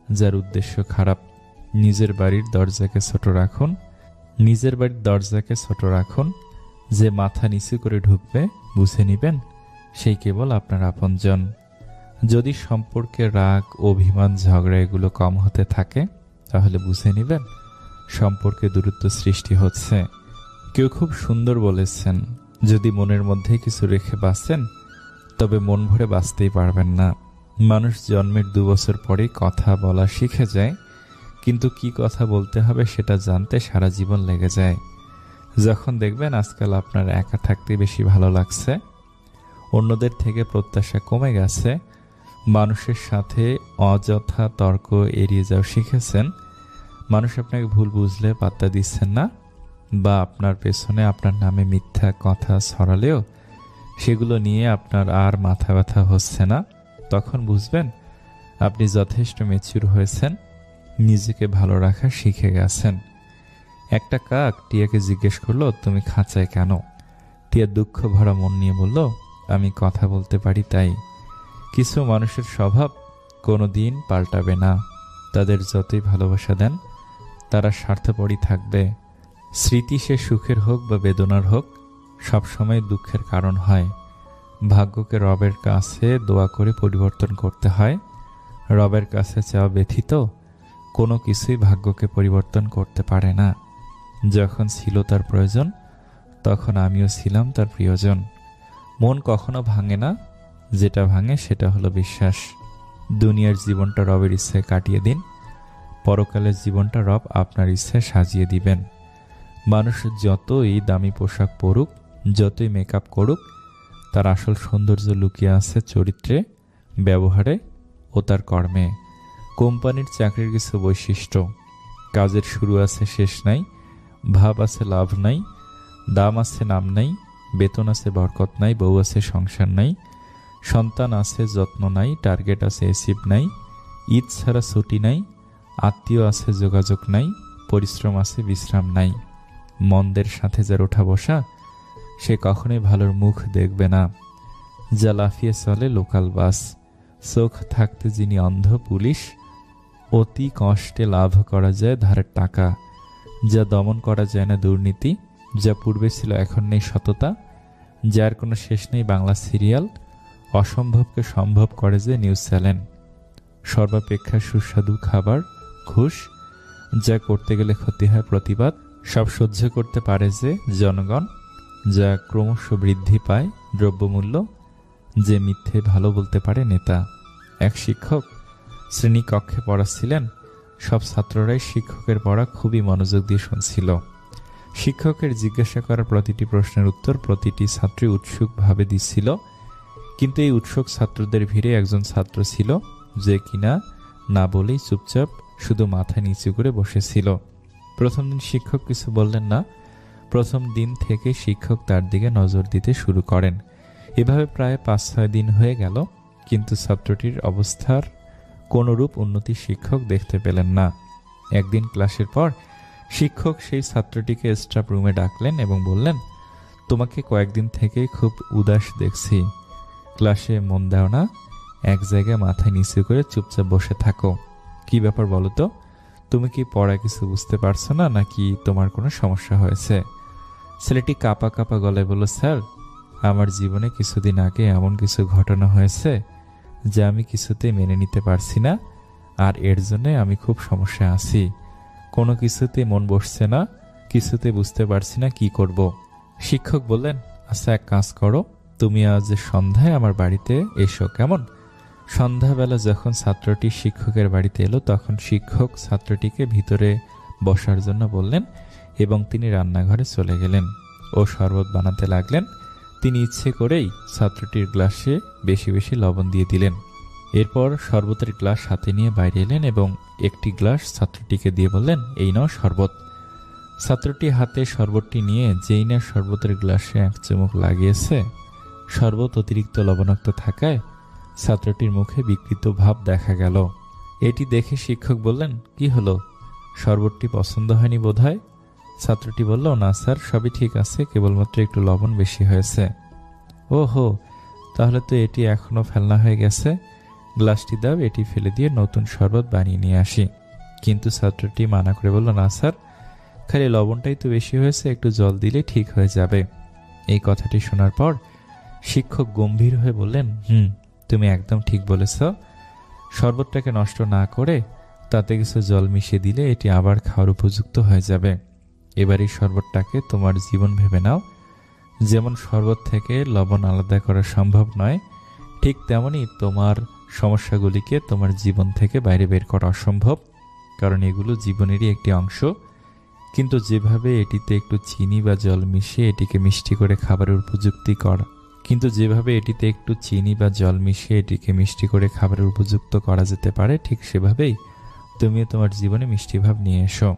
যার উদ্দেশ্য খারাপ। নিজের বাড়ির দরজাকে ছোট রাখুন, নিজের বাড়ির দরজাকে ছোট রাখুন। যে মাথা নিচু করে ঢুকবে বুঝে নিবেন সেই কেবল আপনার আপনজন। যদি সম্পর্কে রাগ, অভিমান, ঝগড়া এগুলো কম হতে থাকে তাহলে বুঝে নিবেন সম্পর্কে দূরত্ব সৃষ্টি হচ্ছে। কেউ খুব সুন্দর বলেছেন, যদি মনের মধ্যে কিছু রেখে বাঁচেন তবে মন ভরে বাঁচতেই পারবেন না। মানুষ জন্মের 2 বছর পরেই কথা বলা শিখে যায়, কিন্তু কি কথা বলতে হবে সেটা জানতে সারা জীবন লেগে যায়। যখন দেখবেন আজকাল আপনার একা থাকতে বেশি ভালো লাগছে, অন্যদের থেকে প্রত্যাশা কমে গেছে, মানুষের সাথে অযথা তর্ক এড়িয়ে যাওয়া শিখেছেন, মানুষ আপনাকে ভুল বুঝলে পাত্তা দিচ্ছেন না, বা আপনার পেছনে আপনার নামে মিথ্যা কথা ছড়ালেও সেগুলো নিয়ে আপনার আর মাথা ব্যথা হচ্ছে না, তখন বুঝবেন আপনি যথেষ্ট ম্যাচিউর হয়েছেন, নিজেকে ভালো রাখা শিখে গেছেন। একটা কাক টিয়াকে জিজ্ঞেস করলো, তুমি খাঁচায় কেন? টিয়া দুঃখ ভরা মন নিয়ে বলল, আমি কথা বলতে পারি তাই। কিছু মানুষের স্বভাব কোনো দিন পাল্টাবে না, তাদের যতই ভালোবাসা দেন তারা স্বার্থপরই থাকবে। স্মৃতি সে সুখের হোক বা বেদনার হোক, সবসময় দুঃখের কারণ হয়। ভাগ্যকে রবের কাছে দোয়া করে পরিবর্তন করতে হয়। রবের কাছে চাওয়া ব্যথিত কোনো কিছুই ভাগ্যকে পরিবর্তন করতে পারে না। যখন ছিল তার প্রয়োজন তখন আমিও ছিলাম তার প্রিয়জন। মন কখনো ভাঙে না, যেটা ভাঙে সেটা হলো বিশ্বাস। দুনিয়ার জীবনটা রবের ইচ্ছায় কাটিয়ে দিন, পরকালের জীবনটা রব আপনার ইচ্ছায় সাজিয়ে দিবেন। মানুষ যতই দামি পোশাক পরুক, যতই মেকআপ করুক, তার আসল সৌন্দর্য লুকিয়ে আছে চরিত্রে, ব্যবহারে ও তার কর্মে। কোম্পানির চাকরির কিছু বৈশিষ্ট্য: কাজের শুরু আছে, শেষ নাই, ভাব আছে, লাভ নাই, দাম আছে, নাম নাই, বেতন আছে, বরকত নাই, বউ আছে, সংসার নাই, সন্তান আছে, যত্ন নাই, টার্গেট আছে, অ্যাচিভ নাই, ঈদ ছাড়া ছুটি নাই, আত্মীয় আছে, যোগাযোগ নাই, পরিশ্রম আছে, বিশ্রাম নাই। মন্দের সাথে যার ওঠা বসা সে কখনোই ভালোর মুখ দেখবে না। যা লাফিয়ে চলে লোকাল বাস, চোখ থাকতে যিনি অন্ধ পুলিশ, অতি কষ্টে লাভ করা যায় ধারের টাকা, যা দমন করা যায় না দুর্নীতি, যা পূর্বে ছিল এখন নেই সততা, যার কোনো শেষ নেই বাংলা সিরিয়াল, অসম্ভবকে সম্ভব করে যে নিউজ চ্যানেল, সর্বাপেক্ষা সুস্বাদু খাবার ঘুষ, যা করতে গেলে ক্ষতি হয় প্রতিবাদ, সব সহ্য করতে পারে যে জনগণ, যা ক্রমশ বৃদ্ধি পায় দ্রব্যমূল্য, যে মিথ্যে ভালো বলতে পারে নেতা। এক শিক্ষক শ্রেণীকক্ষে পড়াচ্ছিলেন। সব ছাত্ররাই শিক্ষকের পড়া খুবই মনোযোগ দিয়ে শুনছিল। শিক্ষকের জিজ্ঞাসা করা প্রতিটি প্রশ্নের উত্তর প্রতিটি ছাত্রী উৎসুকভাবে দিচ্ছিল। কিন্তু এই উৎসুক ছাত্রদের ভিড়ে একজন ছাত্র ছিল যে কিনা না বলেই চুপচাপ শুধু মাথা নিচু করে বসেছিল। প্রথম দিন শিক্ষক কিছু বললেন না। প্রথম দিন থেকে শিক্ষক তার দিকে নজর দিতে শুরু করেন। এভাবে প্রায় 5-6 দিন হয়ে গেল, কিন্তু ছাত্রটির অবস্থার কোনরূপ উন্নতি শিক্ষক দেখতে পেলেন না। একদিন ক্লাসের পর শিক্ষক সেই ছাত্রটিকে স্টাফ রুমে ডাকলেন এবং বললেন, তোমাকে কয়েকদিন থেকে খুব উদাস দেখছি। ক্লাসে মন দাও না, এক জায়গায় মাথা নিচু করে চুপচাপ বসে থাকো। কি ব্যাপার বলো তো? তুমি কি পড়া কিছু বুঝতে পারছো না, নাকি তোমার কোনো সমস্যা হয়েছে? ছেলেটি কাঁপা কাঁপা গলায় বলল, স্যার, আমার জীবনে কিছুদিন আগে এমন কিছু ঘটনা হয়েছে যা আমি কিছুতেই মেনে নিতে পারছি না, আর এর জন্য আমি খুব সমস্যায় আছি। কোনো কিছুতে মন বসছে না, কিছুতে বুঝতে পারছি না কি করব। শিক্ষক বললেন, আচ্ছা এক কাজ করো, তুমি আজ সন্ধ্যায় আমার বাড়িতে এসো, কেমন? সন্ধ্যাবেলা যখন ছাত্রটি শিক্ষকের বাড়িতে এলো, তখন শিক্ষক ছাত্রটিকে ভিতরে বসার জন্য বললেন এবং তিনি রান্নাঘরে চলে গেলেন ও শরবত বানাতে লাগলেন। তিনি ইচ্ছে করেই ছাত্রটির গ্লাসে বেশি বেশি লবণ দিয়ে দিলেন। এরপর শরবতের গ্লাস হাতে নিয়ে বাইরে এলেন এবং একটি গ্লাস ছাত্রটিকে দিয়ে বললেন, এই নাও শরবত। ছাত্রটি হাতে শরবতটি নিয়ে যেই না শরবতের গ্লাসে এক চুমুক লাগিয়েছে, শরবত অতিরিক্ত লবণাক্ত থাকায় ছাত্রটির মুখে বিকৃত ভাব দেখা গেল। এটি দেখে শিক্ষক বললেন, কি হলো, শরবতটি পছন্দ হয়নি বোধহয়? ছাত্রটি বলল, না স্যার, সবই ঠিক আছে, কেবলমাত্র একটু লবণ বেশি হয়েছে। ওহো, তাহলে তো এটি এখনো ফেলনা হয়ে গেছে। গ্লাসটি দাও, এটি ফেলে দিয়ে নতুন শরবত বানিয়ে নিয়ে আসি। কিন্তু ছাত্রটি মানা করে বলল, না স্যার, খালি লবণটাই তো বেশি হয়েছে, একটু জল দিলে ঠিক হয়ে যাবে। এই কথাটি শোনার পর শিক্ষক গম্ভীর হয়ে বললেন, তুমি একদম ঠিক বলেছ। শরবতটাকে নষ্ট না করে তাতে কিছু জল মিশিয়ে দিলে এটি আবার খাওয়ার উপযুক্ত হয়ে যাবে। এবার এই শরবতটাকে তোমার জীবন ভেবে নাও। যেমন শরবত থেকে লবণ আলাদা করা সম্ভব নয়, ঠিক তেমনি তোমার সমস্যাগুলিকে তোমার জীবন থেকে বাইরে বের করা অসম্ভব, কারণ এগুলো জীবনেরই একটি অংশ। কিন্তু যেভাবে এটিতে একটু চিনি বা জল মিশিয়ে এটিকে মিষ্টি করে খাবারের উপযুক্ত করা যেতে পারে, ঠিক সেভাবেই তুমিও তোমার জীবনে মিষ্টি ভাব নিয়ে এসো।